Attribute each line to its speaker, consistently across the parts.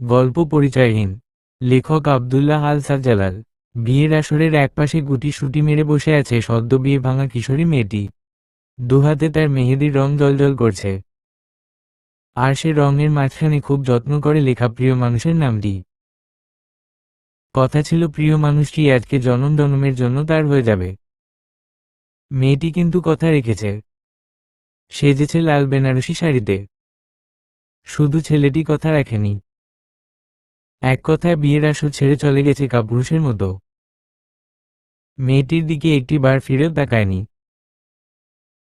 Speaker 1: গল্প পরিচয়হীন। লেখক আব্দুল্লাহ আল সাজ্জালাল। বিয়ের আসরের একপাশে গুটি-সুটি মেরে বসে আছে সদ্য বিয়ে ভাঙা কিশোরী মেয়েটি। দুহাতে তার মেহেদির রং জ্বলজ্বল করছে, আর সে রঙের মাঝখানে খুব যত্ন করে লেখা প্রিয় মানুষের নামটি। কথা ছিল প্রিয় মানুষটি আজকে জনম জনমের জন্য তার হয়ে যাবে। মেয়েটি কিন্তু কথা রেখেছে, সেজেছে লাল বেনারসি শাড়িতে। শুধু ছেলেটি কথা রাখেনি, এক কথায় বিয়ের আসর ছেড়ে চলে গেছে কাপুরুষের মতো। মেয়েটির দিকে একটি বার ফিরেও তাকায়নি।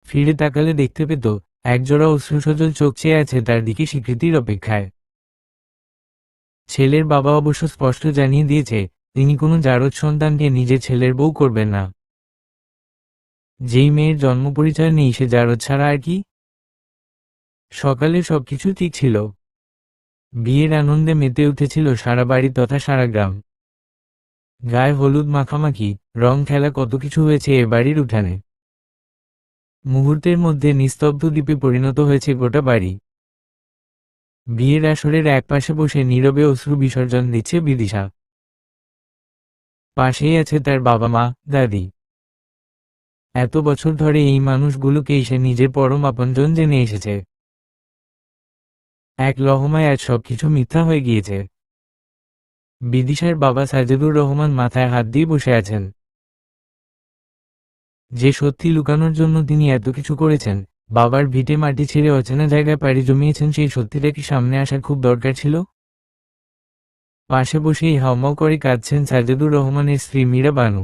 Speaker 1: ফিরে তাকালে দেখতে পেত একজোড়া অশ্রুসজল চোখ চেয়ে আছে তার দিকে স্বীকৃতির অপেক্ষায়। ছেলের বাবা অবশ্য স্পষ্ট জানিয়ে দিয়েছে তিনি কোনো জারজ সন্তানকে নিজের ছেলের বউ করবেন না। যেই মেয়ের জন্ম পরিচয় নেই সে জারজ ছাড়া আর কি। সকালে সবকিছু ঠিক ছিল, বিয়ের আনন্দে মেতে উঠেছিল সারা বাড়ি তথা সারা গ্রাম। গায়ে হলুদ মাখামাখি, রং খেলা, কত কিছু হয়েছে এ বাড়ির উঠানে। মুহূর্তের মধ্যে নিস্তব্ধ দ্বীপে পরিণত হয়েছে গোটা বাড়ি। বিয়ের আসরের একপাশে বসে নীরবে অশ্রু বিসর্জন দিচ্ছে বিদিশা। পাশেই আছে তার বাবা মা, দাদি। এত বছর ধরে এই মানুষগুলোকেই সে নিজের পরম আপনজন জেনে এসেছে। এক লহমায় আজ সবকিছু মিথ্যা হয়ে গিয়েছে। বিদিশার বাবা সাজেদুর রহমান মাথায় হাত দিয়ে বসে আছেন। যে সত্যি লুকানোর জন্য তিনি এত কিছু করেছেন, বাবার ভিটে মাটি ছেড়ে অচেনা জায়গায় পাড়ি জমিয়েছেন, সেই সত্যিটা কি সামনে আসার খুব দরকার ছিল? পাশে বসেই হাউমাউ করে কাঁদছেন সাজেদুর রহমানের স্ত্রী মীরা বানু।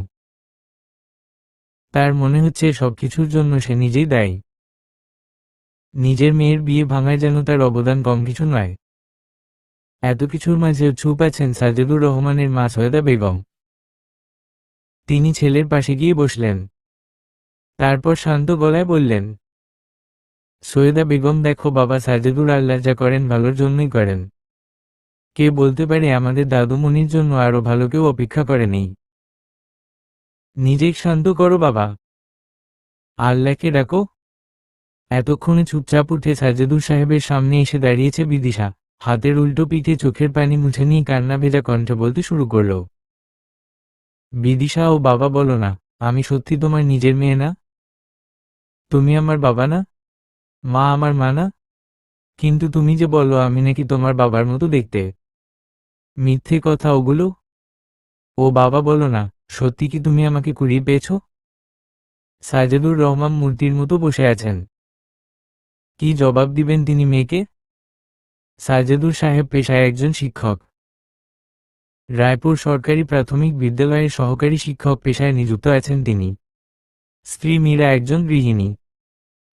Speaker 1: তার মনে হচ্ছে সবকিছুর জন্য সে নিজেই দায়ী। নিজের মেয়ের বিয়ে ভাঙায় যেন তার অবদান কম কিছু নয়। এত কিছুর মাঝেও চুপ আছেন সাজেদুর রহমানের মা সৈয়দা বেগম। তিনি ছেলের পাশে গিয়ে বসলেন, তারপর শান্ত গলায় বললেন, সৈয়দা বেগম, দেখো বাবা, সাজেদুর আল্লাহ যা করেন ভালোর জন্যই করেন। কে বলতে পারে আমাদের দাদুমণির জন্য আরো ভালো কেউ অপেক্ষা করে নেই। নিজেই শান্ত করো বাবা, আল্লাহকে ডাকো। এতক্ষণে চুপচাপ উঠে সাজেদুর সাহেবের সামনে এসে দাঁড়িয়েছে বিদিশা। হাতের উল্টো পিঠে চোখের পানি মুছে নিয়ে কান্না ভেজা কণ্ঠে বলতে শুরু করল, বিদিশা, ও বাবা, বলো না, আমি সত্যি তোমার নিজের মেয়ে না? তুমি আমার বাবা না? মা আমার মা না? কিন্তু তুমি যে বলো আমি নাকি তোমার বাবার মতো দেখতে। মিথ্যে কথা ওগুলো। ও বাবা, বলো না, সত্যি কি তুমি আমাকে কুড়িয়ে পেয়েছ? সাজেদুর রহমান মূর্তির মতো বসে আছেন। কি জবাব দিবেন তিনি মেয়েকে? সাজেদুর সাহেব পেশায় একজন শিক্ষক। রায়পুর সরকারি প্রাথমিক বিদ্যালয়ের সহকারী শিক্ষক পেশায় নিযুক্ত আছেন তিনি। স্ত্রী মীরা একজন গৃহিণী,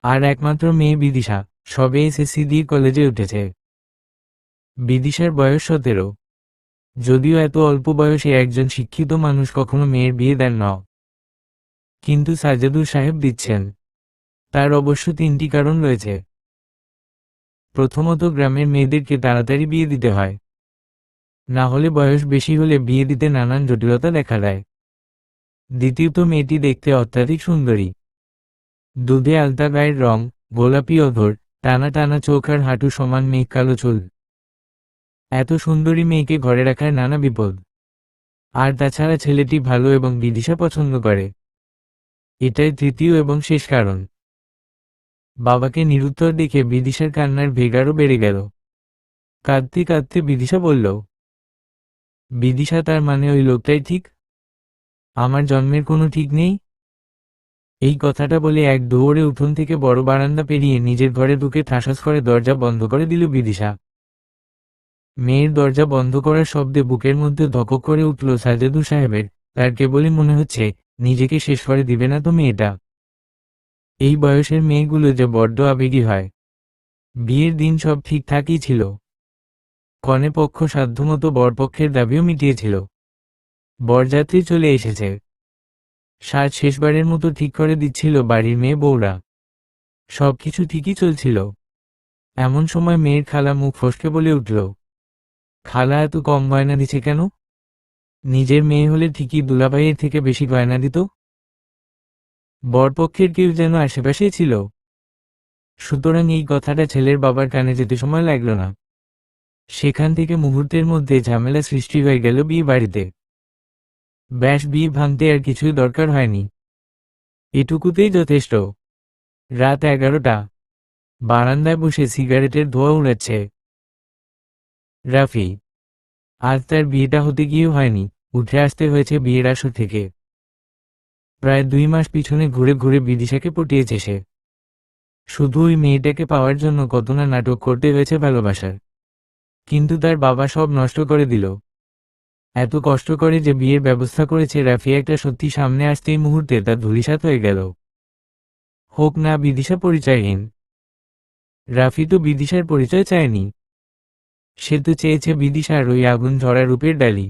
Speaker 1: আর একমাত্র মেয়ে বিদিশা সবে এসএসসি দিয়ে কলেজে উঠেছে। বিদিশার বয়স 17। যদিও এত অল্প বয়সে একজন শিক্ষিত মানুষ কখনো মেয়ের বিয়ে দেন না, কিন্তু সাজেদুর সাহেব দিচ্ছেন। তার অবশ্য 3টি কারণ রয়েছে। প্রথমত, গ্রামের মেয়েদেরকে তাড়াতাড়ি বিয়ে দিতে হয়, না হলে বয়স বেশি হলে বিয়ে দিতে নানান জটিলতা দেখা দেয়। দ্বিতীয়ত, মেয়েটি দেখতে অত্যাধিক সুন্দরী। দুধে আলতা গায়ের রং, গোলাপি অধর, টানা টানা চোখ আর হাঁটু সমান মেঘ কালো চুল। এত সুন্দরী মেয়েকে ঘরে রাখার নানা বিপদ। আর তাছাড়া ছেলেটি ভালো এবং বিদিশা পছন্দ করে। এটাই তৃতীয় এবং শেষ কারণ। বাবাকে নিরুত্তর দেখে বিদিশার কান্নার বেগ আরও বেড়ে গেল। কাঁদতে কাঁদতে বিদিশা বলল, বিদিশা, তার মানে ওই লোকটাই ঠিক? আমার জন্মের কোনো ঠিক নেই? এই কথাটা বলে এক দৌড়ে উঠোন থেকে বড় বারান্দা পেরিয়ে নিজের ঘরে ঢুকে ঠাসাস করে দরজা বন্ধ করে দিল বিদিশা। মেয়ের দরজা বন্ধ করার শব্দে বুকের মধ্যে ধকক করে উঠল সাজেদুর সাহেবের। তার কেবলই মনে হচ্ছে নিজেকে শেষ করে দিবে না তো মেয়েটা। এই বয়সের মেয়েগুলো যে বড্ড আবেগী হয়। বিয়ের দিন সব ঠিকঠাকই ছিল। কনে পক্ষ সাধ্যমতো বরপক্ষের দাবিও মিটিয়েছিল। বরযাত্রী চলে এসেছে। সাজ শেষবারের মতো ঠিক করে দিচ্ছিল বাড়ির মেয়ে বউরা। সবকিছু ঠিকই চলছিল। এমন সময় মেয়ের খালা মুখ ফসকে বলে উঠল, খালা, এত কম গয়না দিছে কেন? নিজের মেয়ে হলে ঠিকই দুলাভাইয়ের থেকে বেশি গয়না দিত। বরপক্ষের কেউ যেন আশেপাশেই ছিল। সুতরাং এই কথাটা ছেলের বাবার কানে যেতে সময় লাগল না। সেখান থেকে মুহূর্তের মধ্যে ঝামেলা সৃষ্টি হয়ে গেল বিয়ে বাড়িতে। ব্যাস বিয়ে ভাঙতে আর কিছুই দরকার হয়নি, এটুকুতেই যথেষ্ট। রাত 11টা, বারান্দায় বসে সিগারেটের ধোঁয়া উড়াচ্ছে রাফি। আজ তার বিয়েটা হতে গিয়েও হয়নি, উঠে আসতে হয়েছে বিয়ের আসর থেকে। প্রায় 2 মাস পিছনে ঘুরে ঘুরে বিদিশাকে পটিয়েছে সে। শুধু ওই মেয়েটাকে পাওয়ার জন্য কত না নাটক করতে হয়েছে ভালোবাসার। কিন্তু তার বাবা সব নষ্ট করে দিল। এত কষ্ট করে যে বিয়ের ব্যবস্থা করেছে রাফি, একটা সত্যি সামনে আসতেই মুহূর্তে তার ধূলিসাৎ হয়ে গেল। হোক না বিদিশা পরিচয়হীন, রাফি তো বিদিশার পরিচয় চায়নি। সে তো চেয়েছে বিদিশার ওই আগুন ঝরা রূপের ডালি,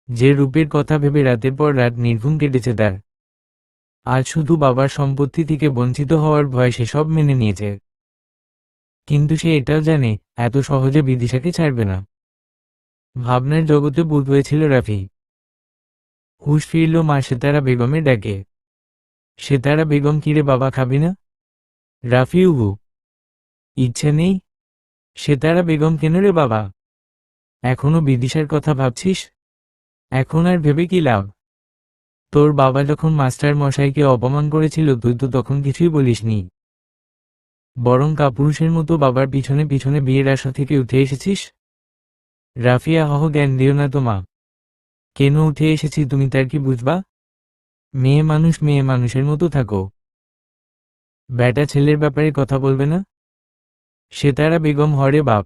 Speaker 1: যে রূপের কথা ভেবে রাতের পর রাত নির্ঘুম কেটেছে তার। আজ শুধু বাবার সম্পত্তি থেকে বঞ্চিত হওয়ার ভয় সে সব মেনে নিয়েছে। কিন্তু সে এটাও জানে এত সহজে বিদিশাকে ছাড়বে না। ভাবনার জগতে বুঁদ হয়েছিল রাফি। হুঁশ ফিরল মা সেতারা বেগমের ডাকে। সেতারা বেগম, কিরে বাবা খাবি না? রাফি উহু, ইচ্ছে নেই। সেতারা বেগম, কেন রে বাবা? এখনো বিদিশার কথা ভাবছিস? এখন আর ভেবে কি লাভ? তোর বাবা যখন মাস্টার মশাইকে অপমান করেছিল তুই তো তখন কিছুই বলিসনি, বরং কাপুরুষের মতো বাবার পিছনে পিছনে বিয়ের আশা থেকে উঠে এসেছিস। রাফিয়া, হহ জ্ঞান দিও না তো মা। কেন উঠে এসেছি তুমি তার কি বুঝবা? মেয়ে মানুষ মেয়ে মানুষের মতো থাকো। ব্যাটা ছেলের ব্যাপারে কথা বলবে না? সেতারা বেগম, হরে বাপ,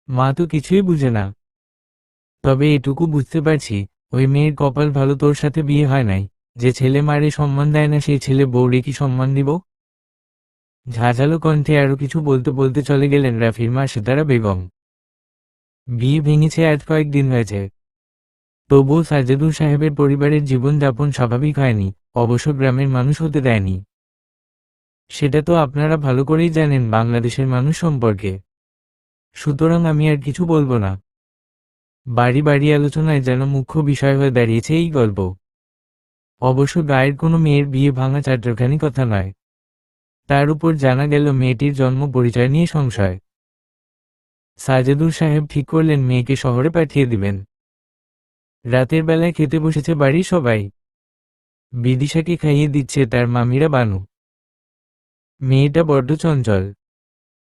Speaker 1: মা তো কিছুই বুঝে না। তবে এটুকু বুঝতে পারছি, ওই মেয়ের কপাল ভালো, তোর সাথে বিয়ে হয় নাই। যে ছেলে মারে সম্মান দেয় না সেই ছেলে বউরে কি সম্মান দিব? ঝাঁঝালো কণ্ঠে আরো কিছু বলতে বলতে চলে গেলেন রাফির মা সেতারা বেগম। বিয়ে ভেঙেছে আজ কয়েকদিন হয়েছে, তবুও সাজেদুর সাহেবের পরিবারের জীবনযাপন স্বাভাবিক হয়নি, অবশ্য গ্রামের মানুষ হতে দেয়নি। সেটা তো আপনারা ভালো করেই জানেন বাংলাদেশের মানুষ সম্পর্কে, সুতরাং আমি আর কিছু বলবো না। বাড়ি বাড়ি আলোচনায় যেন মুখ্য বিষয় হয়ে দাঁড়িয়েছে এই গল্প। অবশ্য গায়ের কোনো মেয়ের বিয়ে ভাঙা চারটাখানি কথা নয়। তার উপর জানা গেল মেয়েটির জন্ম পরিচয় নিয়ে সংশয়। সাজেদুর সাহেব ঠিক করলেন মেয়েকে শহরে পাঠিয়ে দিবেন। রাতের বেলায় খেতে বসেছে বাড়ির সবাই। বিদিশাকে খাইয়ে দিচ্ছে তার মামিরা বানু। মেয়েটা বড্ড চঞ্চল,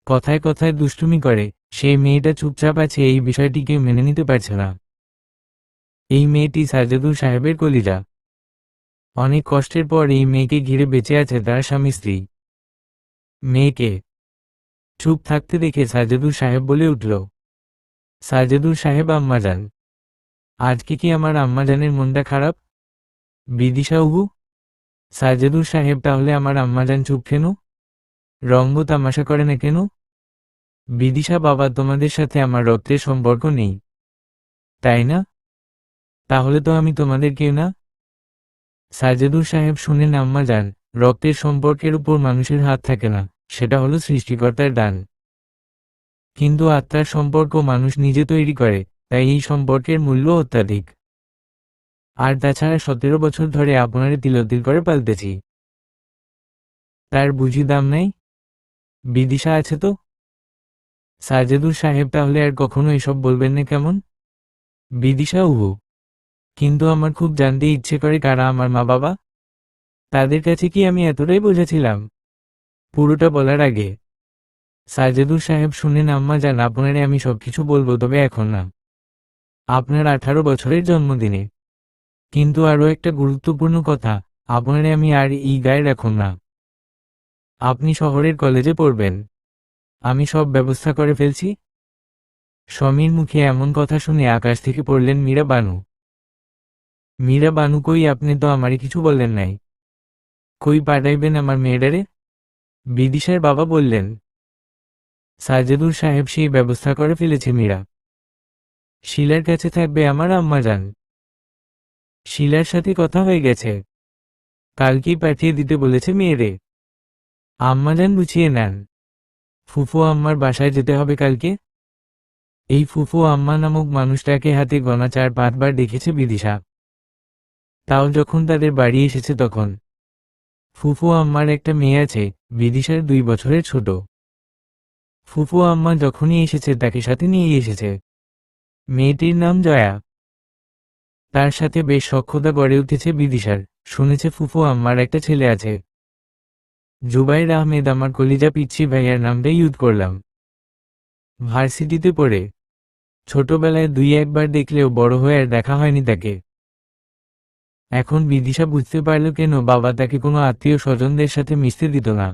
Speaker 1: কথায় কথায় দুষ্টুমি করে। সেই মেয়েটা চুপচাপ আছে, এই বিষয়টি কেউ মেনে নিতে পারছে না। এই মেয়েটি সাজেদুর সাহেবের কলিজা। অনেক কষ্টের পর এই মেয়েকে ঘিরে বেঁচে আছে তার স্বামী স্ত্রী। মেয়েকে চুপ থাকতে দেখে সাজেদুর সাহেব বলে উঠল, সাজেদুর সাহেব, আম্মাজান, আজকে কি আমার আম্মাজানের মনটা খারাপ? বিদিশা উহু। সাজেদুর সাহেব, তাহলে আমার আম্মাজান চুপ কেন? রঙ্গ তামাশা করে না কেন? বিদিশা, বাবা, তোমাদের সাথে আমার রক্তের সম্পর্ক নেই, তাই না? তাহলে তো আমি তোমাদের কেউ না। সাজেদুর সাহেব, শুনেন আম্মাজান, রক্তের সম্পর্কের উপর মানুষের হাত থাকে না, সেটা হলো সৃষ্টিকর্তার দান। কিন্তু আত্মার সম্পর্ক মানুষ নিজে তৈরি করে, তাই এই সম্পর্কের মূল্য অত্যাধিক। আর তাছাড়া 17 বছর ধরে আপনারে তিলতিল করে পালতেছি, তার বুঝি দাম নাই? বিদিশা আছে তো। সাজেদুর সাহেব, তাহলে আর কখনো এসব বলবেন না কেমন? বিদিশা উহু। কিন্তু আমার খুব জানতে ইচ্ছে করে কারা আমার মা বাবা। তাদের কাছে কি আমি এতটাই বোঝাছিলাম? পুরোটা বলার আগে সাজেদুর সাহেব, শুনেন আম্মাজান, আপনারে আমি সবকিছু বলবো, তবে এখন না, আপনার 18 বছরের জন্মদিনে। কিন্তু আরও একটা গুরুত্বপূর্ণ কথা, আপনারে আমি আর এই গায়ে রাখুন না। আপনি শহরের কলেজে পড়বেন, আমি সব ব্যবস্থা করে ফেলছি। সমীর মুখে এমন কথা শুনে আকাশ থেকে পড়লেন মীরা বানু। মীরা বানু, কই, আপনি তো আমারই কিছু বললেন নাই। কই পাঠাইবেন আমার মেয়েটারে? বিদিশার বাবা বললেন। সাজেদুর সাহেব, সেই ব্যবস্থা করে ফেলেছে মীরা। শিলার কাছে থাকবে আমার আম্মাজান। শিলার সাথে কথা হয়ে গেছে, কালকেই পাঠিয়ে দিতে বলেছে মেয়েরে। আম্মাজান বুঝিয়ে নেন। ফুফু আম্মার বাসায় যেতে হবে কালকে। এই ফুফু আম্মা নামক মানুষটাকে হাতে গোনা 4-5 বার দেখেছে বিদিশা, তাও যখন তাদের বাড়ি এসেছে তখন। ফুফু আম্মার একটা মেয়ে আছে, বিদিশার 2 বছরের ছোট। ফুফু আম্মা যখনই এসেছে তাকে সাথে নিয়ে এসেছে। মেয়েটির নাম জয়া। তার সাথে বেশ সখ্যতা গড়ে উঠেছে বিদিশার। শুনেছে ফুফু আম্মার একটা ছেলে আছে। জুবাইর আহমেদ। আমার কলিজা পিচ্ছি ভাইয়ার নামটাই ইউজ করলাম। ভার্সিটিতে পড়ে। ছোটবেলায় দুই একবার দেখলেও বড় হয়ে আর দেখা হয়নি তাকে। এখন বিদিশা বুঝতে পারল কেন বাবা তাকে কোনো আত্মীয় স্বজনদের সাথে মিশতে দিত না।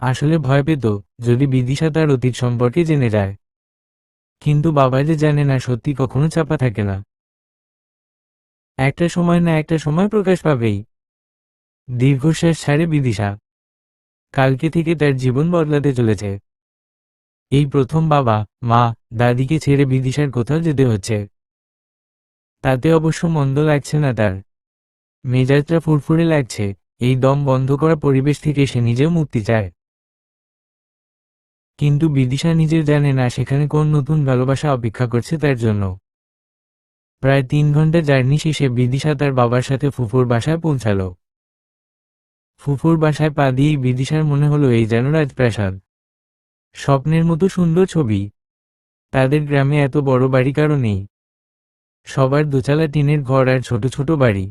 Speaker 1: আসলে ভয় পেত যদি বিদিশা তার অতীত সম্পর্কে জেনে যায়। কিন্তু বাবা যে জানে না সত্যি কখনো চাপা থাকে না। একটা সময় না একটা সময় প্রকাশ পাবেই। দীর্ঘশ্বাস ছাড়ে বিদিশা। কালকে থেকে তার জীবন বদলাতে চলেছে। এই প্রথম বাবা, মা, দাদিকে ছেড়ে বিদিশার কোথাও যেতে হচ্ছে। তাতে অবশ্য মন্দ লাগছে না তার। মেজাজটা ফুরফুরে লাগছে। এই দম বন্ধ করা পরিবেশ থেকে সে নিজেও মুক্তি চায়। কিন্তু বিদিশা নিজের জানে না সেখানে কোন নতুন ভালোবাসা অপেক্ষা করছে তার জন্য। প্রায় 3 ঘন্টা জার্নি শেষে বিদিশা তার বাবার সাথে ফুফুর বাসায় পৌঁছাল। ফুফুর বাসায় পা দিয়েই বিদিশার মনে হলো এই যেন রাজপ্রাসাদ। স্বপ্নের মতো সুন্দর ছবি। তাদের গ্রামে এত বড় বাড়ি কারো নেই। সবার দোতলা টিনের ঘর আর ছোট ছোট বাড়ি।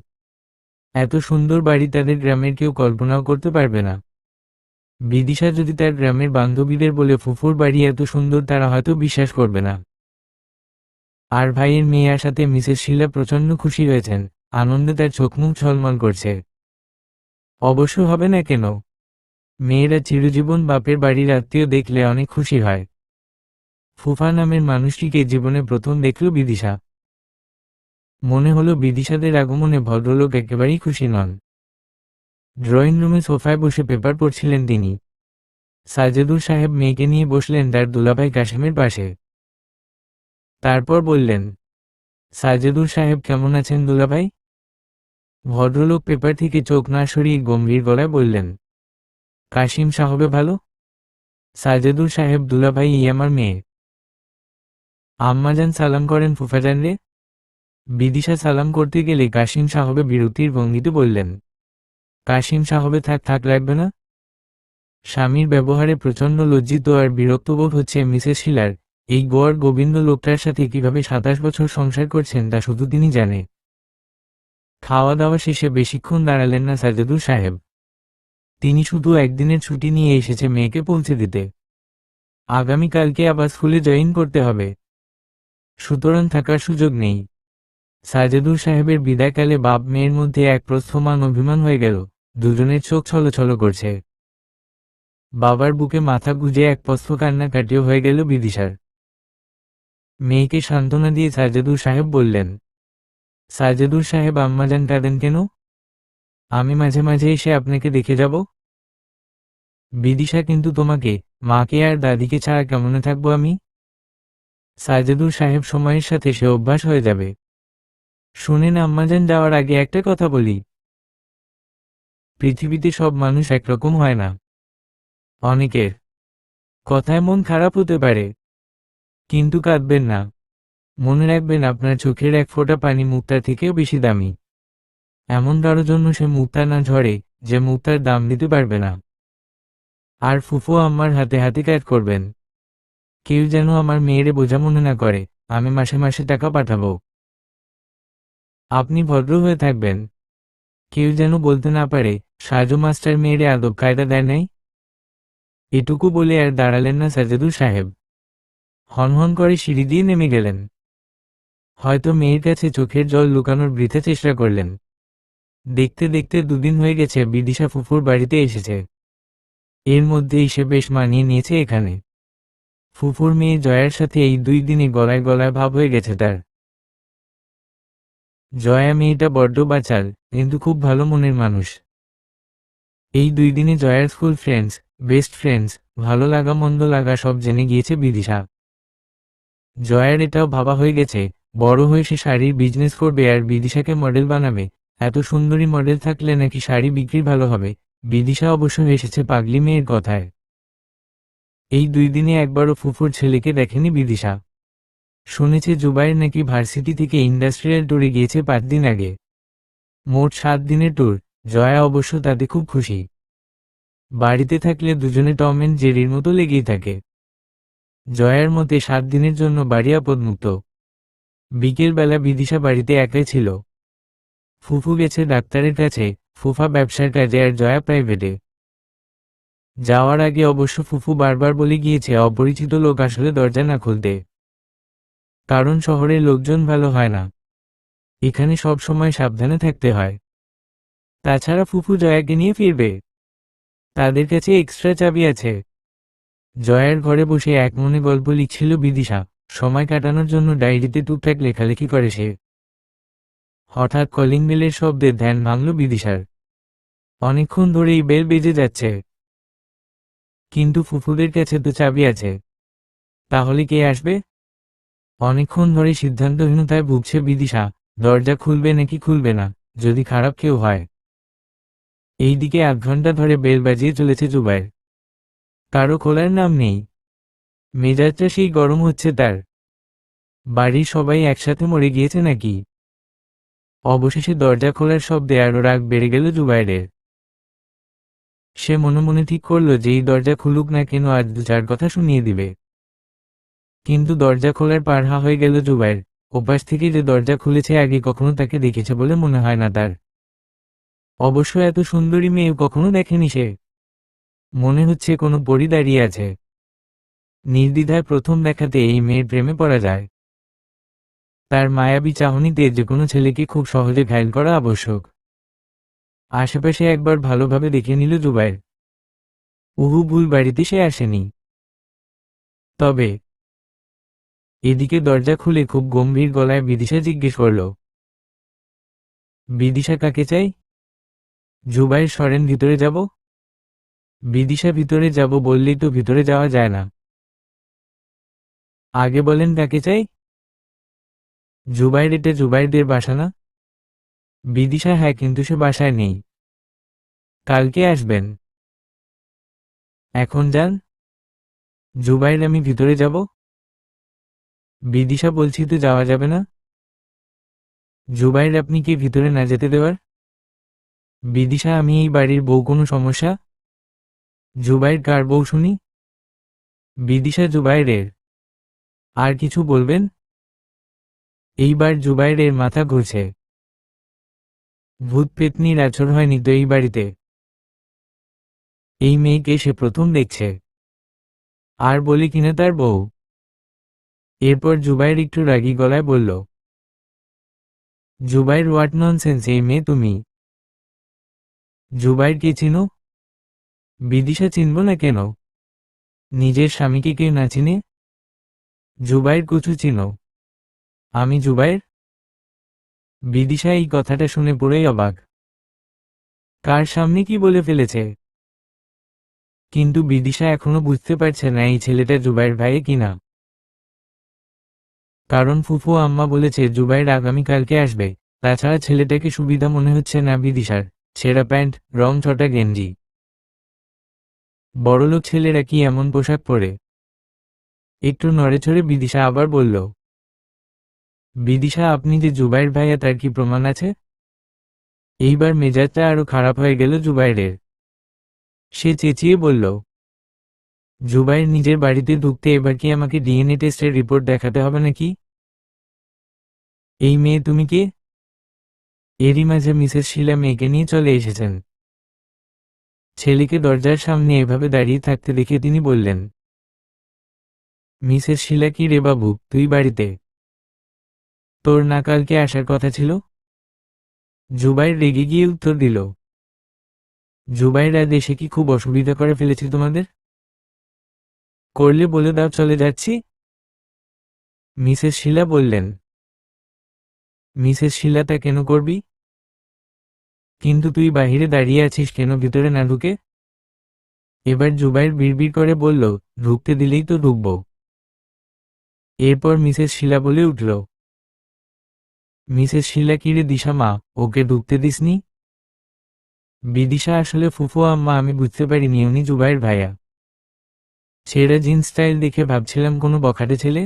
Speaker 1: এত সুন্দর বাড়ি তাদের গ্রামের কেউ কল্পনাও করতে পারবে না। বিদিশা যদি তার গ্রামের বান্ধবীদের বলে ফুফুর বাড়ি এত সুন্দর তারা হয়তো বিশ্বাস করবে না। আর ভাইয়ের মেয়ে আসাতে মিসেস শীলা প্রচণ্ড খুশি হয়েছেন। আনন্দে তার চোখ মুখ ঝলমল করছে। অবশ্য হবে না কেন। মেয়েরা চিরজীবন বাপের বাড়ির আত্মীয় দেখলে অনেক খুশি হয়। ফুফা নামের মানুষটিকে জীবনে প্রথম দেখল বিদিশা। মনে হলো বিদিশাদের আগমনে ভদ্রলোক একেবারেই খুশি নন। ড্রয়িং রুমে সোফায় বসে পেপার পড়ছিলেন তিনি। সাজেদুর সাহেব মেয়েকে নিয়ে বসলেন তার দুলাভাই কাশেমের পাশে। তারপর বললেন, সাজেদুর সাহেব কেমন আছেন দুলাভাই? ভদ্রলোক পেপার থেকে চোখ না সরিয়ে গম্ভীর গলায় বললেন, কাশিম সাহেবে ভালো। সাজেদুর সাহেব, দুলাভাই ই আমার মেয়ে। আম্মাজান সালাম করেন ফুফাজান রে। বিদিশা সালাম করতে গেলে কাশিম সাহেবে বিরক্তির ভঙ্গিতে বললেন, কাশিম সাহেবে থাক লাগবে না। স্বামীর ব্যবহারে প্রচণ্ড লজ্জিত আর বিরক্ত বোধ হচ্ছে মিসেস শিলার। এই গোয়ার গোবিন্দ লোকটার সাথে কিভাবে 27 বছর সংসার করছেন তা শুধু তিনি জানে। খাওয়া দাওয়া শেষে বেশিক্ষণ দাঁড়ালেন না সাজেদুর সাহেব। তিনি শুধু একদিনের ছুটি নিয়ে এসেছে মেয়েকে পৌঁছে দিতে। আগামীকালকে আবার স্কুলে জয়েন করতে হবে। সুতরাং থাকার সুযোগ নেই। সাজেদুর সাহেবের বিদায়কালে বাপ মেয়ের মধ্যে এক প্রস্থমান অভিমান হয়ে গেল। দুজনের চোখ ছলছল করছে। বাবার বুকে মাথা গুজে এক পস্ত কান্নাকাটিও হয়ে গেল বিদিশার। মেয়েকে সান্ত্বনা দিয়ে সাজেদুর সাহেব বললেন, সাজেদুর সাহেব আম্মাজান কাঁদেন কেন? আমি মাঝে মাঝে এসে আপনাকে দেখে যাব। বিদিশা, কিন্তু তোমাকে, মাকে আর দাদিকে ছাড়া কেমনে থাকবো আমি? সাজেদুর সাহেব, সময়ের সাথে সে অভ্যাস হয়ে যাবে। শুনেন আম্মাজান, যাওয়ার আগে একটা কথা বলি। পৃথিবীতে সব মানুষ একরকম হয় না। অনেকের কথায় মন খারাপ হতে পারে, কিন্তু কাঁদবেন না। মনে রাখবেন আপনার চোখের এক ফোঁটা পানি মুক্তার থেকেও বেশি দামি। এমন কারো জন্য সে মুক্তা না ঝরে যে মুক্তার দাম দিতে পারবে না। আর ফুফু আম্মার হাতে হাতে কাজ করবেন। কেউ যেন আমার মেয়েরে বোঝা মনে না করে। আমি মাসে মাসে টাকা পাঠাবো। আপনি ভদ্র হয়ে থাকবেন। কেউ যেন বলতে না পারে সাজু মাস্টার মেয়েরে আদব কায়দা দেয় নাই। এটুকু বলে আর দাঁড়ালেন না সাজেদুর সাহেব। হনহন করে সিঁড়ি দিয়ে নেমে গেলেন। হয়তো মেয়ের কাছে চোখের জল লুকানোর বৃথা চেষ্টা করলেন। দেখতে দেখতে 2 দিন হয়ে গেছে বিদিশা ফুফুর বাড়িতে এসেছে। এর মধ্যেই সে বেশ মানিয়ে নিয়েছে এখানে। ফুফুর মেয়ে জয়ার সাথে এই 2 দিনে গলায় গলায় ভাব হয়ে গেছে তার। জয়া মেয়েটা বড্ড বাচাল, কিন্তু খুব ভালো মনের মানুষ। এই 2 দিনে জয়ার স্কুল ফ্রেন্ডস, বেস্ট ফ্রেন্ডস, ভালো লাগা মন্দ লাগা সব জেনে গিয়েছে বিদিশা। জয়ার এটাও ভাবা হয়ে গেছে বড় হয়ে সে শাড়ির বিজনেস করবে আর বিদিশাকে মডেল বানাবে। এত সুন্দরী মডেল থাকলে নাকি শাড়ি বিক্রি ভালো হবে। বিদিশা অবশ্য এসেছে পাগলি মেয়ের কথায়। এই 2 দিনে একবারও ফুফুর ছেলেকে দেখেনি বিদিশা। শুনেছে জুবাইর নাকি ভার্সিটি থেকে ইন্ডাস্ট্রিয়াল ট্যুরে গিয়েছে 5 দিন আগে। মোট 7 দিনের ট্যুর। জয়া অবশ্য তাতে খুব খুশি। বাড়িতে থাকলে দুজনে টম এন্ড জেরির মতো লেগেই থাকে। জয়ার মতে 7 দিনের জন্য বাড়ি আপদমুক্ত। বিকেলবেলা বিদিশা বাড়িতে একাই ছিল। ফুফু গেছে ডাক্তারের কাছে, ফুফা ব্যবসার কাজে আর জয়া প্রাইভেটে। যাওয়ার আগে অবশ্য ফুফু বারবার বলে গিয়েছে অপরিচিত লোক আসলে দরজা না খুলতে, কারণ শহরের লোকজন ভালো হয় না, এখানে সব সময় সাবধানে থাকতে হয়। তাছাড়া ফুফু জয়াকে নিয়ে ফিরবে, তাদের কাছে এক্সট্রা চাবি আছে। জয়ার ঘরে বসে এক মনে গল্প লিখছিল বিদিশা, সময় কাটানোর জন্য ডায়েরিতে টুকটাক লেখালেখি করে সে। হঠাৎ কলিং বেলের শব্দে ধ্যান ভাঙল বিদিশার। অনেকক্ষণ ধরেই বেল বেজে যাচ্ছে, কিন্তু ফুফুদের কাছে তো চাবি আছে, তাহলে কে আসবে? অনেকক্ষণ ধরে সিদ্ধান্তহীনতায় ভুগছে বিদিশা, দরজা খুলবে নাকি খুলবে না, যদি খারাপ কেউ হয়। এইদিকে 1 ঘন্টা ধরে বেল বাজিয়ে চলেছে জুবাইর, কারো খোলার নাম নেই। মেজাজটা সেই গরম হচ্ছে তার। বাড়ির সবাই একসাথে মরে গিয়েছে নাকি? অবশেষে দরজা খোলার শব্দে আরো রাগ বেড়ে গেল জুবাইরের। সে মনে মনে ঠিক করল যে এই দরজা খুলুক না কেন আজ 2-4 কথা শুনিয়ে দিবে। কিন্তু দরজা খোলার পারহা হয়ে গেল জুবাইর। ওপাশ থেকে যে দরজা খুলেছে আগে কখনো তাকে দেখেছে বলে মনে হয় না তার। অবশ্য এত সুন্দরী মেয়ে কখনো দেখেনি সে। মনে হচ্ছে কোনো পরী দাঁড়িয়ে আছে। নির্দ্বিধায় প্রথম দেখাতে এই মেয়ের প্রেমে পড়া যায়। তার মায়াবী চাহনিতে যে কোনো ছেলেকে খুব সহজে ঘায়েল করা আবশ্যক। আশেপাশে একবার ভালোভাবে দেখে নিল জুবাইর। ভুল বাড়িতে সে আসেনি। তবে এদিকে দরজা খুলে খুব গম্ভীর গলায় বিদিশা জিজ্ঞেস করল, বিদিশা কাকে চাই? জুবাইর সরেন ভিতরে যাব। বিদিশা ভিতরে যাব বললেই তো ভিতরে যাওয়া যায় না। আগে বলেন কাকে চাই? জুবাইর এটা জুবাইরদের বাসা না? বিদিশা হ্যাঁ, কিন্তু সে বাসায় নেই। কালকে আসবেন। এখন যান। জুবাইর আমি ভিতরে যাব। বিদিশা বলছি তো যাওয়া যাবে না। জুবাইর আপনি কি ভিতরে না যেতে দেওয়ার? বিদিশা আমি এই বাড়ির বউ, কোনো সমস্যা? জুবাইর কার বউ শুনি? বিদিশা জুবাইরের। আর কিছু বলবেন? এইবার জুবাইরের মাথা ঘুরছে। ভূত পেতনির আছর হয়নি তো এই বাড়িতে? এই মেয়েকে সে প্রথম দেখছে, আর বলি কিনা তার বউ। এরপর জুবাইর একটু রাগী গলায় বলল, জুবাইর হোয়াট ননসেন্স, এই মেয়ে তুমি? জুবাইরকে চিনো? বিদিশা চিনব না কেন? নিজের স্বামীকে কেউ না চিনে? জুবাইর কুছু চিনো? আমি জুবাইর? বিদিশা এই কথাটা শুনে পুরোই অবাক। কার সামনে কি বলে ফেলেছে? কিন্তু বিদিশা এখনো বুঝতে পারছে না এই ছেলেটা জুবাইর ভাই কিনা। কারণ ফুফু আম্মা বলেছে জুবাইর আগামীকালকে আসবে। তাছাড়া ছেলেটাকে সুবিধা মনে হচ্ছে না বিদিশার। ছেঁড়া প্যান্ট, রং ছটা গেঞ্জি। বড়লোক ছেলেরা কি এমন পোশাক পরে? একটু নড়েচড়ে বিদিশা আবার বলল, বিদিশা আপনি যে জুবাইর ভাইয়া তার কি প্রমাণ আছে? এইবার মেজাজটা আরো খারাপ হয়ে গেল জুবাইরের। সে চেঁচিয়ে বলল, জুবাইর নিজের বাড়িতে ঢুকতে এবার কি আমাকে ডিএনএ টেস্টের রিপোর্ট দেখাতে হবে নাকি? এই মেয়ে তুমি কে? এরই মাঝে মিসেস শীলা মেয়েকে নিয়ে চলে এসেছেন। ছেলেকে দরজার সামনে এভাবে দাঁড়িয়ে থাকতে দেখে তিনি বললেন, মিসেস শীলা কি রে বাবু, তুই বাড়িতে? তোর না কালকে আসার কথা ছিল? জুবাইর রেগে গিয়ে উত্তর দিল, জুবাইর আজ এসে কি খুব অসুবিধা করে ফেলেছি তোমাদের? করলে বলে দাও, চলে যাচ্ছি। মিসেস শীলা বললেন। মিসেস শীলা তা কেন করবি? কিন্তু তুই বাহিরে দাঁড়িয়ে আছিস কেন ভিতরে না ঢুকে? এবার জুবাইর বিড়বিড় করে বলল, ঢুকতে দিলেই তো ঢুকব। এরপর মিসেস শীলা বলে উঠল, মিসেস শীলা কি রে দিশা মা, ওকে ঢুকতে দিসনি? বিদিশা আসলে ফুফু আম্মা, আমি বুঝতে পারিনি উনি জুবাইর ভাইয়া। ছেঁড়া জিন্স স্টাইল দেখে ভাবছিলাম কোনো বখাটে ছেলে।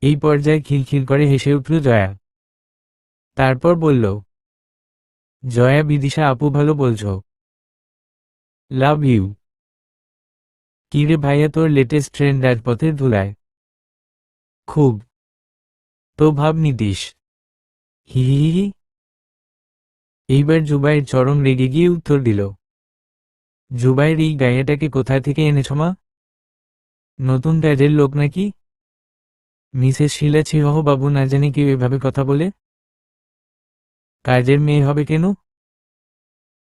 Speaker 1: এই পর্যায়ে খিলখিল করে হেসে উঠল জয়া। তারপর বলল, জয়া বিদিশা আপু ভালো বলছো। Love you. কিরে ভাইয়া, তোর লেটেস্ট ট্রেন্ড রাজপথের ধুলায়। খুব। তো ভাব নিতিস। হি হি হি হি। এইবার জুবাইর চরম রেগে গিয়ে উত্তর দিল, জুবাইর, এই গাইয়াটাকে কোথায় থেকে এনেছ মা? নতুন কাজের লোক নাকি? মিসেস শীলা ছিহ বাবু, না জানি কেউ এভাবে কথা বলে। কাজের মেয়ে হবে কেন?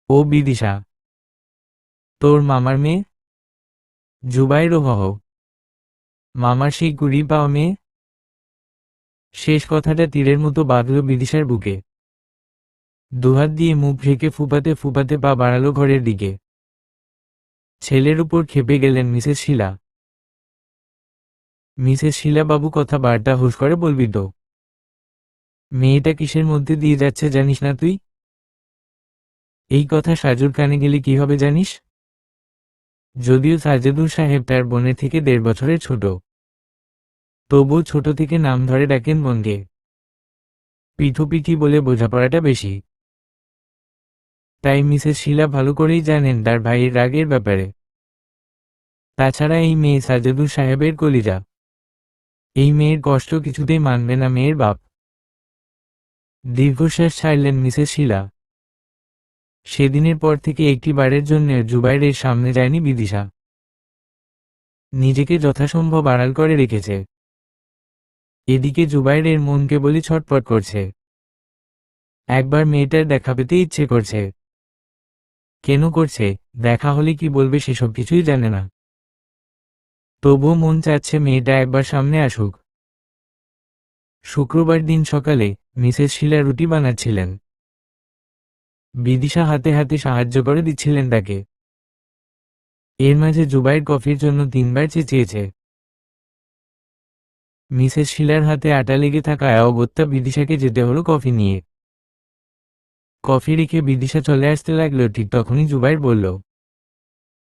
Speaker 1: ও বিদিশা, তোর মামার মেয়ে। জুবাইরও হহ, মামার সেই কুড়ি পাওয়া মেয়ে। শেষ কথাটা তীরের মতো বাঁধল বিদিশার বুকে। দুহাত দিয়ে মুখ ঢেকে ফুপাতে ফুপাতে পা বাড়ালো ঘরের দিকে। ছেলের উপর খেপে গেলেন মিসেস শীলা। মিসেস শীলা বাবু, কথা বার্তা হুঁশ করে বলবি তো। মেয়েটা কিসের মধ্যে দিয়ে যাচ্ছে জানিস না তুই? এই কথা সাজুর কানে গেলে কি হবে জানিস? যদিও সাজেদুর সাহেব তার বোনের থেকে 1.5 বছরের ছোট, তবু ছোট থেকে নাম ধরে ডাকেন বোনকে। পিঠোপিঠি বলে বোঝাপড়াটা বেশি। তাই মিসেস শীলা ভালো করেই জানেন তার ভাইয়ের রাগের ব্যাপারে। তাছাড়া এই মেয়ে সাজেদুর সাহেবের কলিজা। এই মেয়ের কষ্ট কিছুতেই মানবে না মেয়ের বাপ। দীর্ঘশ্বাস ছাড়লেন মিসেস শীলা। সেদিনের পর থেকে একটি বারের জন্য জুবাইরের সামনে যায়নি বিদিশা। নিজেকে যথাসম্ভব আড়াল করে রেখেছে। এদিকে জুবাইরের মন কেবলই ছটফট করছে। একবার মেয়েটার দেখা পেতে ইচ্ছে করছে। কেন করছে, দেখা হলে কি বলবে সেসব কিছুই জানে না। তবুও মন চাচ্ছে মেয়েটা একবার সামনে আসুক। শুক্রবার দিন সকালে মিসেস শীলা রুটি বানাচ্ছিলেন। বিদিশা হাতে হাতে সাহায্য করে দিচ্ছিলেন তাকে। এর মাঝে জুবাইর কফির জন্য 3 বার চেঁচিয়েছে। মিসেস শীলার হাতে আটা লেগে থাকায় অগত্যা বিদিশাকে যেতে হলো কফি নিয়ে। কফি রেখে বিদিশা চলে আসতে লাগলো, ঠিক তখনই জুবাইর বলল,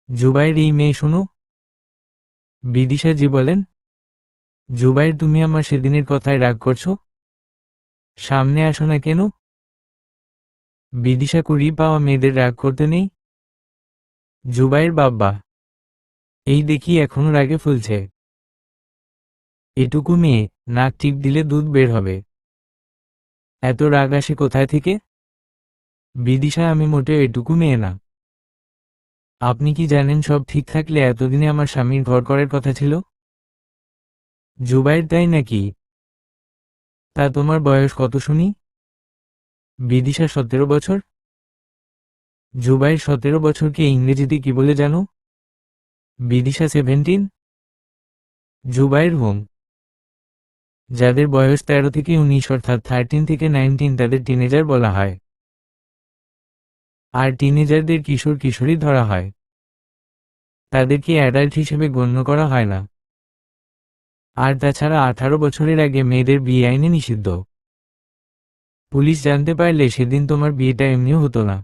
Speaker 1: জুবাইর, এই মেয়ে শোনো। বিদিশা, জি বলেন। জুবাইর, তুমি আমার সেদিনের কথায় রাগ করছো? সামনে আসো না কেন? বিদিশা, কুড়ি পাওয়া মেয়েদের রাগ করতে নেই। জুবাইর, বাব্বা, এই দেখি এখনো রাগে ফুলছে। এটুকু মেয়ে, নাক টিপ দিলে দুধ বের হবে। এত রাগ আসে কোথায় থেকে? বিদিশা, আমি মোটেও এটুকু মেয়ে না। আপনি কি জানেন, সব ঠিক থাকলে এতদিনে আমার স্বামীর ঘর করার কথা ছিল। জুবাইর, তাই নাকি? তা তোমার বয়স কত শুনি? বিদিশা, 17 বছর। জুবাইর, 17 বছরকে ইংরেজিতে কি বলে জানো? বিদিশা, 17। জুবাইর, হোম। যাদের বয়স 13 থেকে 19 অর্থাৎ 13 থেকে 19 তাদের টিনেজার বলা হয়। আর টিনেজারদের কিশোর কিশোরী ধরা হয়। তাদেরকে অ্যাডাল্ট হিসেবে গণ্য করা হয় না। আর তাছাড়া 18 বছরের আগে মেয়েদের বিয়ে আইনে নিষিদ্ধ। পুলিশ জানতে পারলে সেদিন তোমার বিয়েটা এমনিও হতো না।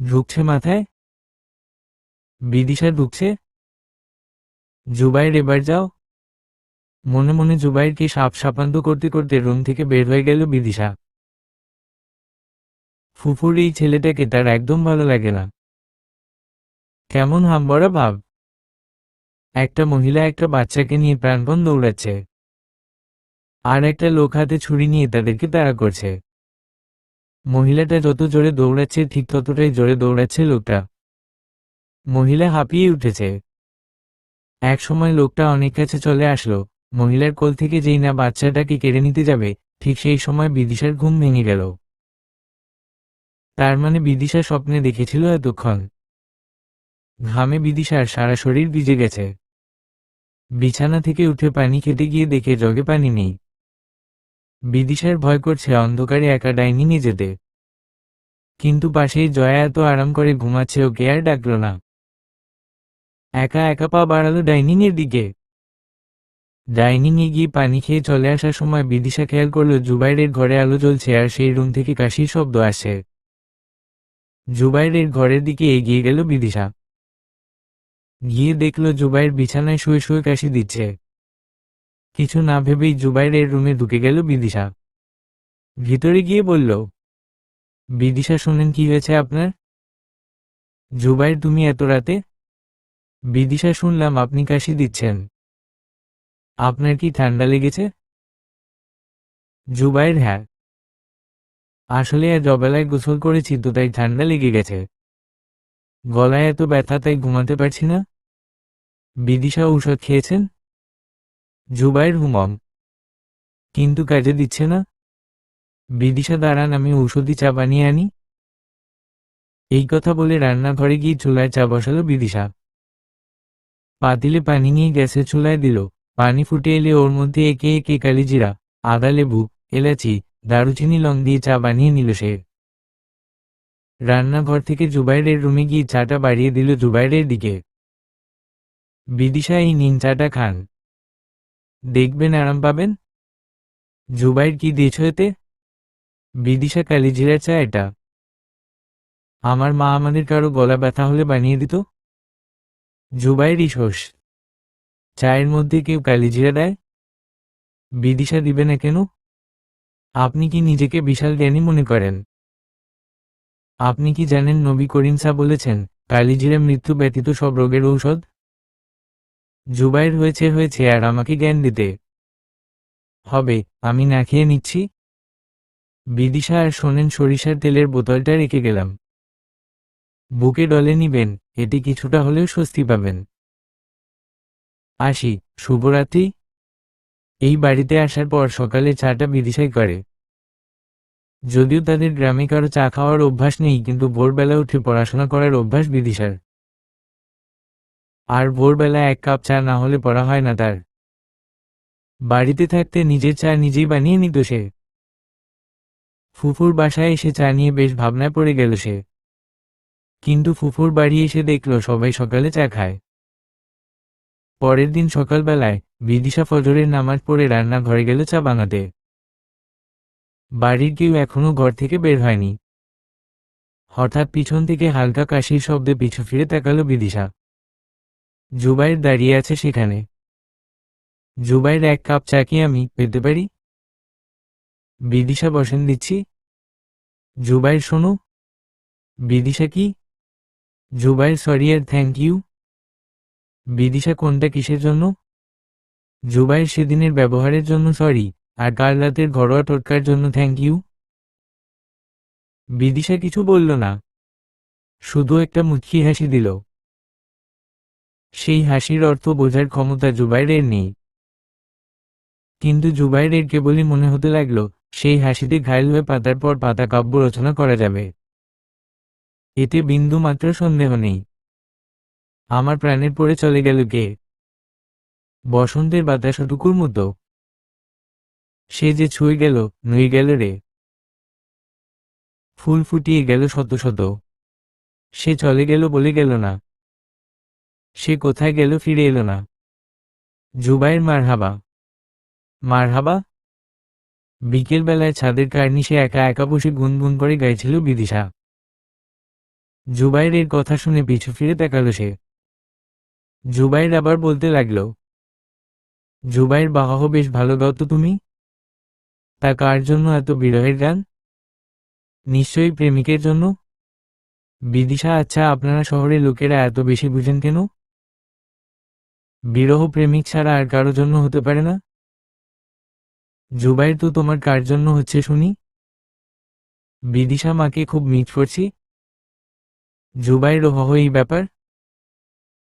Speaker 1: ঢুকছে মাথায়? বিদিশা, ঢুকছে। জুবাইর, এবার যাও। মনে মনে জুবাইরকে সাপান্ত করতে করতে রুম থেকে বের হয়ে গেল বিদিশা। ফুফুর এই ছেলেটাকে তার একদম ভালো লাগে না। কেমন হামবড়া ভাব। একটা মহিলা একটা বাচ্চাকে নিয়ে প্রাণপণ দৌড়াচ্ছে, আর একটা লোক হাতে ছুরি নিয়ে তাদেরকে তাড়া করছে। মহিলাটা যত জোরে দৌড়াচ্ছে ঠিক ততটাই জোরে দৌড়াচ্ছে লোকটা। মহিলা হাঁপিয়ে উঠেছে। এক সময় লোকটা অনেক কাছে চলে আসলো। মহিলার কোল থেকে যেই না বাচ্চাটাকে কেড়ে নিতে যাবে, ঠিক সেই সময় বিদিশার ঘুম ভেঙে গেল। তার মানে বিদিশা স্বপ্নে দেখেছিল এতক্ষণ। ঘামে বিদিশার সারা শরীর ভিজে গেছে। বিছানা থেকে উঠে পানি খেতে গিয়ে দেখে জগে পানি নেই। বিদিশার ভয় করছে অন্ধকারে একা ডাইনি নিয়ে যেতে। কিন্তু পাশেই জয়া এত আরাম করে ঘুমাচ্ছে, ওকে আর ডাকল না। একা একা পা বাড়ালো ডাইনিংয়ের দিকে। ডাইনিংয়ে গিয়ে পানি খেয়ে চলে আসার সময় বিদিশা খেয়াল করলো জুবাইরের ঘরে আলো জ্বলছে আর সেই রুম থেকে কাশির শব্দ আসে। জুবাইরের ঘরের দিকে এগিয়ে গেল বিদিশা। গিয়ে দেখল জুবাইর বিছানায় শুয়ে শুয়ে কাশি দিচ্ছে। কিছু না ভেবেই জুবাইরের রুমে ঢুকে গেল বিদিশা। ভিতরে গিয়ে বলল, বিদিশা, শোনেন, কি হয়েছে আপনার? জুবাইর তুমি এত রাতে? বিদিশা শুনলাম আপনি কাশি দিচ্ছেন। আপনার কি ঠান্ডা লেগেছে? জুবাইর হ্যাঁ, আসলে আজ অবেলায় গোসল করেছি তো তাই ঠান্ডা লেগে গেছে। গলায় এত ব্যথা তাই ঘুমাতে পারছি না। বিদিশা ঔষধ খেয়েছেন? জুবাইর হুমম, কিন্তু কাজে দিচ্ছে না। বিদিশা দাঁড়ান আমি ঔষধি চা বানিয়ে আনি। এই কথা বলে রান্নাঘরে গিয়ে চুলায় চা বসালো বিদিশা। পাতিলে পানি নিয়ে গ্যাসের চুলায় দিল। পানি ফুটে এলে ওর মধ্যে একে একে কালিজিরা, আদা, লেবু, এলাচি, দারুচিনি, লং দিয়ে চা বানিয়ে নিল সে। রান্নাঘর থেকে জুবাইরের রুমে গিয়ে চাটা বাড়িয়ে দিল জুবাইরের দিকে। বিদিশা এই নিন চাটা খান, দেখবেন আরাম পাবেন। জুবাইর কি দিয়েছ এতে? বিদিশা কালিজিরার চা এটা। আমার মা আমাদের কারো গলা ব্যথা হলে বানিয়ে দিত। জুবাইর ইসোস, চায়ের মধ্যে কেউ কালিজিরা দেয়? বিদিশা দিবে না কেন? আপনি কি নিজেকে বিশাল জ্ঞানী মনে করেন? আপনি কি জানেন নবী করিম সাহ বলেছেন কালিজিরা মৃত্যু ব্যতীত সব রোগের ঔষধ? জুবাইর হয়েছে হয়েছে আর আমাকে জ্ঞান দিতে হবে, আমি না খেয়ে নিচ্ছি। বিদিশা আর শোনেন সরিষার তেলের বোতলটা রেখে গেলাম। বুকে ডলে নিবেন, এতে কিছুটা হলেও স্বস্তি পাবেন। আসি, শুভরাত্রি। এই বাড়িতে আসার পর সকালে চাটা বিদিশাই করে। যদিও তাদের গ্রামে কারো চা খাওয়ার অভ্যাস নেই কিন্তু ভোরবেলা উঠে পড়াশোনা করার অভ্যাস বিদিশার। আর ভোরবেলা এক কাপ চা না হলে পড়া হয় না তার। বাড়িতে থাকতে নিজের চা নিজেই বানিয়ে নিত সে। ফুফুর বাসায় এসে চা নিয়ে বেশ ভাবনায় পড়ে গেল সে। কিন্তু ফুফুর বাড়ি এসে দেখল সবাই সকালে চা খায়। পরের দিন সকালবেলায় বিদিশা ফজরের নামাজ পড়ে রান্নাঘরে গেল চা বানাতে। বাড়ির কেউ এখনো ঘর থেকে বের হয়নি। হঠাৎ পিছন থেকে হালকা কাশির শব্দে পিছু ফিরে তাকালো বিদিশা। জুবাইর দাঁড়িয়ে আছে সেখানে। জুবাইর এক কাপ চা কি আমি পেতে পারি? বিদিশা বসেন দিচ্ছি। জুবাইর শোনো। বিদিশা কি? জুবাইর সরি আর থ্যাংক ইউ। বিদিশা কোনটা কিসের জন্য? জুবাইর সেদিনের ব্যবহারের জন্য সরি, আর কাল রাতের ঘরোয়া টোটকার জন্য থ্যাংক ইউ। বিদিশা কিছু বলল না, শুধু একটা মুচকি হাসি দিল। সেই হাসির অর্থ বোঝার ক্ষমতা জুবাইরের নেই। কিন্তু জুবাইরের কেবলই মনে হতে লাগল সেই হাসিতে ঘায়েল হয়ে পাতার পর পাতা কাব্য রচনা করা যাবে। এতে বিন্দু মাত্র সন্দেহ নেই। আমার প্রাণের পড়ে চলে গেল কে? বসন্তের বাতাসটুকুর মতো। সে যে ছুঁয়ে গেল, নুয়ে গেল রে। ফুল ফুটিয়ে গেল শত শত। সে চলে গেল বলে গেল না। সে কোথায় গেল ফিরে এলো না। জুবাইর মারহাবা। মারহাবা। বিকেলবেলায় ছাদের কার্নিশে একা একা বসে গুনগুন করে গাইছিল বিদিশা। জুবাইরের কথা শুনে পিছু ফিরে তাকাল সে। জুবাইর আবার বলতে লাগল, জুবাইর বাহ বেশ ভালো গাও তো তুমি। তা কার জন্য এত বিরহের গান? নিশ্চয়ই প্রেমিকের জন্য। বিদিশা আচ্ছা আপনারা শহরের লোকেরা এত বেশি বুঝেন কেন? বিরহ প্রেমিক ছাড়া আর কারো জন্য হতে পারে না। জুবাইর তো তোমার কার জন্য হচ্ছে শুনি? বিদিশা মাকে খুব মিট করছি। জুবাইর ওহ এই ব্যাপার?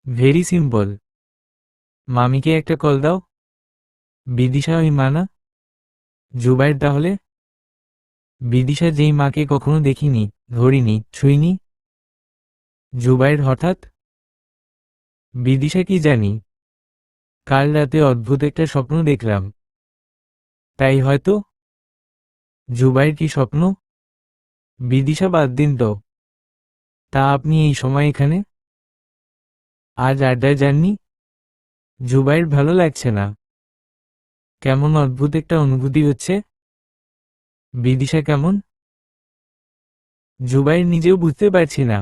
Speaker 1: Very simple. মামিকে একটা কল দাও। বিদিশা ওই মা না? জুবাইর তাহলে? বিদিশা যেই মাকে কখনো দেখিনি, ধরিনি, ছুঁইনি। জুবাইর হঠাৎ? বিদিশা কি জানি। কাল রাতে অদ্ভুত একটা স্বপ্ন দেখলাম। তাই হয়তো। জুবাইর কি স্বপ্ন? বিদিশা বাদ দিন তো। তা আপনি এই সময় এখানে? আজ আড্ডায় যাননি? জুবাইর ভালো লাগছে না। কেমন অদ্ভুত একটা অনুভূতি হচ্ছে। বিদিশা কেমন? জুবাইর নিজেও বুঝতে পারছি না।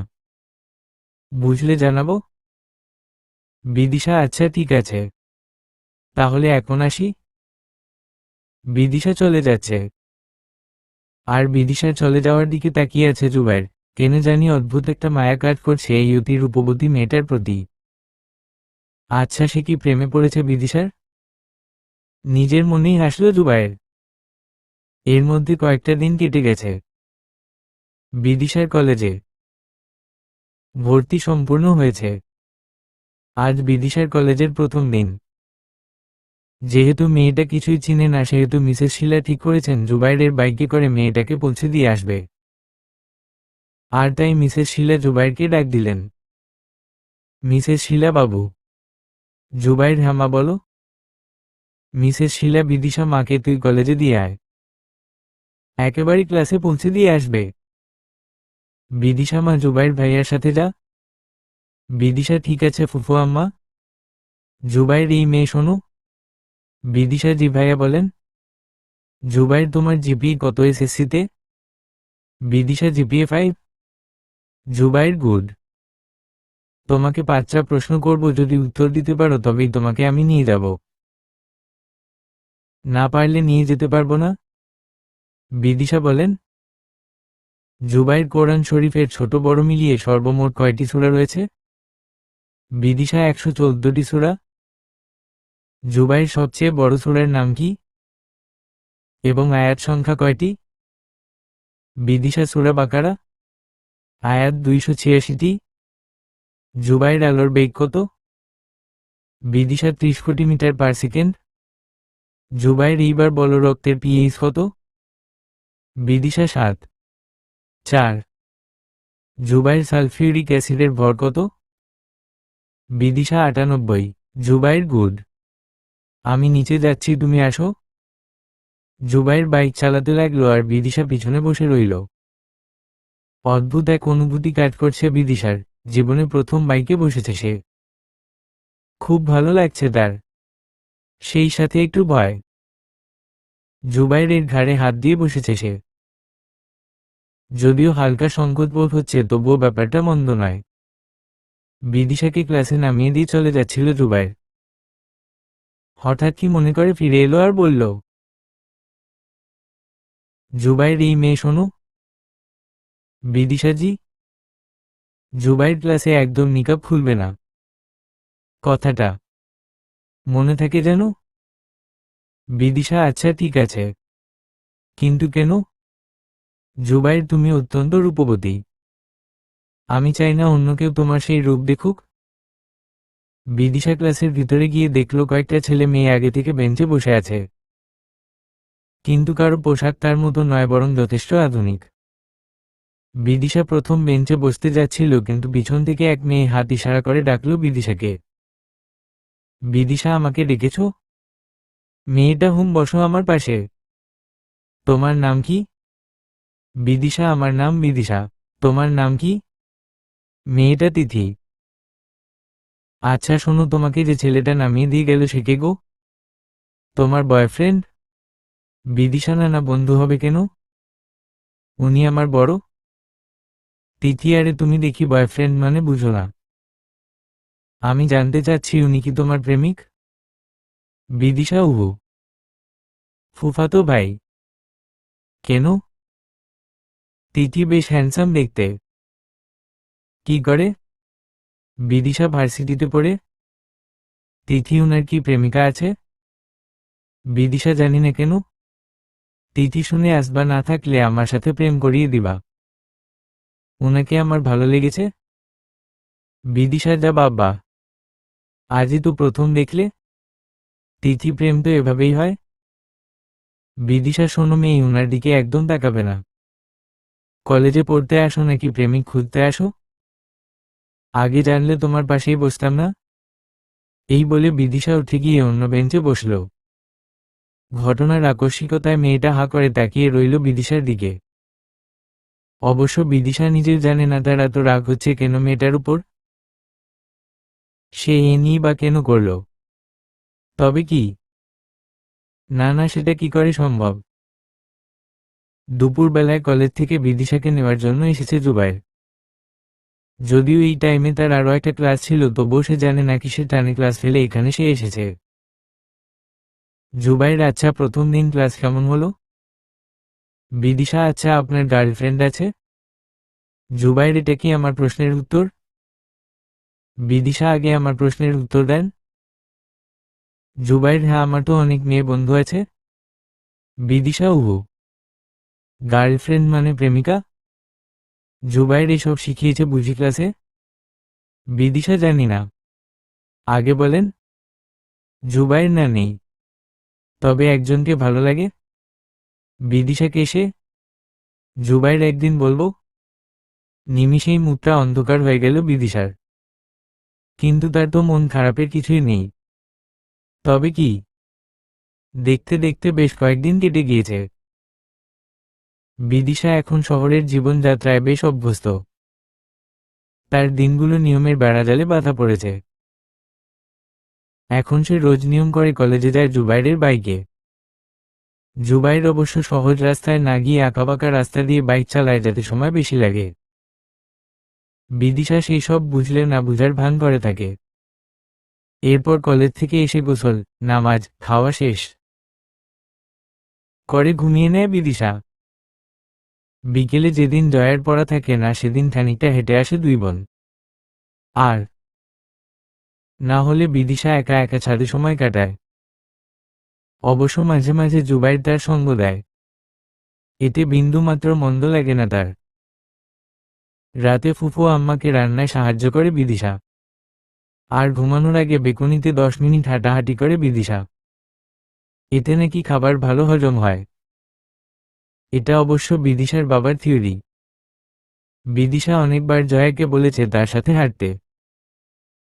Speaker 1: বুঝলে জানাবো। বিদিশা আচ্ছা ঠিক আছে, তাহলে এখন আসি। বিদিশা চলে যাচ্ছে। আর বিদিশার চলে যাওয়ার দিকে তাকিয়ে আছে জুবাইর। কেন জানি অদ্ভুত একটা মায়া কাজ করছে এই অতি রূপবতী মেয়েটার প্রতি। আচ্ছা, সে কি প্রেমে পড়েছে বিদিশার? নিজের মনেই হাসল জুবায়ের। এর মধ্যে কয়েকটা দিন কেটে গেছে। বিদিশার কলেজে ভর্তি সম্পূর্ণ হয়েছে। আজ বিদিশার কলেজের প্রথম দিন। যেহেতু মেয়েটা কিছুই চিনে না, সেহেতু মিসেস শীলা ঠিক করেছেন জুবাইরের বাইকে করে মেয়েটাকে পৌঁছে দিয়ে আসবে। আর তাই মিসেস শীলা জুবাইরকে ডাক দিলেন। মিসেস শীলা বাবু। জুবাইর হামা বলো। মিসেস শীলা, বিদিশা মাকে তুই কলেজে দিয়ে আয়, একেবারে ক্লাসে পৌঁছে দিয়ে আসবে। বিদিশা মা, জুবাইর ভাইয়ার সাথে যা। বিদিশা, ঠিক আছে ফুফু আম্মা। জুবাইর, এই মেয়ে শোনো। বিদিশা, জি ভাইয়া বলেন। জুবাইর, তোমার জিপিএ কত এসএসসিতে? বিদিশা, জিপিএ 5। জুবাইর, গুড। তোমাকে 5টা প্রশ্ন করব, যদি উত্তর দিতে পারো তবেই তোমাকে আমি নিয়ে যাব, না পারলে নিয়ে যেতে পারবো না। বিদিশা বলেন। জুবাইর, কোরআন শরীফের ছোট বড় মিলিয়ে সর্বমোট কয়টি সূরা রয়েছে? বিদিশা, 114টি সূরা। জুবাইর, সবচেয়ে বড় সূরার নাম কি এবং আয়াত সংখ্যা কয়টি? বিদিশা, সূরা বাকারা, আয়াত 286টি। জুবাইর, আলোর বেগ কত? বিদিশা, 30 কোটি মিটার পার সেকেন্ড। জুবাইর, এইবার বলো রক্তের পিএইচ কত? বিদিশা, 7.4। জুবাইর, সালফিউরিক অ্যাসিডের ভর কত? বিদিশা, 98। জুবাইর, গুড। আমি নিচে যাচ্ছি, তুমি আসো। জুবাইর বাইক চালাতে লাগলো আর বিদিশা পিছনে বসে রইল। অদ্ভুত এক অনুভূতি কাজ করছে বিদিশার, জীবনে প্রথম বাইকে বসেছে সে। খুব ভালো লাগছে তার, সেই সাথে একটু ভয়। জুবাইরের ঘাড়ে হাত দিয়ে বসেছে সে। যদিও হালকা সংকোচ বোধ হচ্ছে, তবুও ব্যাপারটা মন্দ নয়। বিদিশাকে ক্লাসে নামিয়ে দিয়ে চলে যাচ্ছিল জুবাইর। হঠাৎ কি মনে করে ফিরে এলো আর বলল, জুবাইর, এই মেয়ে শোনো। বিদিশাজি। জুবাইর, ক্লাসে একদম নিকাব খুলবে না, কথাটা মনে থাকে যেন। বিদিশা, আচ্ছা ঠিক আছে, কিন্তু কেন? জুবাইর, তুমি অত্যন্ত রূপবতী, আমি চাই না অন্য কেউ তোমার সেই রূপ দেখুক। বিদিশা ক্লাসের ভিতরে গিয়ে দেখল কয়েকটা ছেলে মেয়ে আগে থেকে বেঞ্চে বসে আছে, কিন্তু কারো পোশাক তার মতো নয়, বরং যথেষ্ট আধুনিক। বিদিশা প্রথম বেঞ্চে বসতে যাচ্ছিল, কিন্তু পিছন থেকে এক মেয়ে হাত ইশারা করে ডাকল বিদিশাকে। বিদিশা, আমাকে ডেকেছ? মেয়েটা, হুম, বসো আমার পাশে। তোমার নাম কি? বিদিশা, আমার নাম বিদিশা। তোমার নাম কি? মেয়েটা, তিথি। আচ্ছা শোনো, তোমাকে যে ছেলেটা নামিয়ে দিয়ে গেল সে কে গো? তোমার বয়ফ্রেন্ড? বিদিশা, না না, বন্ধু হবে কেন? উনি আমার বড়। তিথি, আরে তুমি দেখি বয়ফ্রেন্ড মানে বুঝো না। আমি জানতে চাচ্ছি উনি কি তোমার প্রেমিক? বিদিশা, উহু, ফুফাতো ভাই। কেন? তিথি, বেশ হ্যান্ডসাম দেখতে। কি করে? বিদিশা, ভার্সিটিতে পড়ে। তিথি, উনার কি প্রেমিকা আছে? বিদিশা, জানি না, কেন? তিথি, শুনে আসবা, না থাকলে আমার সাথে প্রেম করিয়ে দিবা। ওনাকে আমার ভালো লেগেছে। বিদিশা, যা বাবা, আজই তো প্রথম দেখলে। তিথি, প্রেম তো এভাবেই হয়। বিদিশা, শোনো মেয়ে, ওনার দিকে একদম তাকাবে না। কলেজে পড়তে আসো নাকি প্রেমিক খুঁজতে আসো? আগে জানলে তোমার পাশেই বসতাম না। এই বলে বিদিশা উঠে গিয়ে অন্য বেঞ্চে বসল। ঘটনার আকস্মিকতায় মেয়েটা হাঁ করে তাকিয়ে রইল বিদিশার দিকে। অবশ্য বিদিশা নিজেও জানে না তার এত রাগ হচ্ছে কেন মেয়েটার উপর। সে এ নিয়ে বা কেন করল? তবে কি? না না, সেটা কি করে সম্ভব? দুপুরবেলায় কলেজ থেকে বিদিশাকে নেওয়ার জন্য এসেছে জুবাইর। যদিও এই টাইমে তার আরও একটা ক্লাস ছিল, তবুও সে জানে না কিসের টানে ক্লাস ফেলে এখানে সে এসেছে। জুবাইর, আচ্ছা প্রথম দিন ক্লাস কেমন হলো? বিদিশা, আচ্ছা আপনার গার্লফ্রেন্ড আছে? জুবাইর, এটা কি আমার প্রশ্নের উত্তর? বিদিশা আগে আমার প্রশ্নের উত্তর দেন। জুবাইর, হ্যাঁ, আমার তো অনেক মেয়ে বন্ধু আছে। বিদিশা, উহু, গার্লফ্রেন্ড মানে প্রেমিকা? জুবাইর, এসব শিখিয়েছে বুঝি ক্লাসে? বিদিশা, জানি না। আগে বলেন। জুবাইর, না, নেই। তবে একজনকে ভালো লাগে। বিদিশাকে সে? জুবাইর, একদিন বলবো। নিমিষেই মুখটা অন্ধকার হয়ে গেল বিদিশার। কিন্তু তার তো মন খারাপের কিছুই নেই। তবে কি? দেখতে দেখতে বেশ কয়েকদিন কেটে গিয়েছে। বিদিশা এখন শহরের জীবনযাত্রায় বেশ অভ্যস্ত। তার দিনগুলো নিয়মের বেড়াজালে বাঁধা পড়েছে। এখন সে রোজ নিয়ম করে কলেজে যায় জুবাইরের বাইকে। জুবাইর অবশ্য সহজ রাস্তায় না গিয়ে আঁকাবাঁকা রাস্তা দিয়ে বাইক চালায় যাতে সময় বেশি লাগে। বিদিশা সেই সব বুঝলে না বুঝার ভান করে থাকে। এরপর কলেজ থেকে এসে গোসল, নামাজ, খাওয়া শেষ করে ঘুমিয়ে নেয় বিদিশা। বিকেলে যেদিন জয়ের পড়া থাকে না সেদিন খানিকটা হেঁটে আসে দুই বোন। আর না হলে বিদিশা একা একা ছাদে সময় কাটায়। অবশ্য মাঝে মাঝে জুবাইর তার সঙ্গ দেয়। এতে বিন্দু মাত্র মন্দ লাগে না তার। রাতে ফুফু আম্মাকে রান্নায় সাহায্য করে বিদিশা। আর ঘুমানোর আগে বেকুনিতে 10 মিনিট হাঁটাহাঁটি করে বিদিশা। এতে নাকি খাবার ভালো হজম হয়। এটা অবশ্য বিদিশার বাবার থিওরি। বিদিশা অনেকবার জয়াকে বলেছে তার সাথে হাঁটতে,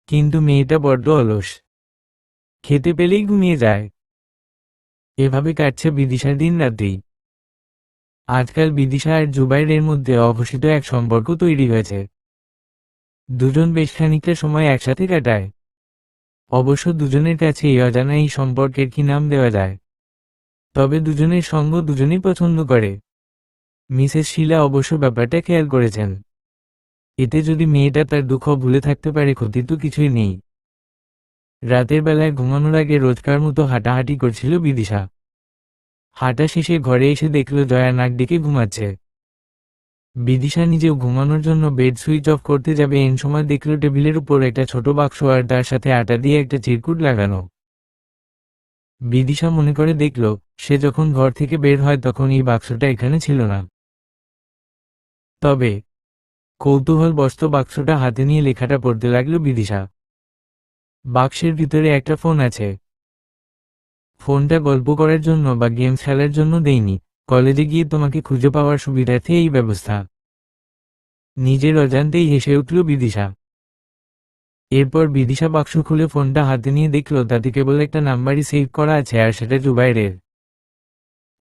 Speaker 1: কিন্তু মেয়েটা বড্ড অলস। খেতে পেলেই ঘুমিয়ে যায়। এভাবে কাটছে বিদিশার দিন রাতেই। আজকাল বিদিশা আর জুবাইরের মধ্যে অঘোষিত এক সম্পর্ক তৈরি হয়েছে। দুজন বেশ খানিকটা সময় একসাথে কাটায়। অবশ্য দুজনের কাছে এই অজানা এই সম্পর্কের কি নাম দেওয়া যায়। তবে দুজনের সঙ্গ দুজনেই পছন্দ করে। মিসেস শীলা অবশ্য ব্যাপারটা খেয়াল করেছেন। এতে যদি মেয়েটা তার দুঃখ ভুলে থাকতে পারে ক্ষতি তো কিছুই নেই। রাতের বেলায় ঘুমানোর আগে রোজকার মতো হাঁটাহাঁটি করছিল বিদিশা। হাঁটা শেষে ঘরে এসে দেখল জয়া নাক ডেকে ঘুমাচ্ছে। বিদিশা নিজেও ঘুমানোর জন্য বেড সুইচ অফ করতে যাবে এন সময় দেখল টেবিলের উপর একটা ছোট বাক্স আর তার সাথে আটা দিয়ে একটা চিরকুট লাগানো। বিদিশা মনে করে দেখল সে যখন ঘর থেকে বের হয় তখন এই বাক্সটা এখানে ছিল না। তবে কৌতূহলবশত বাক্সটা হাতে নিয়ে লেখাটা পড়তে লাগল বিদিশা। বাক্সের ভিতরে একটা ফোন আছে। ফোনটা গল্প করার জন্য বা গেমস খেলার জন্য দেইনি, কলেজে গিয়ে তোমাকে খুঁজে পাওয়ার সুবিধার্থে এই ব্যবস্থা। নিজের অজান্তেই হেসে উঠল বিদিশা। এরপর বিদিশা বাক্স খুলে ফোনটা হাতে নিয়ে দেখল তাতে কেবল একটা নাম্বারই সেভ করা আছে, আর সেটা জুবাইরের।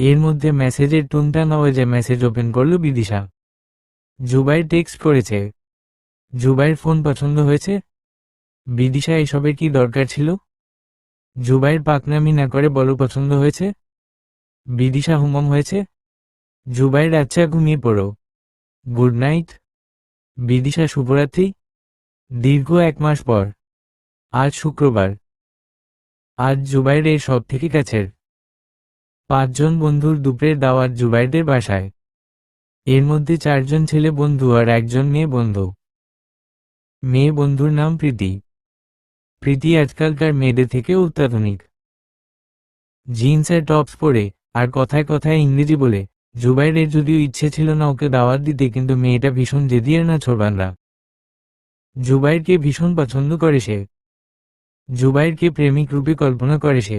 Speaker 1: এর মধ্যে মেসেজের টোনটা যে মেসেজ ওপেন করল বিদিশা। জুবাইর টেক্সট করেছে। জুবাইর ফোন পছন্দ হয়েছে? বিদিশা, এসবের কি দরকার ছিল? জুবাইর পাকনামি না করে বলো পছন্দ হয়েছে। বিদিশা, হুমম হয়েছে। জুবাইর, আচ্ছা ঘুমিয়ে পড়ো, গুড নাইট। বিদিশা, শুভরাত্রি। দীর্ঘ 1 মাস পর আজ শুক্রবার। আজ জুবাইরের সব থেকে কাছের 5 জন বন্ধুর দুপুরের দাওয়াত জুবাইরদের বাসায়। এর মধ্যে 4 জন ছেলে বন্ধু আর 1 জন মেয়ে বন্ধু। মেয়ে বন্ধুর নাম প্রীতি। প্রীতি আজকালকার মেয়েদের থেকে অত্যাধুনিক। জিন্স আর টপস পরে আর কথায় কথায় ইংরেজি বলে। জুবাইরের যদিও ইচ্ছে ছিল না ওকে দাওয়াত দিতে, কিন্তু মেয়েটা ভীষণ জেদি আর না ছোড়বান্দা। জুবাইরকে ভীষণ পছন্দ করে সে। জুবাইরকে প্রেমিক রূপে কল্পনা করে সে।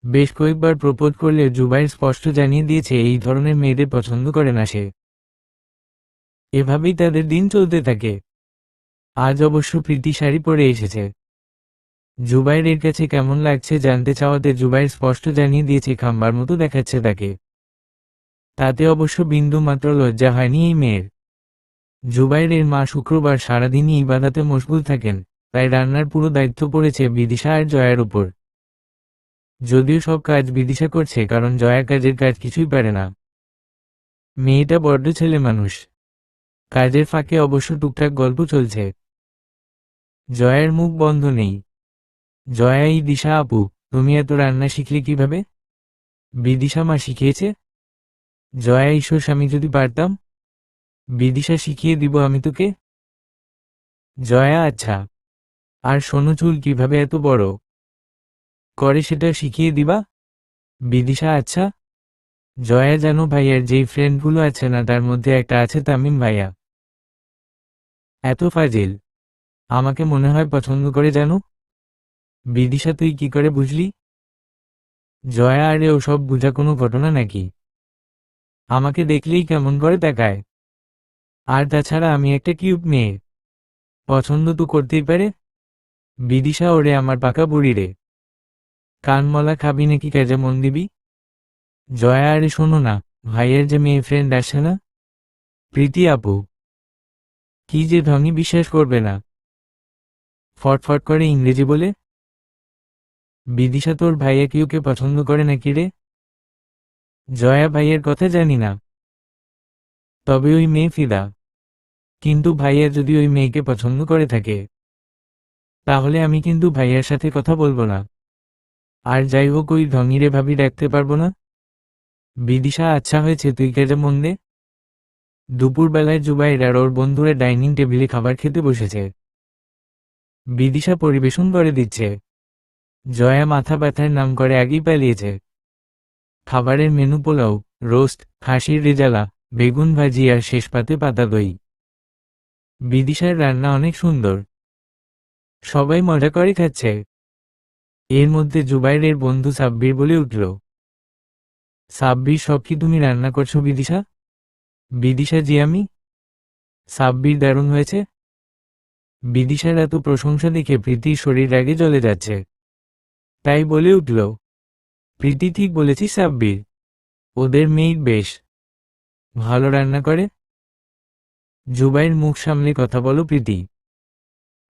Speaker 1: বেশ কয়েকবার প্রপোজ করলে জুবাইর স্পষ্ট জানিয়ে দিয়েছে এই ধরনের মেয়েদের পছন্দ করে না সে। এভাবেই তাদের দিন চলতে থাকে। আজ অবশ্য প্রীতি শাড়ি পরে এসেছে। জুবাইরের কাছে কেমন লাগছে জানতে চাওয়াতে জুবাইর স্পষ্ট জানিয়ে দিয়েছে খাম্বার মতো দেখাচ্ছে তাকে। তাতে অবশ্য বিন্দু মাত্র লজ্জা হয়নি এই মেয়ের। জুবাইরের মা শুক্রবার সারাদিনই ইবাদাতে মশগুল থাকেন, তাই রান্নার পুরো দায়িত্ব পড়েছে বিদিশা আর জয়ার উপর। যদিও সব কাজ বিদিশা করছে, কারণ জয়া কাজের কাজ কিছুই পারে না। মেয়েটা বড্ড ছেলে মানুষ। কাজের ফাঁকে অবশ্য টুকটাক গল্প চলছে। জয়ার মুখ বন্ধ নেই। জয়া, এই দিশা আপু, তুমি এত রান্না শিখলে কিভাবে? বিদিশা, মা শিখিয়েছে। জয়া, ঈশ্বর, আমি যদি পারতাম। বিদিশা, শিখিয়ে দিব আমি তোকে। জয়া, আচ্ছা। আর শোনো, চুল কিভাবে এত বড় করে সেটা শিখিয়ে দিবা? বিদিশা, আচ্ছা। জয়া, জানো ভাইয়ার যেই ফ্রেন্ডগুলো আছে না, তার মধ্যে একটা আছে তামিম ভাইয়া। এত ফাজিল, আমাকে মনে হয় পছন্দ করে জানো। বিদিশা, তুই কি করে বুঝলি? জয়া, আরে ওসব বুঝা কোনো ঘটনা নাকি? আমাকে দেখলেই কেমন করে দেখায়। আর তাছাড়া আমি একটা কিউট মেয়ে, পছন্দ তো করতেই পারে। বিদিশা, ওরে আমার পাকা বুড়ি রে, কানমলা খাবি নাকি কাজে মন দিবি? জয়া, আরে শোনো না, ভাইয়ের যে মেয়ে ফ্রেন্ড আসে না, প্রীতি আপু, কি যে ঢঙি, বিশ্বাস করবে না, ফটফট করে ইংরেজি বলে। বিদিশা, তোর ভাইয়া কি ওকে পছন্দ করে নাকি রে? জয়া, ভাইয়ের কথা জানি না, তবে ওই মেয়ে ফিদা। কিন্তু ভাইয়া যদি ওই মেয়েকে পছন্দ করে থাকে, তাহলে আমি কিন্তু ভাইয়ার সাথে কথা বলবো না। আর যাই হোক, ওই ঢঙিরে ভাবি ডাকতে পারবো না। বিদিশা, আচ্ছা হয়েছে, তুই কাজে মন দে। দুপুরবেলায় জুবাইর আর ওর বন্ধুরা ডাইনিং টেবিলে খাবার খেতে বসেছে। বিদিশা পরিবেশন করে দিচ্ছে। জয়া মাথা ব্যথার নাম করে আগেই পালিয়েছে। খাবারের মেনু পোলাও, রোস্ট, খাসির রেজালা, বেগুন ভাজি আর শেষ পাতে পাতা দই। বিদিশার রান্না অনেক সুন্দর, সবাই মজা করে খাচ্ছে। এর মধ্যে জুবাইরের বন্ধু সাব্বির বলে উঠল, সাব্বির, সব কি তুমি রান্না করছো বিদিশা? বিদিশা, জি আমি। সাব্বির, দারুণ হয়েছে। বিদিশার এত প্রশংসা দেখে প্রীতির শরীর রাগে জ্বলে যাচ্ছে। তাই বলে উঠল, প্রীতি, ঠিক বলেছি সাব্বির, ওদের মেয়ে বেশ ভালো রান্না করে। জুবাইর, মুখ সামলে কথা বলো প্রীতি,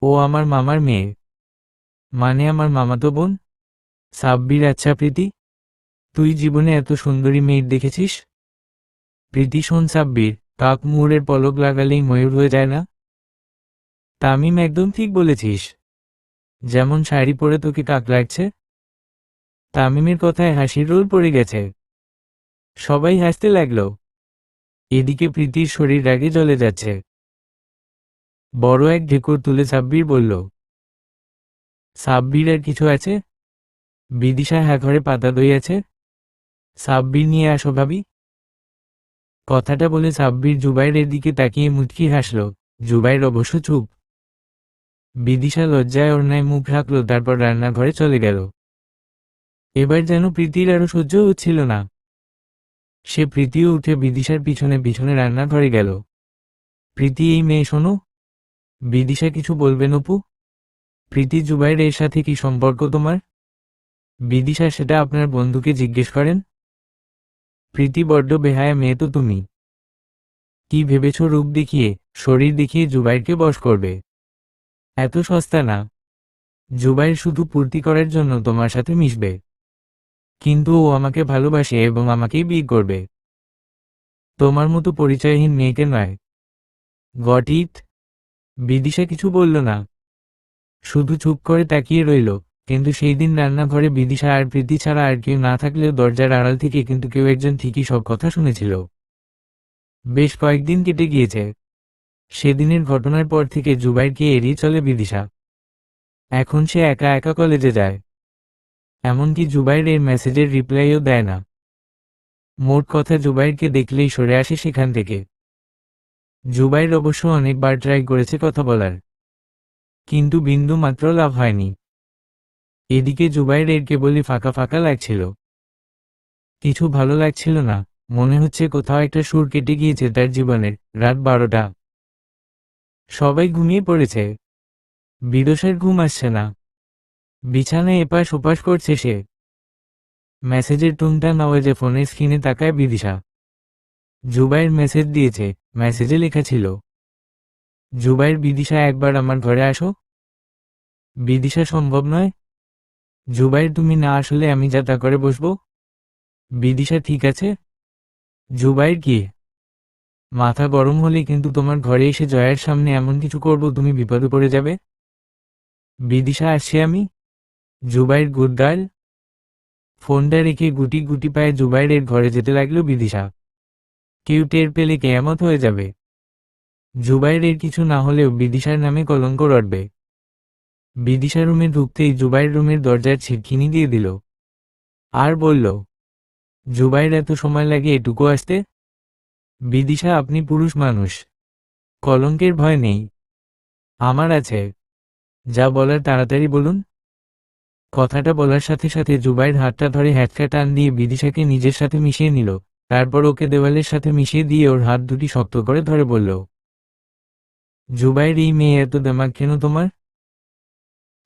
Speaker 1: ও আমার মামার মেয়ে, মানে আমার মামাতো বোন। সাব্বির, আচ্ছা প্রীতি, তুই জীবনে এত সুন্দরী মেয়ে দেখেছিস? প্রীতি, শোন সাব্বির, কাক মুহুরের পলক লাগালেই ময়ূর হয়ে যায় না। তামিম, একদম ঠিক বলেছিস, যেমন শাড়ি পরে তোকে কাক লাগছে। তামিমের কথায় হাসির রোল পড়ে গেছে, সবাই হাসতে লাগলো। এদিকে প্রীতির শরীর রাগে জ্বলে যাচ্ছে। বড় এক ঢেকুর তুলে সাব্বির বলল, সাব্বির, আর কিছু আছে? বিদিশা, হ্যাঁ, ঘরে পাতা দই আছে, সাব্বির নিয়ে আসো ভাবি। কথাটা বলে সাব্বির জুবাইরের দিকে তাকিয়ে মুচকি হাসল। জুবাইর অবশ্য চুপ। বিদিশা লজ্জায় ওর ন্যায় মুখ রাখল, তারপর রান্নাঘরে চলে গেল। এবার যেন প্রীতির আরো সহ্য হচ্ছিল না। সে প্রীতিও উঠে বিদিশার পিছনে পিছনে রান্নাঘরে গেল। প্রীতি, এই মেয়ে শোনো। বিদিশা, কিছু বলবেন অপু? প্রীতি, জুবাইরের সাথে কি সম্পর্ক তোমার? বিদিশা, সেটা আপনার বন্ধুকে জিজ্ঞেস করেন। প্রীতি, বড্ড বেহায়া মেয়ে তো তুমি। কি ভেবেছ রূপ দেখিয়ে, শরীর দেখিয়ে জুবাইরকে বশ করবে? এত সস্তা না। জুবাইর শুধু পূর্তি করার জন্য তোমার সাথে মিশবে, কিন্তু ও আমাকে ভালোবাসে এবং আমাকেই বিয়ে করবে, তোমার মতো পরিচয়হীন মেয়েকে নয়। Got it? বিদিশা কিছু বলল না, শুধু চুপ করে তাকিয়ে রইল। কিন্তু সেই দিন রান্নাঘরে বিদিশা আর প্রীতি ছাড়া আর কেউ না থাকলেও দরজার আড়াল থেকে কিন্তু কেউ একজন ঠিকই সব কথা শুনেছিল। বেশ কয়েকদিন কেটে গিয়েছে। সেদিনের ঘটনার পর থেকে জুবাইরকে এড়িয়ে চলে বিদিশা। এখন সে একা একা কলেজে যায়, এমনকি জুবাইর এর মেসেজের রিপ্লাইও দেয় না। মোট কথা, জুবাইরকে দেখলেই সরে আসে সেখান থেকে। জুবাইর অবশ্য অনেকবার ট্রাই করেছে কথা বলার, কিন্তু বিন্দু মাত্র লাভ হয়নি। এদিকে জুবাইর এর কেবলই ফাঁকা ফাঁকা লাগছিল, কিছু ভালো লাগছিল না। মনে হচ্ছে কোথাও একটা সুর কেটে গিয়েছে তার জীবনের। রাত 12টা, সবাই ঘুমিয়ে পড়েছে। বিদোষের ঘুম আসছে না, বিছানায় এপাশ ওপাশ করছে সে। মেসেজের টুনটান আওয়াজে ফোনের স্ক্রিনে তাকায় বিদিশা। জুবাইর মেসেজ দিয়েছে, মেসেজে লেখা ছিল, জুবাইর, বিদিশা, একবার আমার ঘরে আসো। বিদিশা, সম্ভব নয়। জুবাইর, তুমি না আসলে আমি যা তা করে বসবো। বিদিশা, ঠিক আছে। জুবাইর, কি? মাথা গরম হলে কিন্তু তোমার ঘরে এসে জয়ের সামনে এমন কিছু করব তুমি বিপদে পড়ে যাবে। বিদিশা, আসছি আমি। Zubair, good girl. ফোনটা রেখে গুটি গুটি পায়ে জুবাইরের ঘরে যেতে লাগলো বিদিশা। কেউ টের পেলে কেয়ামত হয়ে যাবে। জুবাইরের কিছু না হলেও বিদিশার নামে কলঙ্ক রটবে। বিদিশা রুমে ঢুকতেই জুবাইর রুমের দরজার ছিটকিনি দিয়ে দিল আর বলল, জুবাইর এত সময় লাগে এটুকু আসতে? বিদিশা, আপনি পুরুষ মানুষ, কলঙ্কের ভয় নেই। আমার আছে, যা বলার তাড়াতাড়ি বলুন। কথাটা বলার সাথে সাথে জুবাইর হাতটা ধরে হ্যাচকা টান দিয়ে বিদিশাকে নিজের সাথে মিশিয়ে নিল, তারপর ওকে দেওয়ালের সাথে মিশিয়ে দিয়ে ওর হাত দুটি শক্ত করে ধরে বলল, জুবাইর, এই মেয়ে এত দেমাগ কেন তোমার?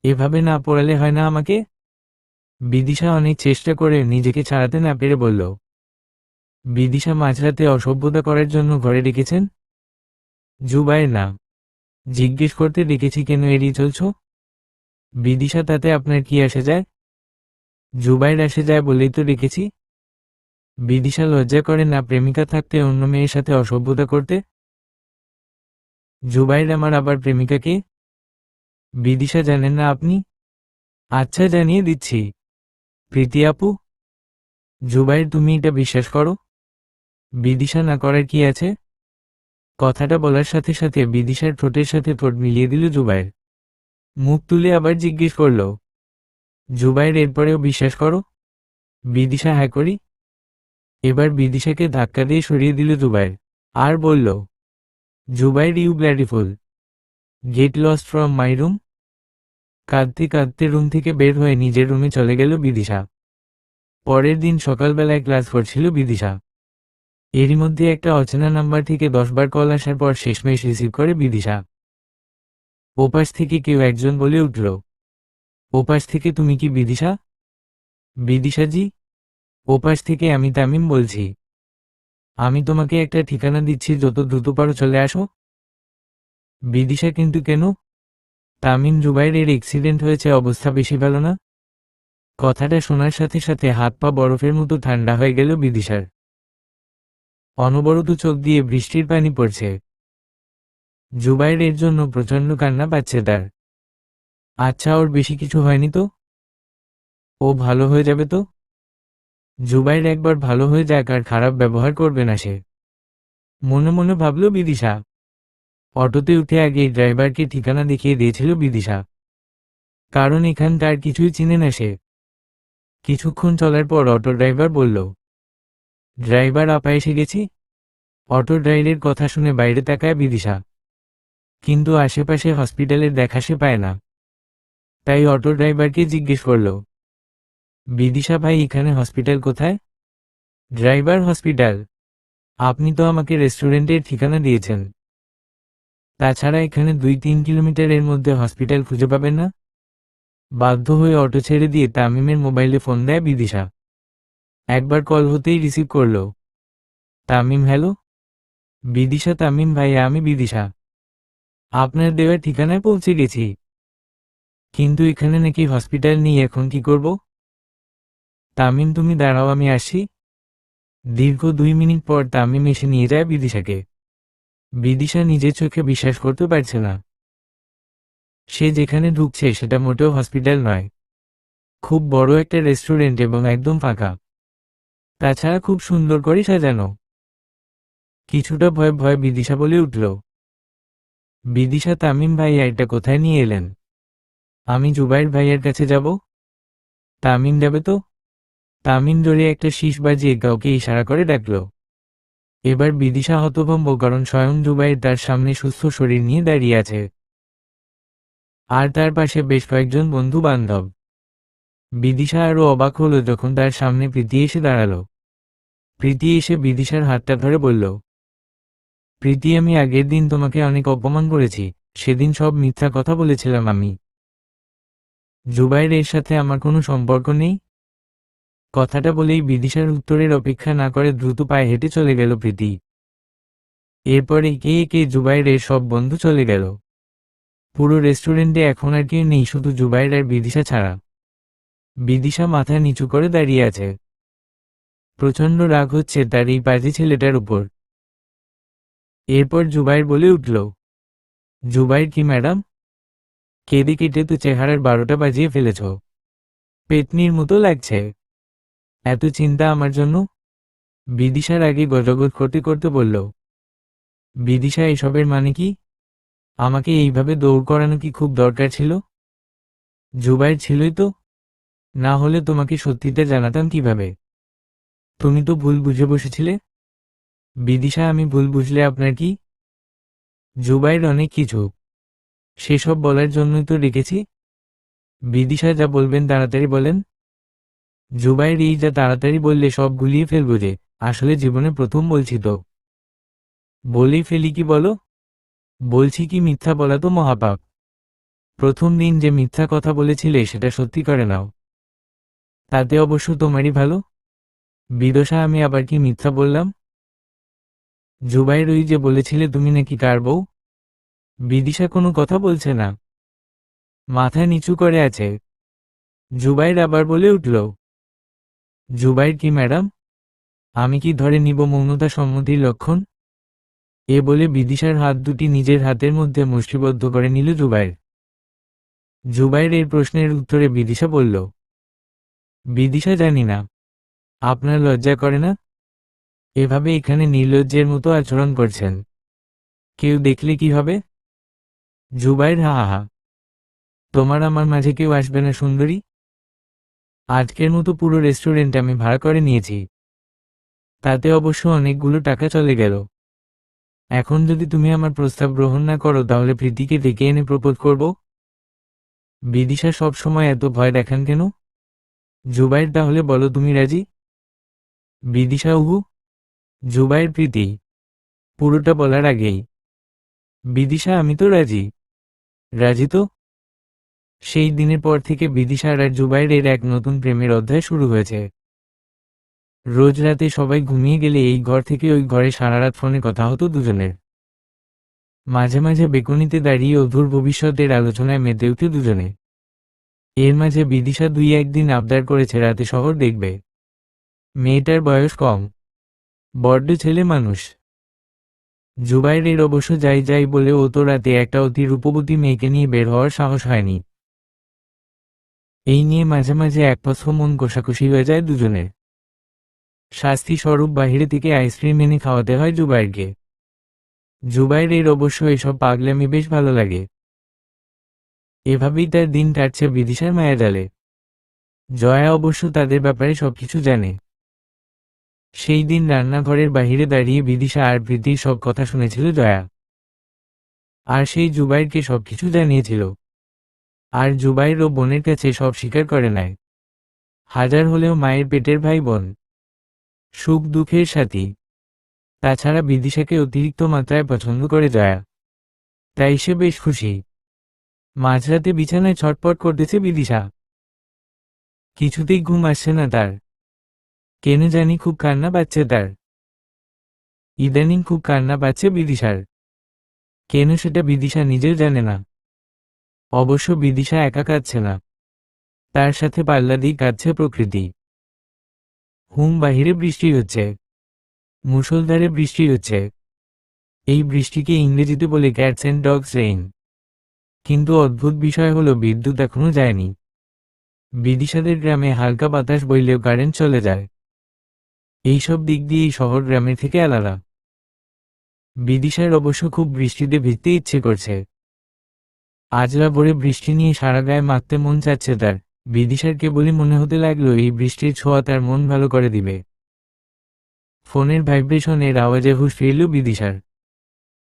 Speaker 1: এভাবে না পড়ালে হয় না আমাকে? বিদিশা অনেক চেষ্টা করে নিজেকে ছাড়াতে না পেরে বলল। বিদিশা, মাঝরাতে অসভ্যতা করার জন্য ঘরে ডেকেছেন? জুবাইর, না, জিজ্ঞেস করতে ডেকেছি কেন এড়িয়ে চলছ? বিদিশা, তাতে আপনার কি আসে যায়? জুবাইর, আসে যায় বলেই তো ডেকেছি। বিদিশা লজ্জা করে না প্রেমিকা থাকতে অন্য মেয়ের সাথে অসভ্যতা করতে? জুবাইর, আমার আবার প্রেমিকা কে? বিদিশা, জানেন না আপনি? আচ্ছা, জানিয়ে দিচ্ছি, প্রীতি আপু। জুবাইর, তুমি এটা বিশ্বাস করো? বিদিশা, না করার কি আছে? কথাটা বলার সাথে সাথে বিদিশার ঠোঁটের সাথে ঠোঁট মিলিয়ে দিল জুবাইর। মুখ তুলে আবার জিজ্ঞেস করল, জুবাইর, এরপরেও বিশ্বাস করো? বিদিশা, হ্যাঁ করি। এবার বিদিশাকে ধাক্কা দিয়ে সরিয়ে দিল জুবাইর আর বলল, Zubair, you bloody fool, get lost from my room. কাঁদতে কাঁদতে রুম থেকে বের হয়ে নিজের রুমে চলে গেল বিদিশা। পরের দিন সকালবেলায় ক্লাস করছিল বিদিশা। এরই মধ্যে একটা অচেনা নাম্বার থেকে 10 বার কল আসার পর শেষমেশ রিসিভ করে বিদিশা। ওপাশ থেকে কেউ একজন বলে উঠল, ওপাশ থেকে তুমি কি বিদিশা? বিদিশা জি। ওপাশ থেকে আমি তামিম বলছি। আমি তোমাকে একটা ঠিকানা দিচ্ছি, যত দ্রুত পারো চলে আসো। বিদিশা, কিন্তু কেন? তামিম, জুবাইরের অ্যাক্সিডেন্ট হয়েছে, অবস্থা বেশি ভালো না। কথাটা শোনার সাথে সাথে হাত পা বরফের মতো ঠান্ডা হয়ে গেল বিদিশার। অনবরত চোখ দিয়ে বৃষ্টির পানি পড়ছে। জুবাইরের জন্য প্রচণ্ড কান্না পাচ্ছে তার। আচ্ছা, ওর বেশি কিছু হয়নি তো? ও ভালো হয়ে যাবে তো? জুবাইর একবার ভালো হয়ে যাক আর খারাপ ব্যবহার করবে না সে, মনে মনে ভাবল বিদিশা। অটোতে উঠে আগে ড্রাইভারকে ঠিকানা দেখিয়ে দিয়েছিল বিদিশা, কারণ এখানকার কিছুই চিনে না সে। কিছুক্ষণ চলার পর অটো ড্রাইভার বলল, ড্রাইভার আপা, এসে গেছি। অটো ড্রাইভারের কথা শুনে বাইরে তাকায় বিদিশা, কিন্তু আশেপাশে হসপিটালের দেখা সে পায় না। তাই অটো ড্রাইভারকে জিজ্ঞেস করল, বিদিশা ভাই, এখানে হসপিটাল কোথায়? Driver, hospital? আপনি তো আমাকে রেস্টুরেন্টের ঠিকানা দিয়েছেন। তাছাড়া এখানে 2-3 কিলোমিটারের মধ্যে হসপিটাল খুঁজে পাবেন না। বাধ্য হয়ে অটো ছেড়ে দিয়ে তামিমের মোবাইলে ফোন দেয় বিদিশা। একবার কল হতেই রিসিভ করল। তামিম, হ্যালো। বিদিশা, তামিম ভাই, আমি বিদিশা। আপনার দেওয়া ঠিকানায় পৌঁছে গেছি, কিন্তু এখানে নাকি হসপিটাল নেই, এখন কি করব? তামিম, তুমি দাঁড়াও, আমি আসি। দীর্ঘ 2 মিনিট পর তামিম এসে নিয়ে যায় বিদিশাকে। বিদিশা নিজের চোখে বিশ্বাস করতে পারছে না। সে যেখানে ঢুকছে সেটা মোটেও হসপিটাল নয়, খুব বড় একটা রেস্টুরেন্ট এবং একদম ফাঁকা। তাছাড়া খুব সুন্দর করে সাজানো। কিছুটা ভয় ভয় বিদিশা বলে উঠল, বিদিশা, তামিম ভাইয়া এটা কোথায় নিয়ে এলেন? আমি জুবাইর ভাইয়ের কাছে যাব। তামিম, যাবে তো? তামিম জোরে একটা শীষ বাজিয়ে কাউকে ইশারা করে ডাকল। এবার বিদিশা হতভম্ব, কারণ স্বয়ং জুবাইর তার সামনে সুস্থ শরীর নিয়ে দাঁড়িয়ে আছে, আর তার পাশে বেশ কয়েকজন বন্ধু বান্ধব। বিদিশা আরও অবাক হলো যখন তার সামনে প্রীতি এসে দাঁড়ালো। প্রীতি এসে বিদিশার হাতটা ধরে বলল, প্রীতি, আমি আগের দিন তোমাকে অনেক অপমান করেছি, সেদিন সব মিথ্যা কথা বলেছিলাম আমি। জুবাইরের সাথে আমার কোনো সম্পর্ক নেই। কথাটা বলেই বিদিশার উত্তরের অপেক্ষা না করে দ্রুত পায়ে হেঁটে চলে গেল প্রীতি। এরপর একে একে জুবাইরের সব বন্ধু চলে গেল। পুরো রেস্টুরেন্টে এখন আর কেউ নেই, শুধু জুবাইর আর বিদিশা ছাড়া। বিদিশা মাথা নিচু করে দাঁড়িয়ে আছে। প্রচণ্ড রাগ হচ্ছে তার এই পাজি ছেলেটার উপর। এরপর জুবাইর বলে উঠল, জুবাইর, কি ম্যাডাম? কেঁদে কেটে তো চেহারার 12টা বাজিয়ে ফেলেছ। পেতনির মতো লাগছে। এত চিন্তা আমার জন্য? বিদিশার আগে গজগজ করতে করতে বলল। বিদিশা, এসবের মানে কি? আমাকে এইভাবে দৌড় করানো কি খুব দরকার ছিল? জুবাইর ছিলই তো, না হলে তোমাকে সত্যিটা জানাতাম কিভাবে? তুমি তো ভুল বুঝে বসেছিলে। বিদিশা, আমি ভুল বুঝলে আপনার কি? জুবাইর, অনেক কিছু। সেসব বলার জন্যই তো ডেকেছি। বিদিশা, যা বলবেন তাড়াতাড়ি বলেন। জুবাইর, এই যা তাড়াতাড়ি বললে সব গুলিয়ে ফেলবো যে। আসলে জীবনে প্রথম বলছি তো। বলেই ফেলি কি বলো? বলছি কি, মিথ্যা বলা তো মহাপাপ। প্রথম দিন যে মিথ্যা কথা বলেছিলে সেটা সত্যি করে নাও। তাতে অবশ্য তোমারই ভালো। বিদশা, আমি আবার কি মিথ্যা বললাম? জুবাইর, ওই যে বলেছিলে তুমি নাকি কার বউ। বিদিশা কোনো কথা বলছে না, মাথা নিচু করে আছে। জুবাইর আবার বলে উঠল। জুবাইর, কি ম্যাডাম? আমি কি ধরে নিব মৌনতা সম্মতির লক্ষণ? এ বলে বিদিশার হাত দুটি নিজের হাতের মধ্যে মুষ্টিবদ্ধ করে নিল জুবাইর। জুবাইর এর প্রশ্নের উত্তরে বিদিশা বলল, বিদিশা, জানি না। আপনার লজ্জা করে না? এভাবে এখানে নির্লজ্জের মতো আচরণ করছেন। কেউ দেখলে কি হবে? জুবাইর, হা হা হা। তোমার আমার মাঝে কেউ আসবে না সুন্দরী? আজকের মতো পুরো রেস্টুরেন্ট আমি ভাড়া করে নিয়েছি। তাতে অবশ্য অনেকগুলো টাকা চলে গেল। এখন যদি তুমি আমার প্রস্তাব গ্রহণ না করো তাহলে প্রীতিকে ডেকে এনে প্রপোজ করব। বিদিশা, সব সময় এত ভয় দেখান কেন? জুবাইর, তাহলে বলো তুমি রাজি? বিদিশা, উহু। জুবাইর, প্রীতি, পুরোটা বলার আগেই। বিদিশা, আমি তো রাজি। রাজি তো? সেই দিনের পর থেকে বিদিশার আর জুবাইরের এক নতুন প্রেমের অধ্যায় শুরু হয়েছে। রোজ রাতে সবাই ঘুমিয়ে গেলে এই ঘর থেকে ওই ঘরে সারারাত ফোনে কথা হতো দুজনের। মাঝে মাঝে বেকুনিতে দাঁড়িয়ে অধুর ভবিষ্যতের আলোচনায় মেতে উঠে দুজনে। এর মাঝে বিদিশা দুই একদিন আবদার করেছে রাতে শহর দেখবে। মেয়েটার বয়স কম, বড্ড ছেলে মানুষ। জুবাইরের অবশ্য যাই যাই বলে ও তো রাতে একটা অতি রূপবতী মেয়েকে নিয়ে বের হওয়ার সাহস হয়নি। এই নিয়ে মাঝে মাঝে একপথ মন কষাকষি হয়ে যায় দুজনের। শাস্তি স্বরূপ বাহিরে থেকে আইসক্রিম এনে খাওয়াতে হয় জুবাইরকে। জুবাইরের অবশ্য এসব পাগলামি বেশ ভালো লাগে। এভাবেই তার দিন কাটছে বিদিশার মায়াজালে। জয়া অবশ্য তাদের ব্যাপারে সবকিছু জানে। সেই দিন রান্নাঘরের বাহিরে দাঁড়িয়ে বিদিশা আর প্রীতির সব কথা শুনেছিল জয়া। আর সেই জুবাইরকে সবকিছু জানিয়েছিল। আর জুবাইর ও বোনের কাছে সব স্বীকার করে নেয়। হাজার হলেও মায়ের পেটের ভাই বোন, সুখ দুঃখের সাথী। তাছাড়া বিদিশাকে অতিরিক্ত মাত্রায় পছন্দ করে জয়া, তাই সে বেশ খুশি। মাঝরাতে বিছানায় ছটপট করতেছে বিদিশা। কিছুতেই ঘুম আসছে না তার। কেন জানি খুব কান্না পাচ্ছে তার। ইদানিং খুব কান্না পাচ্ছে বিদিশার। কেন সেটা বিদিশা নিজেও জানে না। অবশ্য বিদিশা একা কাঁদছে না, তার সাথে পাল্লা দিয়ে কাঁদছে প্রকৃতি। বাহিরে বৃষ্টি হচ্ছে, মুষলধারে বৃষ্টি হচ্ছে। এই বৃষ্টিকে ইংরেজিতে বলে ক্যাটস অ্যান্ড ডগস রেইন। কিন্তু অদ্ভুত বিষয় হলো বিদ্যুৎ এখনো যায়নি। বিদিশাদের গ্রামে হালকা বাতাস বইলেও কারেন্ট চলে যায়। এইসব দিক দিয়েই শহর গ্রামের থেকে আলাদা। বিদিশার অবশ্য খুব বৃষ্টিতে ভিজতে ইচ্ছে করছে। আজরা ভোরে বৃষ্টি নিয়ে সারা গায়ে মাখতে মন চাচ্ছে তার। বিদিশার কেবলই মনে হতে লাগলো এই বৃষ্টির ছোঁয়া তার মন ভালো করে দিবে। ফোনের ভাইব্রেশনের আওয়াজে হুঁশ ফিরল বিদিশার।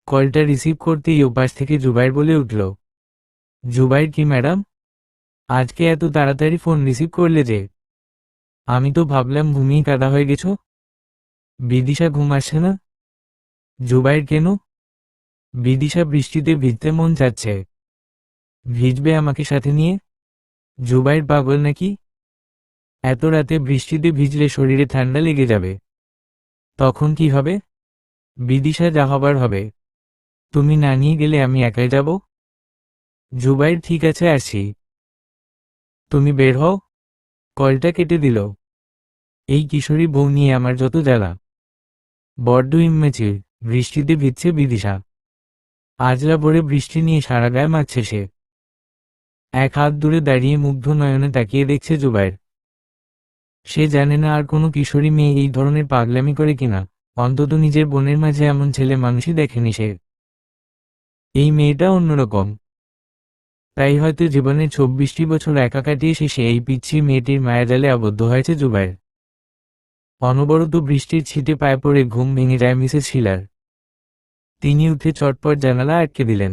Speaker 1: কলটা রিসিভ করতেই ওপাশ থেকে জুবাইর বলে উঠল, জুবাইর, কি ম্যাডাম? আজকে এত তাড়াতাড়ি ফোন রিসিভ করলে যে? আমি তো ভাবলাম ঘুমিয়ে কাদা হয়ে গেছ। বিদিশা, ঘুম আসছে না? জুবাইর, কেন? বিদিশা, বৃষ্টিতে ভিজতে মন চাচ্ছে। ভিজবে আমাকে সাথে নিয়ে? জুবাইর, পাগল নাকি? এত রাতে বৃষ্টিতে ভিজলে শরীরে ঠান্ডা লেগে যাবে। তখন কি হবে? বিদিশা, যা হবার হবে। তুমি না নিয়ে গেলে আমি একাই যাব। জুবাইর, ঠিক আছে, আসি। তুমি বের হও। কলটা কেটে দিল। এই কিশোরী বউ নিয়ে আমার যত জ্বালা। বড্ড ইম্মেচির। বৃষ্টিতে ভিজছে বিদিশা। আজরা ভোরে বৃষ্টি নিয়ে সারা গায়ে মাখছে সে। এক হাত দূরে দাঁড়িয়ে মুগ্ধ নয়নে তাকিয়ে দেখছে জুবাইর। সে জানে না আর কোনো কিশোরী মেয়ে এই ধরনের পাগলামি করে কিনা। অন্তত নিজের বোনের মাঝে এমন ছেলে মানুষই দেখেনি সে। এই মেয়েটা অন্যরকম। তাই হয়তো জীবনের ২৪টি বছর একা কাটিয়ে শেষে এই পিচ্ছি মেয়েটির মায়াজালে আবদ্ধ হয়েছে জুবায়ের। অনবরত বৃষ্টির ছিটে পায়ে পড়ে ঘুম ভেঙে যায় মিসেস শিলার। তিনি উঠে চটপট জানালা আটকে দিলেন।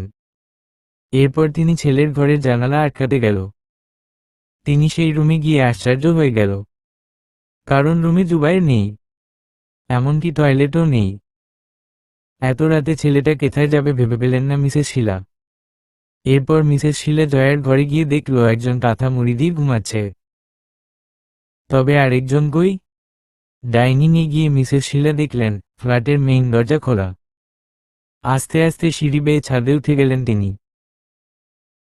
Speaker 1: এরপর তিনি ছেলের ঘরের জানালা আটকাতে গেল। তিনি সেই রুমে গিয়ে আশ্চর্য হয়ে গেল, কারণ রুমে জুবায়ের নেই, এমনকি টয়লেটও নেই। এত রাতে ছেলেটা কোথায় যাবে ভেবে পেলেন না মিসেস শিলা। এরপর মিসেস শিলা জয়ার ঘরে গিয়ে দেখল একজন কাঁথা মুড়ি দিয়ে ঘুমাচ্ছে। তবে আরেকজন কই? ডাইনিংয়ে গিয়ে মিসেস শিলা দেখলেন ফ্ল্যাটের মেইন দরজা খোলা। আস্তে আস্তে সিঁড়ি বেয়ে ছাদে উঠে গেলেন তিনি।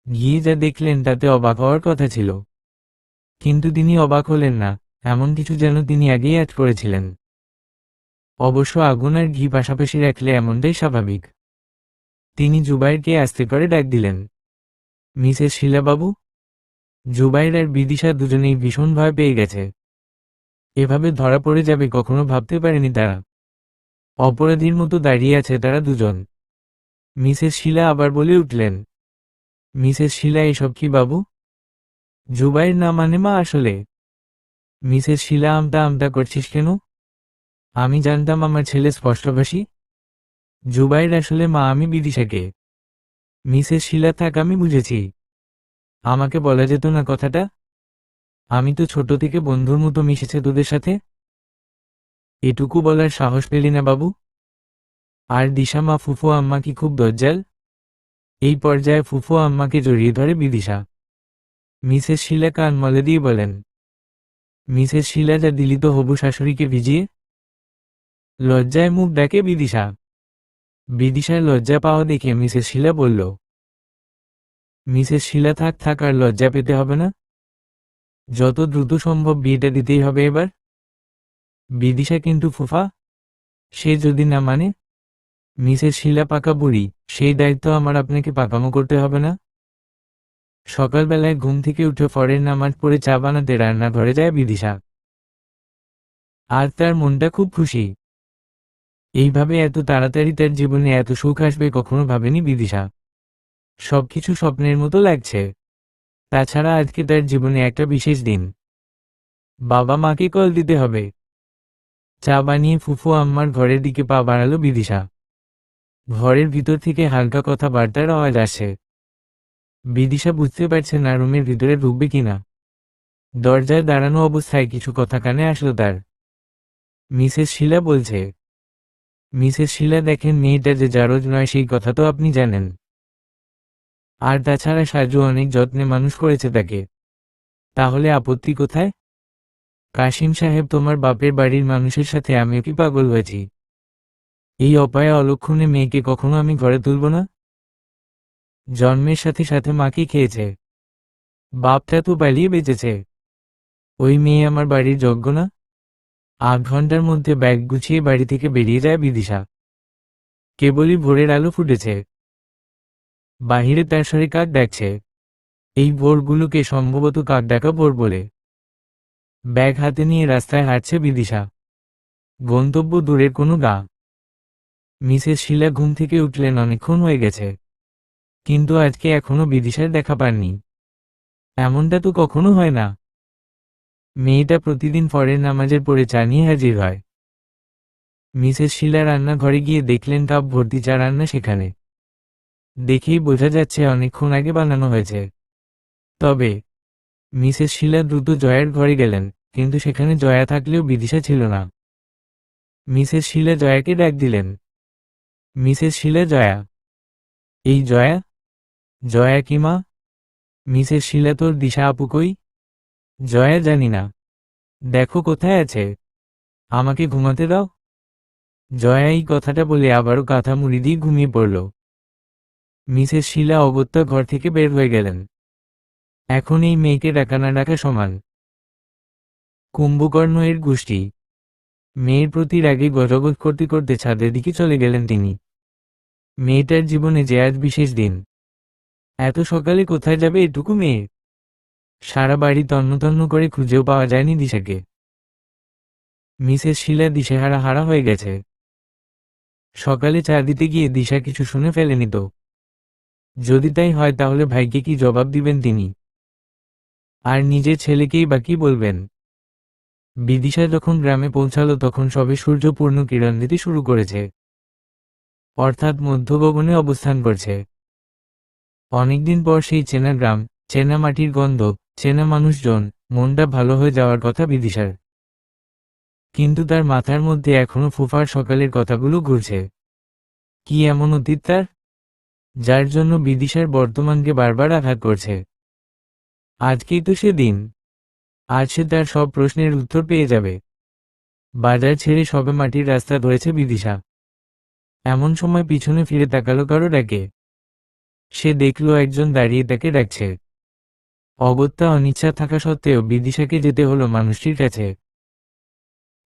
Speaker 1: গিয়ে যা দেখলেন তাতে অবাক হওয়ার কথা ছিল, কিন্তু তিনি অবাক হলেন না। এমন কিছু যেন তিনি আগেই আজ করেছিলেন। অবশ্য আগুন আর ঘি পাশাপাশি রাখলে এমনটাই স্বাভাবিক। তিনি জুবাইরকে আস্তে করে ডাক দিলেন, মিসেস শিলাবাবু। জুবাইর আর বিদিশা দুজনেই ভীষণ ভয় পেয়ে গেছে। এভাবে ধরা পড়ে যাবে কখনো ভাবতে পারেনি তারা। অপরাধীর মতো দাঁড়িয়ে আছে তারা দুজন। মিসেস শিলা আবার বলে উঠলেন, মিসেস শিলা এসব কি বাবু? জুবাইর না মানে মা আসলে। মিসেস শিলা আমতা আমতা করছিস কেন? আমি জানতাম আমার ছেলে স্পষ্টভাষী। জুবাইর আসলে মা আমি বিদিশাকে। মিসেস শিলা থাক আমি বুঝেছি। আমাকে বলা যেত না কথাটা? আমি তো ছোট থেকে বন্ধুর মতো মিশেছে তোদের সাথে। এটুকু বলার সাহস পেলি না বাবু? আর দিশা মা ফুফু আম্মা কি খুব দজ্জাল? এই পর্যায়ে ফুফু আম্মাকে জড়িয়ে ধরে বিদিশা। মিসেস শিলা কান মলে দিয়ে বলেন, মিসেস শিলা যা দিলি তো হবু শাশুড়িকে ভিজিয়ে। লজ্জায় মুখ ডাকে বিদিশা। বিদিশার লজ্জা পাওয়া দেখে মিসেস শিলা বলল, মিসেস শিলা থাক থাক আর লজ্জা পেতে হবে না। যত দ্রুত সম্ভব বিয়েটা দিতেই হবে এবার। বিদিশা কিন্তু ফুফা, সে যদি না মানে? মিসেস শিলা পাকা বুড়ি, সেই দায়িত্ব আমার আপনাকে পাকামো করতে হবে না। সকালবেলায় ঘুম থেকে উঠে ফরের নামাজ পড়ে চা বানাতে রান্নাঘরে যায় বিদিশা। আর তার মনটা খুব খুশি। এইভাবে এত তাড়াতাড়ি তার জীবনে এত সুখ আসবে কখনো ভাবেনি বিদিশা। সবকিছু স্বপ্নের মতো লাগছে। তাছাড়া আজকে তার জীবনে একটা বিশেষ দিন। বাবা মাকে কল দিতে হবে। চা বানিয়ে ফুফু আম্মার ঘরের দিকে পা বাড়ালো বিদিশা। ঘরের ভিতর থেকে হালকা কথাবার্তার আওয়াজ আসে। বিদিশা বুঝতে পারছে না রুমের ভিতরে ঢুকবে কিনা। দরজায় দাঁড়ানো অবস্থায় কিছু কথা কানে আসলো তার। মিসেস শিলা বলছে। মিসেস শিলা দেখেন মেয়েটা যে জারজ নয় সেই কথা তো আপনি জানেন। আর তাছাড়া সাজু অনেক যত্নে মানুষ করেছে তাকে। তাহলে আপত্তি কোথায়? কাশিম সাহেব তোমার বাপের বাড়ির মানুষের সাথে আমিও কি পাগল হয়েছি? এই অপায়ে অলক্ষণে মেয়েকে কখনো আমি ঘরে তুলব না। জন্মের সাথে সাথে মাকে খেয়েছে। বাপটা তো পালিয়ে বেঁচেছে। ওই মেয়ে আমার বাড়ির যোগ্য না। ৮ ঘন্টার মধ্যে ব্যাগ গুছিয়ে বাড়ি থেকে বেরিয়ে যায় বিদিশা। কেবলই ভোরের আলো ফুটেছে। বাহিরে তার স্বরে কাক ডাকছে। এই ভোরগুলোকে সম্ভবত কাক ডাকা ভোর বলে। ব্যাগ হাতে নিয়ে রাস্তায় হাঁটছে বিদিশা। গন্তব্য দূরের কোনো গা। মিসেস শিলা ঘুম থেকে উঠলেন অনেকক্ষণ হয়ে গেছে, কিন্তু আজকে এখনো বিদিশার দেখা পাননি। এমনটা তো কখনো হয় না। মেয়েটা প্রতিদিন ফরের নামাজের পরে চা নিয়ে হাজির হয়। মিসেস শিলা রান্নাঘরে গিয়ে দেখলেন কাপ ভর্তি চা রান্না সেখানে। দেখেই বোঝা যাচ্ছে অনেকক্ষণ আগে বানানো হয়েছে। তবে মিসেস শিলা দ্রুত জয়ার ঘরে গেলেন, কিন্তু সেখানে জয়া থাকলেও বিদিশা ছিল না। মিসেস শিলা জয়াকে ডাক দিলেন, মিসেস শিলা জয়া। এই জয়া? জয়া কি মা? মিসেস শিলা তোর দিশা আপু কই? জয়া জানি না। দেখো কোথায় আছে, আমাকে ঘুমাতে দাও। জয়া এই কথাটা বলে আবারও কাঁথা মুড়ি দিয়ে ঘুমিয়ে পড়ল। মিসেস শিলা অগত্যা ঘর থেকে বের হয়ে গেলেন। এখন এই মেয়েকে ডাকা না ডাকা সমান। কুম্ভকর্ণ এর গোষ্ঠী। মেয়ের প্রতি রাগে গজগজ করতে করতে ছাদের দিকে চলে গেলেন তিনি। মেয়েটার জীবনে যে আজ বিশেষ দিন। এত সকালে কোথায় যাবে এটুকু মেয়ে? সারা বাড়ি তন্ন তন্ন করে খুঁজেও পাওয়া যায়নি দিশাকে। মিসেস শিলা দিশেহারা হারা হয়ে গেছে। সকালে চা দিতে গিয়ে দিশা কিছু শুনে ফেলেনি তো? যদি তাই হয় তাহলে ভাইকে কি জবাব দিবেন তিনি? আর নিজের ছেলেকেই বা কি বলবেন? বিদিশা যখন গ্রামে পৌঁছালো তখন সবে সূর্য পূর্ণ কিরণ দিতে শুরু করেছে, অর্থাৎ মধ্য গগনে অবস্থান করছে। অনেকদিন পর সেই চেনা গ্রাম, চেনা মাটির গন্ধ, চেনা মানুষজন, মনটা ভালো হয়ে যাওয়ার কথা বিদিশার। কিন্তু তার মাথার মধ্যে এখনো ফুফার সকালের কথাগুলো ঘুরছে। কি এমন অতীত তার, যার জন্য বিদিশার বর্তমানকে বারবার আঘাত করছে? আজকেই তো সেদিন, আজ সে তার সব প্রশ্নের উত্তর পেয়ে যাবে। বাজার ছেড়ে সবে মাটির রাস্তা ধরেছে বিদিশা। এমন সময় পিছনে ফিরে তাকালো কারো ডাকে। সে দেখল একজন দাঁড়িয়ে তাকে ডাকছে। অগত্যা অনিচ্ছা থাকা সত্ত্বেও বিদিশাকে যেতে হলো মানুষটির কাছে।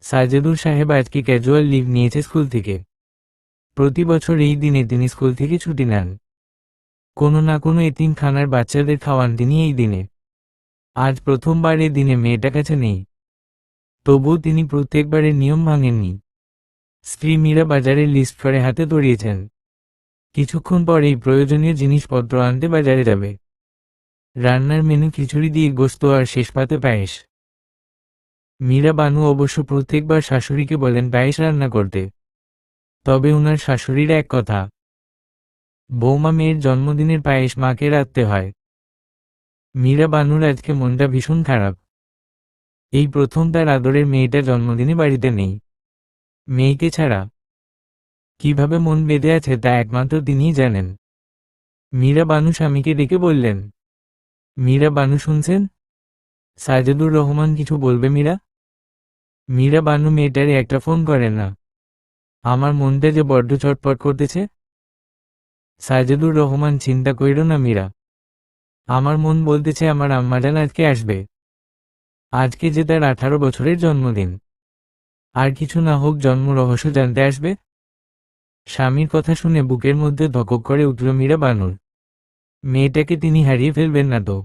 Speaker 1: সাজেদুর সাহেব আজকে ক্যাজুয়াল লিভ নিয়েছে স্কুল থেকে। প্রতি বছর এই দিনে তিনি স্কুল থেকে ছুটি নেন। কোনো না কোনো এতিমখানার বাচ্চাদের খাওয়ান তিনি এই দিনে। আজ প্রথমবার এ দিনে মেয়েটা কাছে নেই। তবুও তিনি প্রত্যেকবারের নিয়ম ভাঙেননি। স্ত্রী মীরা বাজারের লিস্ট করে হাতে ধরিয়েছেন। কিছুক্ষণ পর এই প্রয়োজনীয় জিনিসপত্র আনতে বাজারে যাবে। রান্নার মেনু খিচুড়ি দিয়ে গোস্ত আর শেষ পাতে পায়েস। মীরা বানু অবশ্য প্রত্যেকবার শাশুড়িকে বলেন পায়েস রান্না করতে। তবে উনার শাশুড়ির এক কথা, বৌমা মেয়ের জন্মদিনের পায়েস মাকে রাখতে হয়। মীরা বানুর আজকে মনটা ভীষণ খারাপ। এই প্রথম তার আদরের মেয়েটা জন্মদিনে বাড়িতে নেই। মেয়েকে ছাড়া কিভাবে মন বেঁধে আছে তা একমাত্র তিনিই জানেন। মীরা বানু স্বামীকে ডেকে বললেন। মীরা বানু শুনছেন? সাজেদুর রহমান কিছু বলবে মীরা? মীরা বানু মেয়েটারে একটা ফোন করে না। আমার মনটা যে বড্ড চটপট করতেছে। সাজেদুর রহমান চিন্তা কইর না মীরা। আমার মন বলতেছে আমার আম্মাজান আজকে আসবে। আজকে যে তার 18 বছরের জন্মদিন। আর কিছু না হোক জন্ম রহস্য জানতে আসবে। স্বামীর কথা শুনে বুকের মধ্যে ধকক করে উঠল মীরা বানুর। মেয়েটাকে তিনি হারিয়ে ফেলবেন না তো?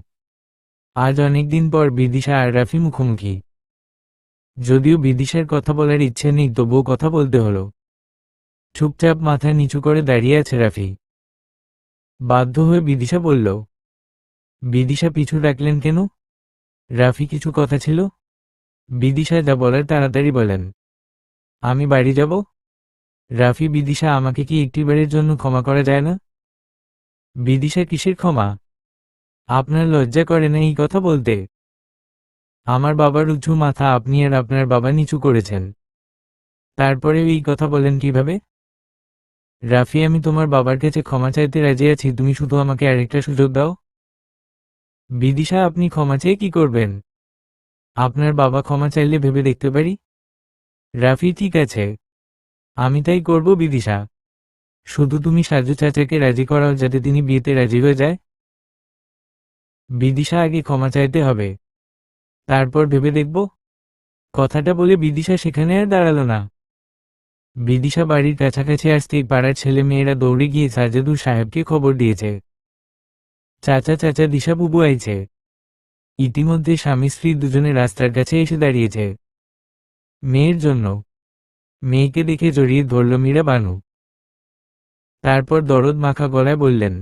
Speaker 1: আজ অনেকদিন পর বিদিশা আর রাফি মুখোমুখি। যদিও বিদিশার কথা বলার ইচ্ছে নেই তবুও কথা বলতে হলো। চুপচাপ মাথা নিচু করে দাঁড়িয়ে আছে রাফি। বাধ্য হয়ে বিদিশা বলল। বিদিশা পিছু ডাকলেন কেন? রাফি কিছু কথা ছিল? বিদিশা যা বলার তাড়াতাড়ি বলেন। আমি বাড়ি যাব। রাফি বিদিশা আমাকে কি একটিবারের জন্য ক্ষমা করা যায় না? বিদিশা কিসের ক্ষমা? আপনার লজ্জা করে না এই কথা বলতে? আমার বাবার উঁচু মাথা আপনি আর আপনার বাবা নিচু করেছেন। তারপরেও এই কথা বলেন কিভাবে? রাফি আমি তোমার বাবার কাছে ক্ষমা চাইতে রাজি আছি, তুমি শুধু আমাকে আরেকটা সুযোগ দাও। বিদিশা আপনি ক্ষমা চেয়ে কি করবেন? আপনার বাবা ক্ষমা চাইলে ভেবে দেখতে পারি। রাফি ঠিক আছে, আমি তাই করব বিদিশা। শুধু তুমি সাজু চাচাকে রাজি করাও যাতে তিনি বিয়েতে রাজি হয়ে যায়। বিদিশা আগে ক্ষমা চাইতে হবে, তারপর ভেবে দেখব। কথাটা বলে বিদিশা সেখানে আর দাঁড়ালো না। বিদিশা বাড়ির কাছাকাছি আসতেই পাড়ার ছেলে মেয়েরা দৌড়ে গিয়ে সাজেদুর সাহেবকে খবর দিয়েছে। চাচা চাচা দিশা বুবু আইছে। ইতিমধ্যে স্বামী স্ত্রী দুজনে রাস্তার কাছে এসে দাঁড়িয়েছে মেয়ের জন্য। মেয়েকে দেখে জড়িয়ে ধরল মীরা বানু। তারপর দরদ মাখা গলায় বললেন,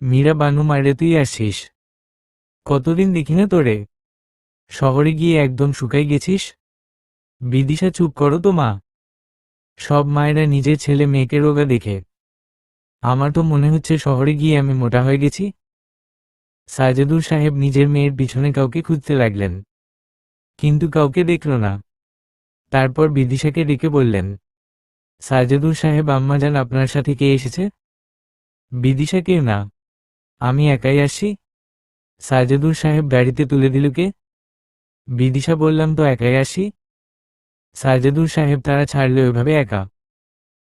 Speaker 1: মীরা বানু মারে তুই আসছিস? কতদিন দেখি না তোরে। শহরে গিয়ে একদম শুকাই গেছিস। বিদিশা চুপ করো তো মা। সব মায়েরা নিজের ছেলে মেয়েকে রোগা দেখে। আমার তো মনে হচ্ছে শহরে গিয়ে আমি মোটা হয়ে গেছি। সাজেদুর সাহেব নিজের মেয়ের পিছনে কাউকে খুঁজতে লাগলেন, কিন্তু কাউকে দেখল না। তারপর বিদিশাকে ডেকে বললেন, সাজেদুর সাহেব আম্মাজান আপনার সাথে কে এসেছে? বিদিশা কেউ না, আমি একাই আসছি। সাজেদুর সাহেব গাড়িতে তুলে দিল কে? বিদিশা বললাম তো একাই আসি। সাজেদুর সাহেব তারা ছাড়লে ওইভাবে একা।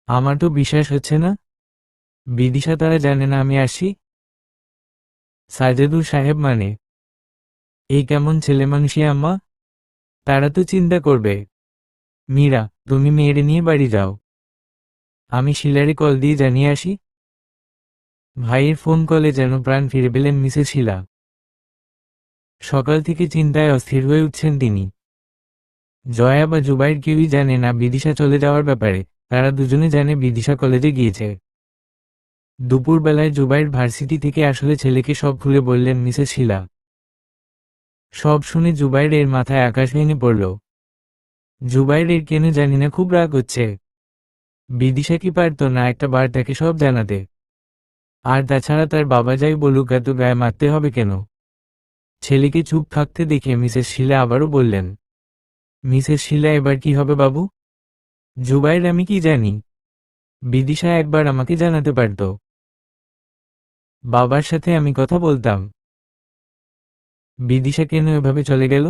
Speaker 1: আমার তো বিশ্বাস হচ্ছে না। বিদিশা তারা জানে না আমি আসি। সাজেদুর সাহেব মানে এই কেমন ছেলে মানুষই আম্মা? তারা তো চিন্তা করবে। মীরা তুমি মেয়েরে নিয়ে বাড়ি যাও, আমি শিলারে কল দিয়ে জানিয়ে আসি। ভাইয়ের ফোন কলে যেন প্রাণ ফিরে পেলেন মিসেস শিলা। সকাল থেকে চিন্তায় অস্থির হয়ে উঠছেন তিনি। জয়া বা জুবাইর কেউই জানে না বিদিশা চলে যাওয়ার ব্যাপারে, তারা দুজনে জানে বিদিশা কলেজে গিয়েছে। দুপুরবেলায় জুবাইর ভার্সিটি থেকে আসলে ছেলেকে সব খুলে বললেন মিসেস শীলা। সব শুনে জুবাইরের মাথায় আকাশ ভেঙে পড়ল। জুবাইরের কেন জানি না খুব রাগ হচ্ছে। বিদিশা কি পারত না একটা বার তাকে সব জানাতে? আর তাছাড়া তার বাবা যাই বলুক, এত গায়ে মারতে হবে কেন? ছেলেকে চুপ থাকতে দেখে মিসেস শীলা আবারও বললেন, মিসেস শীলা, এবার কি হবে বাবু? জুবাইর, আমি কি জানি? বিদিশা একবার আমাকে জানাতে পারত। বাবার সাথে আমি কথা বলতাম। বিদিশা কেন এভাবে চলে গেল?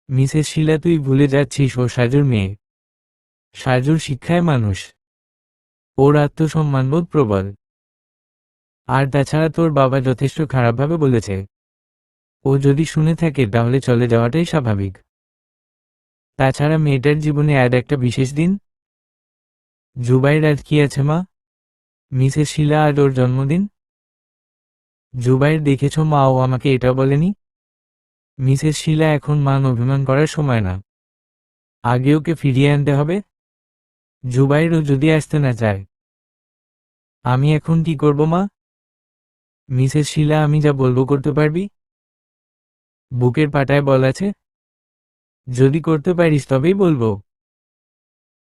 Speaker 1: মিসেস শীলা, তুই ভুলে যাচ্ছিস ও সাজুর মেয়ে। সাজুর শিক্ষায় মানুষ। ওর আত্মসম্মানবোধ প্রবল। আর তাছাড়া তোর বাবা যথেষ্ট খারাপভাবে বলেছে। ও যদি শুনে থাকে তাহলে চলে যাওয়াটাই স্বাভাবিক। তাছাড়া মেয়েটার জীবনে আজ একটা বিশেষ দিন। জুবাইর, আজ কি আছে মা? মিসেস শীলা, আজ ওর জন্মদিন। জুবাইর, দেখেছ মা, ও আমাকে এটা বলেনি। মিসেস শীলা, এখন মান অভিমান করার সময় না। আগে ওকে ফিরিয়ে আনতে হবে। জুবাইরও যদি আসতে না চায়, আমি এখন কি করব মা? মিসেস শীলা, আমি যা বলবো করতে পারবি? বুকের পাটায় বল আছে। যদি করতে পারিস তবেই বলবো,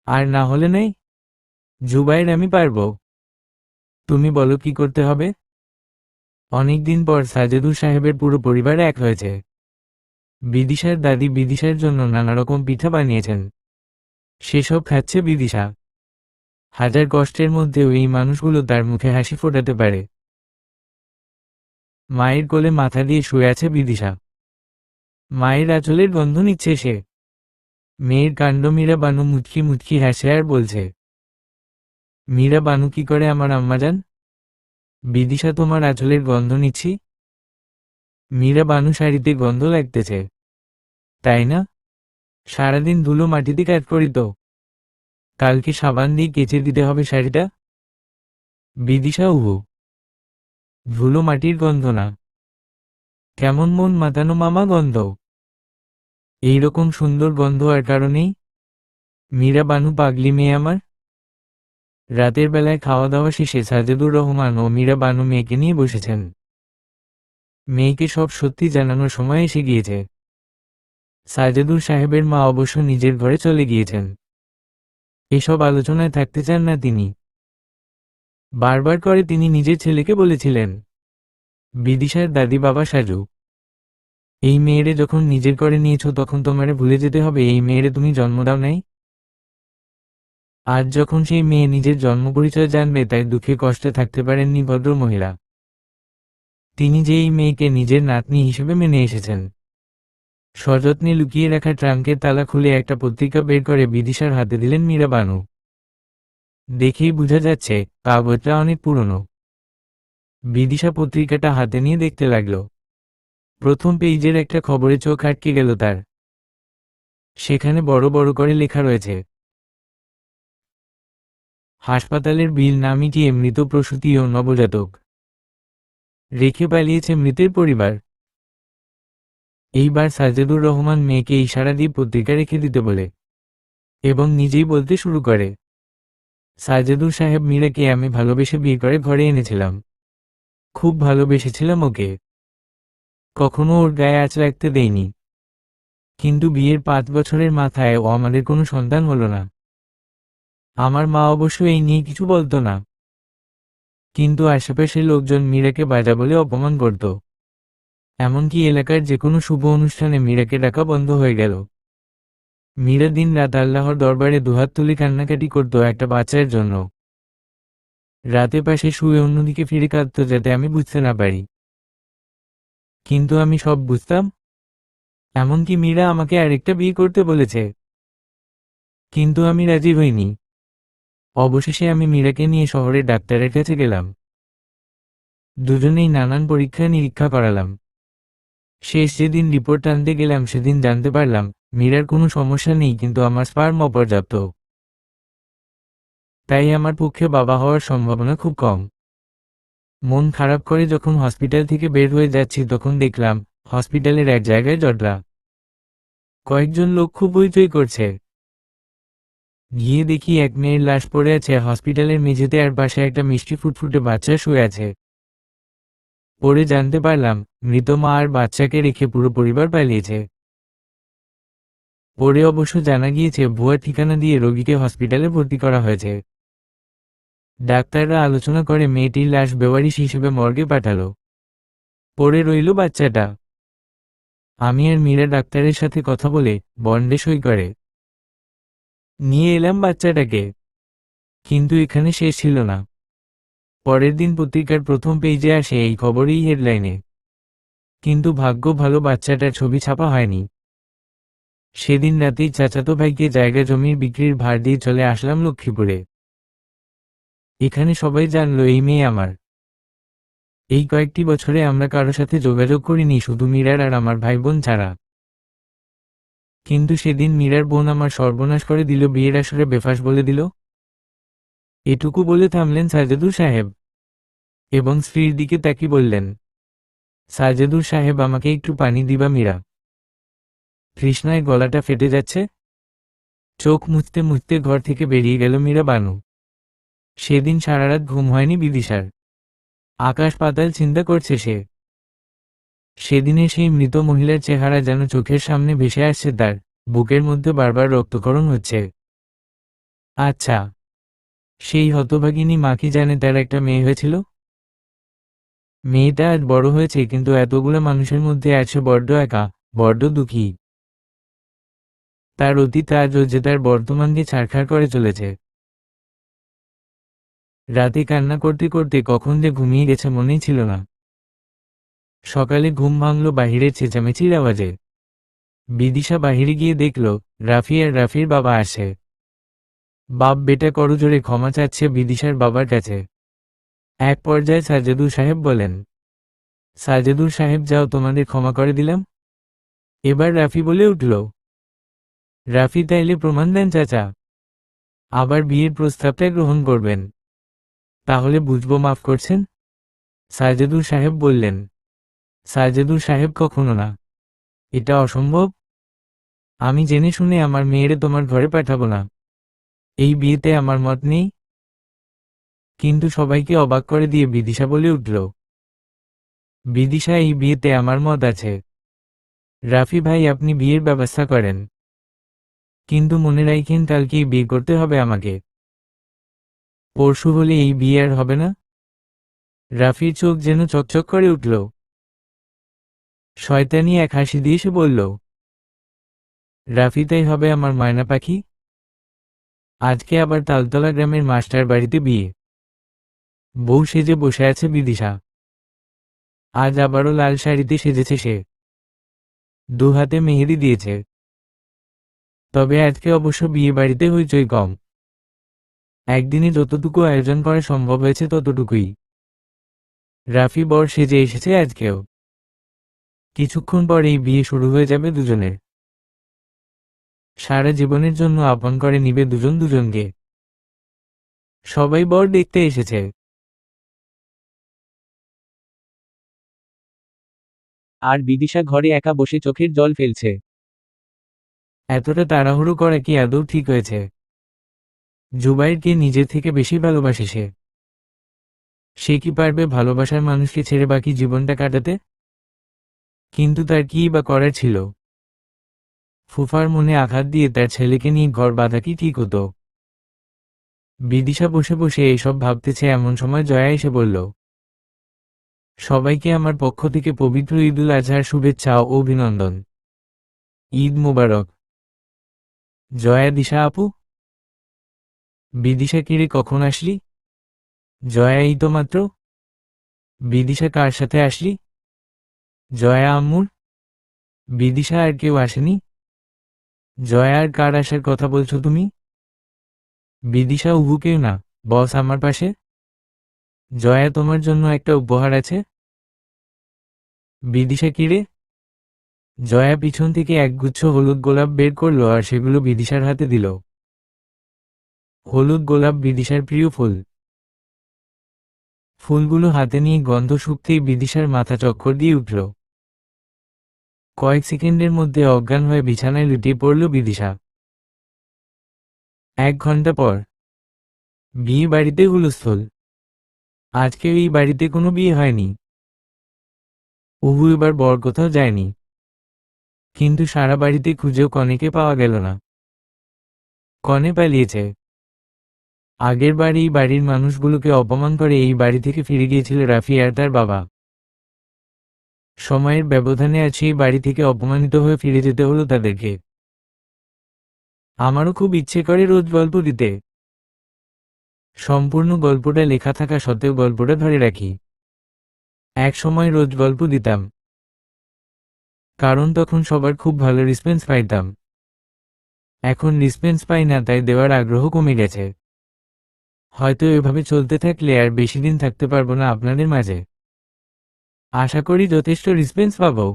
Speaker 1: আর না হলে নেই। জুবাইর, আমি পারবো। তুমি বলো কি করতে হবে। অনেকদিন পর সাজেদুর সাহেবের পুরো পরিবার এক হয়েছে। বিদিশার দাদি বিদিশার জন্য নানারকম পিঠা বানিয়েছেন। সেসব খাচ্ছে বিদিশা। হাজার কষ্টের মধ্যেও এই মানুষগুলো তার মুখে হাসি ফোটাতে পারে। মায়ের কোলে মাথা দিয়ে শুয়ে আছে বিদিশা। মায়ের আঁচলের গন্ধ নিচ্ছে সে। মেয়ের কাণ্ড মীরা বানু মুচকি মুচকি হাসে আর বলছে, মীরা বানু, কি করে আমার আম্মাজান? বিদিশা, তোমার আঁচলের গন্ধ নিচ্ছি। মীরা বানু, শাড়িতে গন্ধ লাগতেছে, তাই না? সারাদিন ধুলো মাটিতে কাজ করি তো, কালকে সাবান দিয়ে কেচে দিতে হবে শাড়িটা। বিদিশা, উহু, ধুলো মাটির গন্ধ না, কেমন মন মাতানো মামা গন্ধ। এইরকম সুন্দর গন্ধ আর কারণেই। মীরা বানু, পাগলি মেয়ে আমার। রাতের বেলায় খাওয়া দাওয়া শেষে সাজেদুর রহমান ও মীরা বানু মেয়েকে নিয়ে বসেছেন। মেয়েকে সব সত্যি জানানোর সময় এসে গিয়েছে। সাজেদুর সাহেবের মা অবশ্য নিজের ঘরে চলে গিয়েছেন। এসব আলোচনায় থাকতে চান না তিনি। বারবার করে তিনি নিজের ছেলেকে বলেছিলেন, বিদিশার দাদি বাবা সাজু, এই মেয়েরে যখন নিজের করে নিয়েছ তখন তোমারে ভুলে যেতে হবে এই মেয়েরে তুমি জন্ম দাও নাই। আজ যখন সেই মেয়ে নিজের জন্ম পরিচয় জানবে তাই দুঃখে কষ্টে থাকতে পারেননি ভদ্র মহিলা। তিনি যে এই মেয়েকে নিজের নাতনি হিসেবে মেনে এসেছেন। সযত্নে লুকিয়ে রাখা ট্রাঙ্কের তালা খুলে একটা পত্রিকা বের করে বিদিশার হাতে দিলেন মীরা বানু। দেখেই বোঝা যাচ্ছে কাগজটা অনেক পুরনো। বিদিশা পত্রিকাটা হাতে নিয়ে দেখতে লাগল। প্রথম পেজের একটা খবরে চোখ আটকে গেল তার। সেখানে বড় বড় করে লেখা রয়েছে, হাসপাতালের বিল না মিটিয়ে মৃত প্রসূতি ও নবজাতক রেখে পালিয়েছে মৃতের পরিবার। এইবার সাজেদুর রহমান মেয়েকে ইশারা দিয়ে পত্রিকা রেখে দিতে বলে এবং নিজেই বলতে শুরু করে, সাজেদুর সাহেব, মীরাকে আমি ভালোবেসে বিয়ে করে ঘরে এনেছিলাম। খুব ভালোবেসেছিলাম ওকে, কখনো ওর গায়ে আঁচ রাখতে দেইনি। কিন্তু বিয়ের 5 বছরের মাথায় ও আমাদের কোনো সন্তান হলো না। আমার মা অবশ্য এই নিয়ে কিছু বলতো না, কিন্তু আশেপাশের লোকজন মীরাকে বাজা বলে অপমান করত। এমনকি এলাকার যে কোনো শুভ অনুষ্ঠানে মীরাকে ডাকা বন্ধ হয়ে গেল। মীরা দিন রাত আল্লাহর দরবারে দুহাত তুলে কান্নাকাটি করত একটা বাচ্চার জন্য। রাতে পাশে শুয়ে অন্যদিকে ফিরে কাঁদত যাতে আমি বুঝতে না পারি। কিন্তু আমি সব বুঝতাম। এমনকি মীরা আমাকে আরেকটা বিয়ে করতে বলেছে, কিন্তু আমি রাজি হইনি। অবশেষে আমি মীরাকে নিয়ে শহরের ডাক্তারের কাছে গেলাম। দুজনেই নানান পরীক্ষা নিরীক্ষা করালাম। শেষ যেদিন রিপোর্ট আনতে গেলাম সেদিন জানতে পারলাম মীরার কোনো সমস্যা নেই, কিন্তু আমার স্পার্ম অপর্যাপ্ত। তাই আমার পক্ষে বাবা হওয়ার সম্ভাবনা খুব কম। মন খারাপ করে যখন হসপিটাল থেকে বের হয়ে যাচ্ছি তখন দেখলাম হসপিটালের এক জায়গায় জটলা। কয়েকজন লোক খুব হইচই করছে। গিয়ে দেখি এক মেয়ের লাশ পড়ে আছে হসপিটালের মেঝেতে, আর পাশে একটা মিষ্টি ফুটফুটে বাচ্চা শুয়ে আছে। পরে জানতে পারলাম মৃত মা আর বাচ্চাকে রেখে পুরো পরিবার পালিয়েছে। পরে অবশ্য জানা গিয়েছে ভুয়া ঠিকানা দিয়ে রোগীকে হসপিটালে ভর্তি করা হয়েছে। ডাক্তাররা আলোচনা করে মেয়েটির লাশ বেওয়ারিশ হিসেবে মর্গে পাঠালো। পড়ে রইল বাচ্চাটা। আমি আর মীরা ডাক্তারের সাথে কথা বলে বন্ডে সই করে নিয়ে এলাম বাচ্চাটাকে। কিন্তু এখানে শেষ ছিল না। পরের দিন পত্রিকার প্রথম পেজে আসে এই খবরেই হেডলাইনে। কিন্তু ভাগ্য ভালো, বাচ্চাটার ছবি ছাপা হয়নি। সেদিন রাতেই চাচাতো ভাইকে জায়গা জমির বিক্রির ভার দিয়ে চলে আসলাম লক্ষ্মীপুরে। এখানে সবাই জানলো এই মেয়ে আমার। এই কয়েকটি বছরে আমরা কারো সাথে যোগাযোগ করিনি, শুধু মীরার আর আমার ভাই বোন ছাড়া। কিন্তু সেদিন মীরার বোন আমার সর্বনাশ করে দিল, বিয়ের আসরে বেফাস বলে দিল। এটুকু বলে থামলেন সাজেদুর সাহেব এবং স্ত্রীর দিকে তাকিয়ে বললেন, সাজেদুর সাহেব, আমাকে একটু পানি দিবা? মীরা তৃষ্ণায় গলাটা ফেটে যাচ্ছে। চোখ মুছতে মুছতে ঘর থেকে বেরিয়ে গেল মীরা বানু। সেদিন সারারাত ঘুম হয়নি বিদিশার। আকাশ পাতাল চিন্তা করছে সে। সেদিনে সেই মৃত মহিলার চেহারা যেন চোখের সামনে ভেসে আসছে তার, বুকের মধ্যে বারবার রক্তক্ষরণ হচ্ছে। আচ্ছা, সেই হতভাগিনী মা কি জানে তার একটা মেয়ে হয়েছিল? মেয়েটা আজ বড় হয়েছে, কিন্তু এতগুলো মানুষের মধ্যে আছে বড্ড একা, বড্ড দুঃখী। তার অতীত আজ যে তার বর্তমানকে ছাড়খাড় করে চলেছে। রাতে কান্না করতে করতে কখন যে ঘুমিয়ে গেছে মনেই ছিল না। সকালে ঘুম ভাঙল বাহিরের চেঁচামেচির আওয়াজে। বিদিশা বাহিরে গিয়ে দেখল রাফি আর রাফির বাবা আসে। বাপ বেটা করজোরে ক্ষমা চাচ্ছে বিদিশার বাবার কাছে। এক পর্যায়ে সাজেদুর সাহেব বলেন, সাজেদুর সাহেব, যাও, তোমাদের ক্ষমা করে দিলাম। এবার রাফি বলে উঠল, রাফি, তাইলে প্রমাণ দেন চাচা। আবার বিয়ের প্রস্তাবটা গ্রহণ করবেন, তাহলে বুঝবো মাফ করছেন। সাজেদুর সাহেব বললেন, সাজেদুর সাহেব, কখনো না, এটা অসম্ভব। আমি জেনে শুনে আমার মেয়েরে তোমার ঘরে পাঠাবো না। এই বিয়েতে আমার মত নেই। কিন্তু সবাইকে অবাক করে দিয়ে বিদিশা বলে উঠল, বিদিশা, এই বিয়েতে আমার মত আছে। রাফি ভাই, আপনি বিয়ের ব্যবস্থা করেন, কিন্তু মনে রাখেন কালকেই বিয়ে করতে হবে আমাকে। পরশু হলে এই বিয়ে আর হবে না। রাফির চোখ যেন চকচক করে উঠল। শয়তানি এক হাসি দিয়ে সে বলল, রাফি, তাই হবে আমার ময়না পাখি। আজকে আবার তালতলা গ্রামের মাস্টার বাড়িতে বিয়ে। বউ সেজে বসে আছে বিদিশা। আজ আবারও লাল শাড়িতে সেজেছে সে, দু হাতে মেহেদি দিয়েছে। তবে আজকে অবশ্য বিয়ে বাড়িতে হইচই কম। একদিনে যতটুকু আয়োজন করা সম্ভব হয়েছে ততটুকুই। রাফি বর সেজে এসেছে আজকেও। কিছুক্ষণ পর এই বিয়ে শুরু হয়ে যাবে দুজনের। সারা জীবনের জন্য আপন করে নিবে দুজন দুজনকে। সবাই বর দেখতে এসেছে। আর বিদিশা ঘরে একা বসে চোখের জল ফেলছে। এতটা তাড়াহুড়ো করা কি আদৌ ঠিক হয়েছে? জুবাইরকে নিজের থেকে বেশি ভালোবাসে সে। সে কি পারবে ভালোবাসার মানুষকে ছেড়ে বাকি জীবনটা কাটাতে? কিন্তু তার কী বা করার ছিল? ফুফার মনে আঘাত দিয়ে তার ছেলেকে নিয়ে ঘর বাঁধা কি ঠিক হতো? বিদিশা বসে বসে এসব ভাবতেছে এমন সময় জয়া এসে বলল, সবাইকে আমার পক্ষ থেকে পবিত্র ঈদুল আজহার শুভেচ্ছা ও অভিনন্দন। ঈদ মোবারক। জয়া, দিশা আপু। বিদিশা, কিরে কখন আসলি? জয়া, এই তো মাত্র। বিদিশা, কার সাথে আসলি? জয়া, আম্মুর। বিদিশা, আর কেউ আসেনি? জয়া, আর কার আসার কথা বলছো তুমি? বিদিশা, উহু, কেউ না, বস আমার পাশে। জয়া, তোমার জন্য একটা উপহার আছে। বিদিশা, কিরে? জয়া পিছন থেকে একগুচ্ছ হলুদ গোলাপ বের করলো আর সেগুলো বিদিশার হাতে দিল। হলুদ গোলাপ বিদিশার প্রিয় ফুল। ফুলগুলো হাতে নিয়ে গন্ধ শুকতেই বিদিশার মাথা চক্কর দিয়ে উঠল। কয়েক সেকেন্ডের মধ্যে অজ্ঞান হয়ে বিছানায় লুটিয়ে পড়ল বিদিশা। 1 ঘন্টা পর বিয়ে বাড়িতে হুলস্থুল। আজকে এই বাড়িতে কোনো বিয়ে হয়নি। অপু এবার বর কোথাও যায়নি, কিন্তু সারা বাড়িতে খুঁজেও কনেকে পাওয়া গেল না। কনে পালিয়েছে। আগের বার এই বাড়ির মানুষগুলোকে অপমান করে এই বাড়ি থেকে ফিরে গিয়েছিল রাফি আর তার বাবা। সময়ের ব্যবধানে আজ সেই বাড়ি থেকে অপমানিত হয়ে ফিরে যেতে হলো তাদেরকে। আমারও খুব ইচ্ছে করে রোজ গল্প দিতে, সম্পূর্ণ গল্পটা লেখা থাকা সত্ত্বেও গল্পটা ধরে রাখি। এক সময় রোজ গল্প দিতাম, কারণ তখন সবার খুব ভালো রেসপন্স পাইতাম। এখন রেসপন্স পাই না, তাই দেওয়ার আগ্রহ কমে গেছে। হয়তো এভাবে চলতে থাকলে আর বেশি দিন থাকতে পারবো না আপনাদের মাঝে। আশা করি যথেষ্ট রেসপন্স পাবো,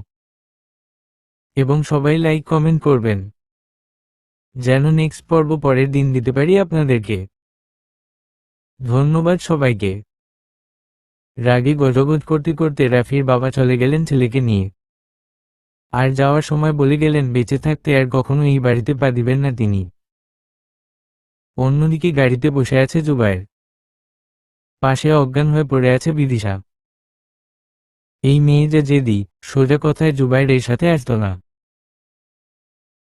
Speaker 1: এবং সবাই লাইক কমেন্ট করবেন, যেন নেক্সট পর্ব পরের দিন দিতে পারি আপনাদেরকে। ধন্যবাদ সবাইকে। রাগে গজগজ করতে করতে রাফির বাবা চলে গেলেন ছেলেকে নিয়ে। আর যাওয়ার সময় বলে গেলেন বেঁচে থাকতে আর কখনো এই বাড়িতে পা দিবেন না তিনি। অন্যদিকে গাড়িতে বসে আছে জুবায়ের, পাশে অজ্ঞান হয়ে পড়ে আছে বিদিশা। এই মেয়ে যে জেদি, সোজা কথায় জুবায়ের এর সাথে আসতো না।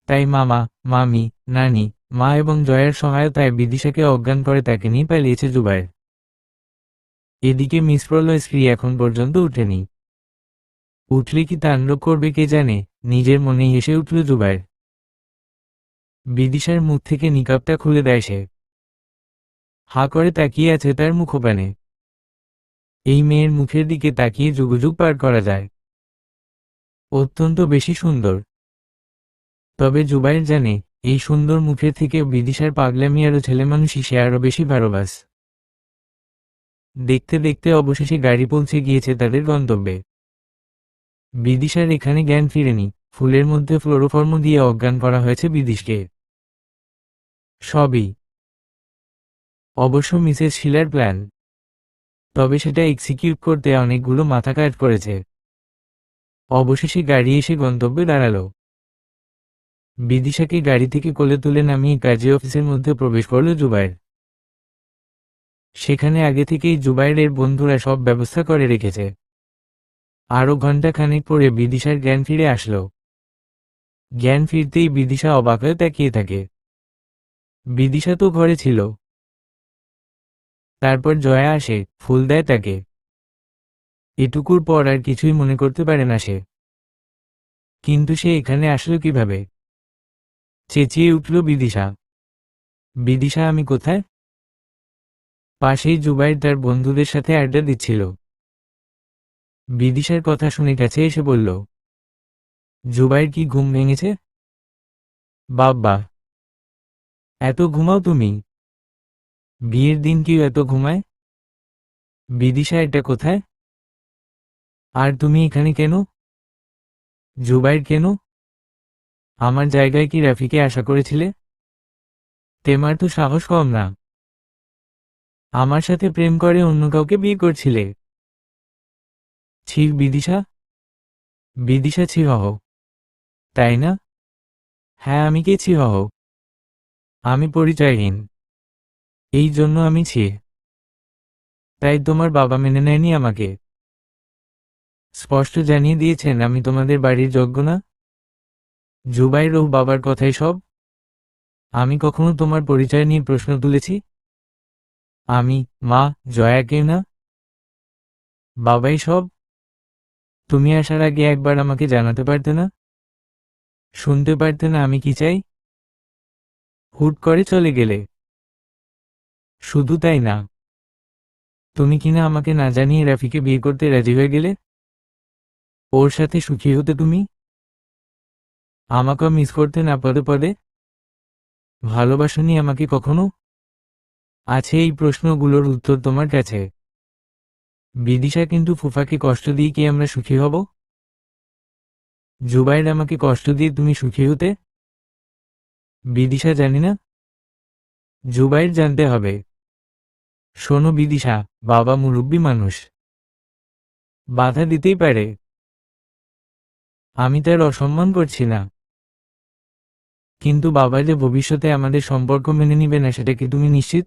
Speaker 1: তাই মামা, মামি, নানি, মা এবং জয়ের সহায়তায় বিদিশাকে অজ্ঞান করে তাকে নিয়ে পালিয়েছে জুবায়ের। এদিকে মিস প্রলয় স্ত্রী এখন পর্যন্ত উঠেনি। উঠলে কি তাণ্ডব করবে কে জানে, নিজের মনেই হেসে উঠল জুবায়ের। বিদিশার মুখ থেকে নিকাবটা খুলে দেয় সে। হা করে তাকিয়ে আছে তার মুখপানে। এই মেয়ের মুখের দিকে তাকিয়ে যুগযুগ পার করা যায়। অত্যন্ত বেশি সুন্দর। তবে জুবায়ের জানে, এই সুন্দর মুখের থেকে বিদিশার পাগলামি আরও ছেলেমানুষই সে আরও বেশি ভালোবাস। দেখতে দেখতে অবশেষে গাড়ি পৌঁছে গিয়েছে তাদের গন্তব্যে। বিদিশার এখানে জ্ঞান ফিরেনি, ফুলের মধ্যে ক্লোরোফর্ম দিয়ে অজ্ঞান করা হয়েছে বিদিশকে। সবই অবশ্য মিসেস শিলার প্ল্যান, তবে সেটা এক্সিকিউট করতে অনেকগুলো মাথা কাজ করেছে। অবশেষে গাড়ি এসে গন্তব্যে দাঁড়ালো। বিদিশাকে গাড়ি থেকে কোলে তুলে নামিয়ে কাজী অফিসের মধ্যে প্রবেশ করল জুবায়ের। সেখানে আগে থেকেই জুবায়েরের বন্ধুরা সব ব্যবস্থা করে রেখেছে। আরও ঘণ্টাখানেক পরে বিদিশার জ্ঞান ফিরে আসলো। জ্ঞান ফিরতেই বিদিশা অবাক হয়ে তাকিয়ে থাকে। বিদিশা তো ঘরে ছিল। তারপর জয়া আসে, ফুল দেয় তাকে। এটুকুর পর আর কিছুই মনে করতে পারে না সে। কিন্তু সে এখানে আসলো কিভাবে? চেঁচিয়ে উঠল বিদিশা। বিদিশা, আমি কোথায়? পাশেই জুবায়ের তার বন্ধুদের সাথে আড্ডা দিচ্ছিল। বিদিশার কথা শুনে কাছে এসে বলল, জুবায়ের কি ঘুম ভেঙেছে? বাব্বা, এত ঘুমাও তুমি? বিয়ের দিন কেউ এত ঘুমায়? বিদিশা, এটা কোথায়? আর তুমি এখানে কেন? জুবায়ের, কেন? আমার জায়গায় কি রাফিকে আশা করেছিলে? তোমার তো সাহস কম না। আমার সাথে প্রেম করে অন্য কাউকে বিয়ে করছিলে। ছি বিদিশা। বিদিশা, ছি হহ। তাই না? হ্যাঁ, আমি কে ছি হহ? আমি পরিচয়হীন, এই জন্য আমি ছি। তাই তোমার বাবা মেনে নেয়নি আমাকে? স্পষ্ট জানিয়ে দিয়েছেন আমি তোমাদের বাড়ির যোগ্য না। জুবায়ের, ও বাবার কথাই সব? আমি কখনো তোমার পরিচয় নিয়ে প্রশ্ন তুলেছি? আমি, মা, জয়াকে না? বাবাই সব? তুমি আসার আগে একবার আমাকে জানাতে পারতে না? শুনতে পারতে না আমি কি চাই? হুট করে চলে গেলে। শুধু তাই না, তুমি কিনা আমাকে না জানিয়ে রাফিকে বিয়ে করতে রাজি হয়ে গেলে। ওর সাথে সুখী হতে তুমি আমাকে মিস করতে না পদে পদে। ভালোবাসনি আমাকে কখনো? আছে এই প্রশ্নগুলোর উত্তর তোমার কাছে। বিদিশা, কিন্তু ফুফাকে কষ্ট দিয়ে কি আমরা সুখী হব? জুবায়ের, আমাকে কষ্ট দিয়ে তুমি সুখী হতে? বিদিশা, জানি না। জুবায়ের, জানতে হবে। শোনো বিদিশা, বাবা মুরব্বী মানুষ, বাধা দিতেই পারে। আমি তার অসম্মান করছি না। কিন্তু বাবা যে ভবিষ্যতে আমাদের সম্পর্ক মেনে নিবে না সেটা কি তুমি নিশ্চিত?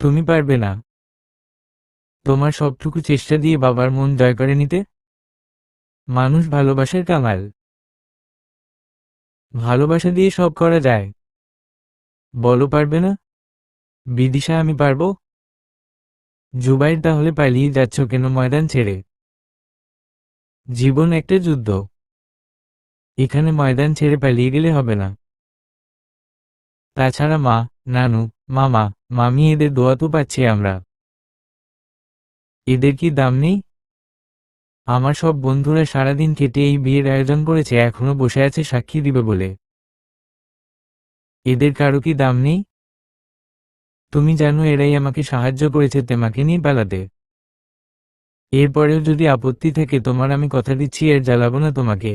Speaker 1: তুমি পারবে না তোমার সবটুকু চেষ্টা দিয়ে বাবার মন জয় করে নিতে? মানুষ ভালোবাসার কাঙাল। ভালোবাসা দিয়ে সব করা যায়। বলো পারবে না? বিদিশা আমি পারবো। জুবাইর তাহলে পালিয়ে যাচ্ছ কেন ময়দান ছেড়ে? জীবন একটা যুদ্ধ। এখানে ময়দান ছেড়ে পালিয়ে গেলে হবে না। তাছাড়া মা, নানু, মামা, মামি এদের দোয়া তো পাচ্ছি আমরা। এদের কি দাম নেই? আমার সব বন্ধুরা সারাদিন কেটে এই বিয়ের আয়োজন করেছে, এখনো বসে আছে সাক্ষী দিবে বলে। এদের কারো কি দাম নেই? তুমি জানো এরাই আমাকে সাহায্য করেছে তোমাকে নিয়ে পালাতে। এরপরেও যদি আপত্তি থাকে তোমার, আমি কথা দিচ্ছি এর জ্বালাবো না তোমাকে।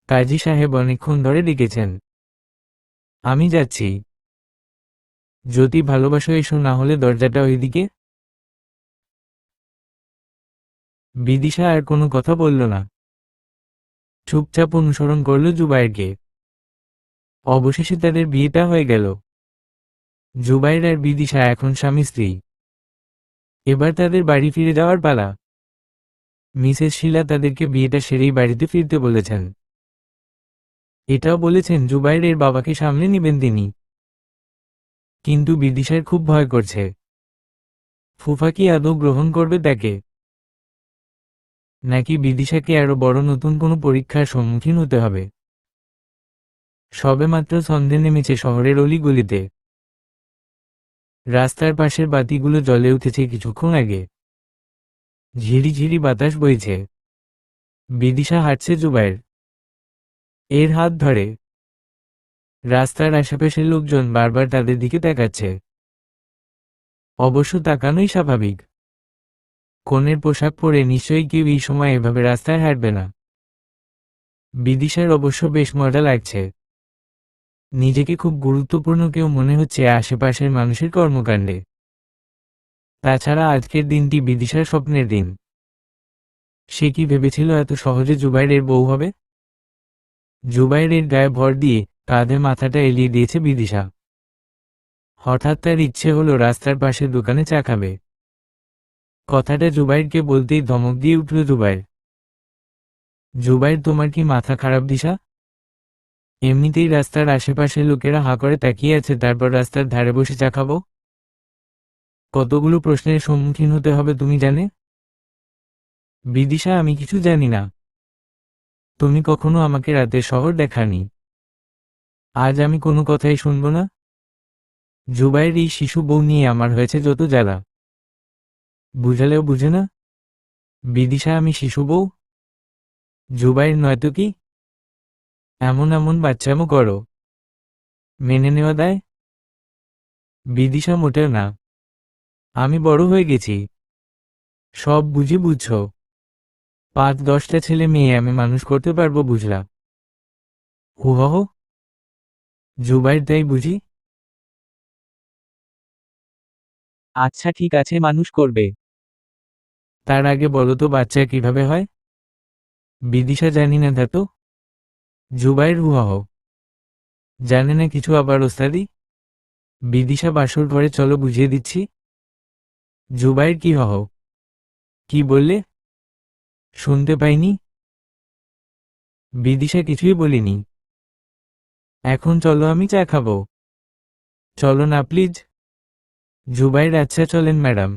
Speaker 1: কাজী সাহেব অনেকক্ষণ ধরে ডেকেছেন। আমি যাচ্ছি। যদি ভালোবাসো এসো, না হলে দরজাটা ওইদিকে। বিদিশা আর কোনো কথা বলল না, চুপচাপ অনুসরণ করল জুবাইরকে। অবশেষে তাদের বিয়েটা হয়ে গেল। জুবাইর আর বিদিশা এখন স্বামী স্ত্রী। এবার তাদের বাড়ি ফিরে যাওয়ার পালা। মিসেস শীলা তাদেরকে বিয়েটা সেরেই বাড়িতে ফিরতে বলেছেন। এটাও বলেছেন জুবাইরের বাবাকে সামলে নেবেন তিনি। কিন্তু বিদিশার খুব ভয় করছে। ফুফা কি আদৌ গ্রহণ করবে তাকে, নাকি বিদিশাকে আরো বড় নতুন কোনো পরীক্ষার সম্মুখীন হতে হবে? সবেমাত্র সন্ধে নেমেছে শহরের অলিগলিতে। রাস্তার পাশের বাতিগুলো জ্বলে উঠেছে কিছুক্ষণ আগে। ঝিরিঝিরি বাতাস বইছে। বিদিশা হাঁটছে জুবাইর এর হাত ধরে। রাস্তার আশেপাশের লোকজন বারবার তাদের দিকে তাকাচ্ছে। অবশ্য তাকানোই স্বাভাবিক। কনের পোশাক পরে নিশ্চয়ই কেউ এই সময় এভাবে রাস্তায় হাঁটবে না। বিদিশার অবশ্য বেশ মজা লাগছে। নিজেকে খুব গুরুত্বপূর্ণ কেউ মনে হচ্ছে আশেপাশের মানুষের কর্মকাণ্ডে। তাছাড়া আজকের দিনটি বিদিশার স্বপ্নের দিন। সে কি ভেবেছিল এত সহজে জুবাইরের বউ হবে? জুবাইরের গায়ে ভর দিয়ে কাঁধে মাথাটা এলিয়ে দিয়েছে বিদিশা। হঠাৎ তার ইচ্ছে হলো রাস্তার পাশে দোকানে চা খাবে। কথাটা জুবাইরকে বলতেই ধমক দিয়ে উঠল জুবাইর। জুবাইর, তোমার কি মাথা খারাপ দিশা? এমনিতেই রাস্তার আশেপাশে লোকেরা হাঁ করে তাকিয়ে আছে, তারপর রাস্তার ধারে বসে চা খাবো? কতগুলো প্রশ্নের সম্মুখীন হতে হবে তুমি জানে? বিদিশা, আমি কিছু জানি না। তুমি কখনো আমাকে রাতের শহর দেখানি। আজ আমি কোনো কথাই শুনব না। জুবাইর, এই শিশু বউ নিয়ে আমার হয়েছে যত জ্বালা। বুঝালেও বুঝে না। বিদিশা, আমি শিশু বউ? জুবাইর, নয়তো কি? এমন এমন বাচ্চামো করো, মেনে নেওয়া দেয়? বিদিশা, মোটেও না। আমি বড় হয়ে গেছি, সব বুঝি বুঝছো। 5-10টা ছেলে মেয়ে আমি মানুষ করতে পারবো, বুঝলা? হুহহ। জুবাইর, তাই বুঝি? আচ্ছা ঠিক আছে, মানুষ করবে। তার আগে বলো তো বাচ্চা কিভাবে হয়? বিদিশা, জানি না তা তো। জুবাইর, হুহহ। জানে না কিছু আবার ওস্তাদি? বিদিশা, বাসর ঘরে চলো বুঝিয়ে দিচ্ছি। জুবাইর, কি হহ? কি বললে? শুনতে পাইনি। বিদিশা, কিছুই বলিনি। এখন চলো, আমি চা খাবো। চলো না প্লিজ। জুবাইর, আচ্ছা চলেন ম্যাডাম।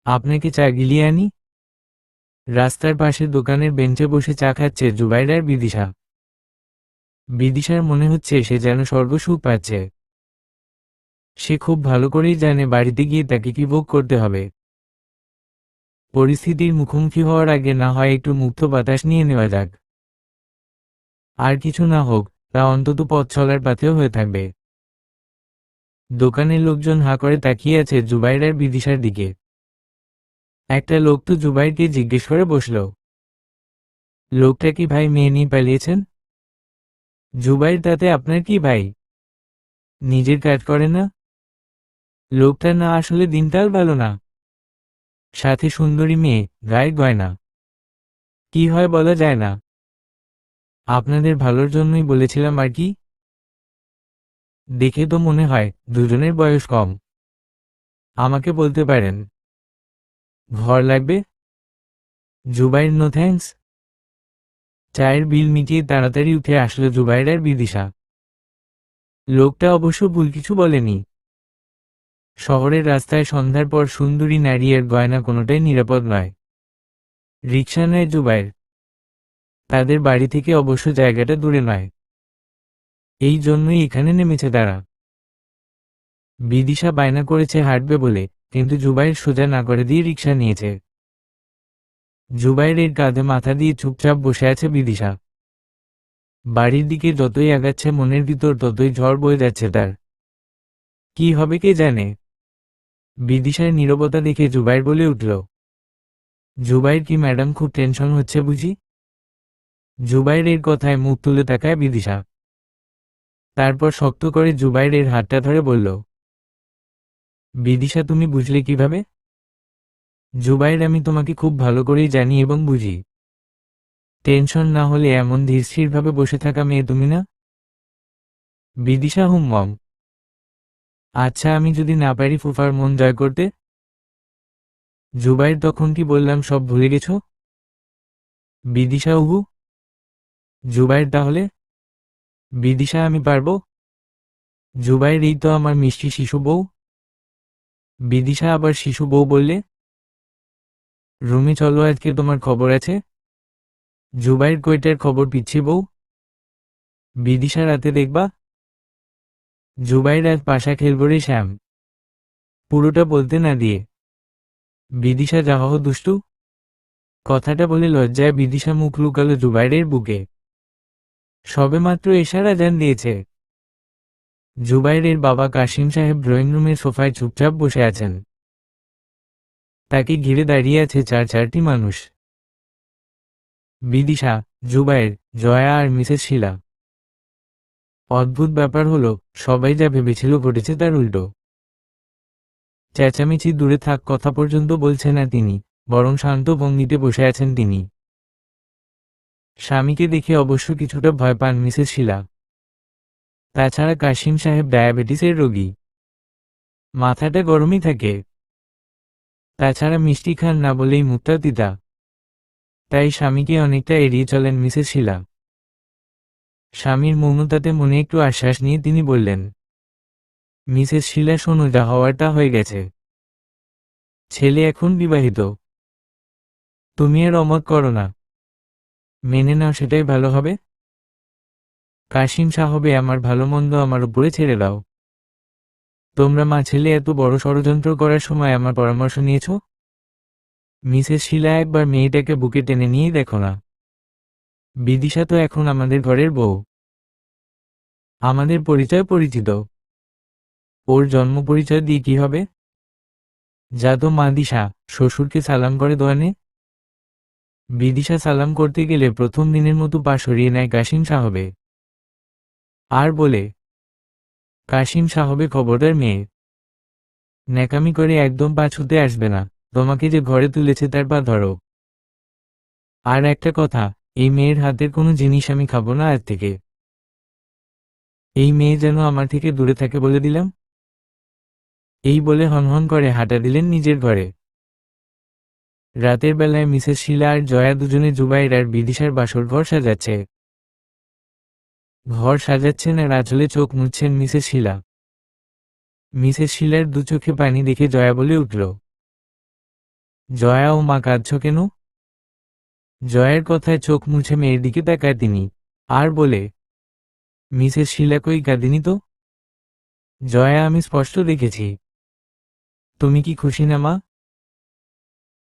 Speaker 1: আপনাকে চা গিলিয়ে আনি। রাস্তার পাশে দোকানের বেঞ্চে বসে চা খাচ্ছে জুবাইর আর বিদিশা। বিদিশার মনে হচ্ছে সে যেন স্বর্গসুখ পাচ্ছে। সে খুব ভালো করেই জানে বাড়িতে গিয়ে তাকে কি ভোগ করতে হবে। পরিস্থিতির মুখোমুখি হওয়ার আগে না হয় একটু মুক্ত বাতাস নিয়ে নেওয়া যাক। আর কিছু না হোক, তা অন্তত পথ চলার পাথেও হয়ে থাকবে। দোকানের লোকজন হাঁ করে তাকিয়ে আছে জুবাইর আর বিদিশার দিকে। একটা লোক তো জুবাইরকে জিজ্ঞেস করে বসল, লোকটা কি ভাই মেয়ে নিয়ে পালিয়েছেন? জুবাইর, তাতে আপনার কি ভাই? নিজের কাজ করে না? লোকটা না আসলে দিনকাল ভালো না, সাথে সুন্দরী মেয়ে, গায়ে গয়না। কি হয় বলা যায় না। আপনাদের ভালোর জন্যই বলেছিলাম আর কি। দেখে তো মনে হয় দুজনের বয়স কম। আমাকে বলতে পারেন ঘর লাগবে? Zubair no thanks. চায়ের বিল মিটিয়ে তাড়াতাড়ি উঠে আসলো জুবাইর আর বিদিশা। লোকটা অবশ্য ভুল কিছু বলেনি। শহরের রাস্তায় সন্ধ্যার পর সুন্দরী নারী আর গয়না কোনোটাই নিরাপদ নয়। রিকশা নেয় জুবাইর। তাদের বাড়ি থেকে অবশ্য জায়গাটা দূরে নয়, এই জন্যই এখানে নেমেছে তারা। বিদিশা বায়না করেছে হাঁটবে বলে, কিন্তু জুবাইর সোজা না করে দিয়ে রিকশা নিয়েছে। জুবাইরের কাঁধে মাথা দিয়ে চুপচাপ বসে আছে বিদিশা। বাড়ির দিকে যতই আগাচ্ছে মনের ভিতর ততই ঝড় বয়ে যাচ্ছে তার। কি হবে কে জানে। বিদিশার নীরবতা দেখে জুবাইর বলে উঠল, জুবাইর কি ম্যাডাম খুব টেনশন হচ্ছে বুঝি? জুবাইরের কথায় মুখ তুলে তাকায় বিদিশা। তারপর শক্ত করে জুবাইরের হাতটা ধরে বলল, বিদিশা তুমি বুঝলে কিভাবে? জুবাইর আমি তোমাকে খুব ভালো করেই জানি এবং বুঝি। টেনশন না হলে এমন ধীরস্থিরভাবে বসে থাকা মেয়ে তুমি না। বিদিশা হুমম। আচ্ছা আমি যদি না পারি ফুফার মন জয় করতে? জুবাইর তখন কি বললাম সব ভুলে গেছো? বিদিশা উহু। জুবাইর তাহলে? বিদিশা আমি পারবো। জুবাইর এই তো আমার মিষ্টি শিশু বউ। বিদিশা আবার শিশু বউ বললে? রুমে চলো আজকে তোমার খবর আছে। জুবাইর কয়টার খবর পিচ্ছি বউ? বিদিশা রাতে দেখবা। জুবাইর আজ পাশা খেলব রে শ্যাম। পুরোটা বলতে না দিয়ে বিদিশা যাহ দুষ্টু। কথাটা বলে লজ্জায় বিদিশা মুখ লুকালো জুবাইরের বুকে। সবেমাত্র এশার আজান দিয়েছে। জুবাইরের বাবা কাশিম সাহেব ড্রয়িং রুমের সোফায় চুপচাপ বসে আছেন। তাকে ঘিরে দাঁড়িয়ে আছে চারটি মানুষ। বিদিশা, জুবাইর, জয়া আর মিসেস শীলা। অদ্ভুত ব্যাপার হলো, সবাই যা ভেবেছিল ঘটেছে তার উল্টো। চেঁচামেচি দূরে থাক কথা পর্যন্ত বলছে না তিনি, বরং শান্ত ভঙ্গিতে বসে আছেন তিনি। স্বামীকে দেখে অবশ্য কিছুটা ভয় পান মিসেস শীলা। তাছাড়া কাশিম সাহেব ডায়াবেটিসের রোগী, মাথাটা গরমই থাকে। তাছাড়া মিষ্টি খান না বলেই মুখটা তিতা। তাই স্বামীকে অনেকটা এড়িয়ে চলেন মিসেস শীলা। স্বামীর মৌনতাতে মনে একটু আশ্বাস নিয়ে তিনি বললেন, মিসেস শীলা শোনো যা হওয়ারটা হয়ে গেছে। ছেলে এখন বিবাহিত। তুমি আর অমত করো না, মেনে নাও সেটাই ভালো হবে। কাশিম সাহেবে আমার ভালো মন্দ আমার উপরে ছেড়ে দাও। তোমরা মা ছেলে এত বড় ষড়যন্ত্র করার সময় আমার পরামর্শ নিয়েছ? মিসেস শীলা একবার মেয়েটাকে বুকে টেনে নিয়েই দেখো না। বিদিশা তো এখন আমাদের ঘরের বউ। আমাদের পরিচয় পরিচিত। ওর জন্ম পরিচয় দিয়ে কি হবে? যা তো মা দিশা, শ্বশুরকে সালাম করে দোয়ানে। বিদিশা সালাম করতে গেলে প্রথম দিনের মতো পা সরিয়ে নেয় কাশিম সাহেবে। আর বলে, কাশিম সাহেবে খবরদার মেয়ে। ন্যাকামি করে একদম পা ছুতে আসবে না, তোমাকে যে ঘরে তুলেছে তার পা ধরো। আর একটা কথা, এই মেয়ের হাতের কোনো জিনিস আমি খাবো না আজ থেকে। এই মেয়ে যেন আমার থেকে দূরে থাকে বলে দিলাম। এই বলে হনহন করে হাঁটা দিলেন নিজের ঘরে। রাতের বেলায় মিসেস শীলা আর জয়া দুজনে জুবাইর আর বিদিশার বাসর ঘর সাজাচ্ছে। ঘর সাজাচ্ছেন আর আঁচলে চোখ মুছছেন মিসেস শীলা। মিসেস শীলার দু চোখে পানি দেখে জয়া বলে উঠল, জয়া ও মা কাঁদছ কেন? জয়ের কথায় চোখ মুছে মেয়ের দিকে তাকায় তিনি, আর বলে, মিসেস শীলা কই কাঁদিনি তো। জয়া আমি স্পষ্ট দেখেছি। তুমি কি খুশি না মা?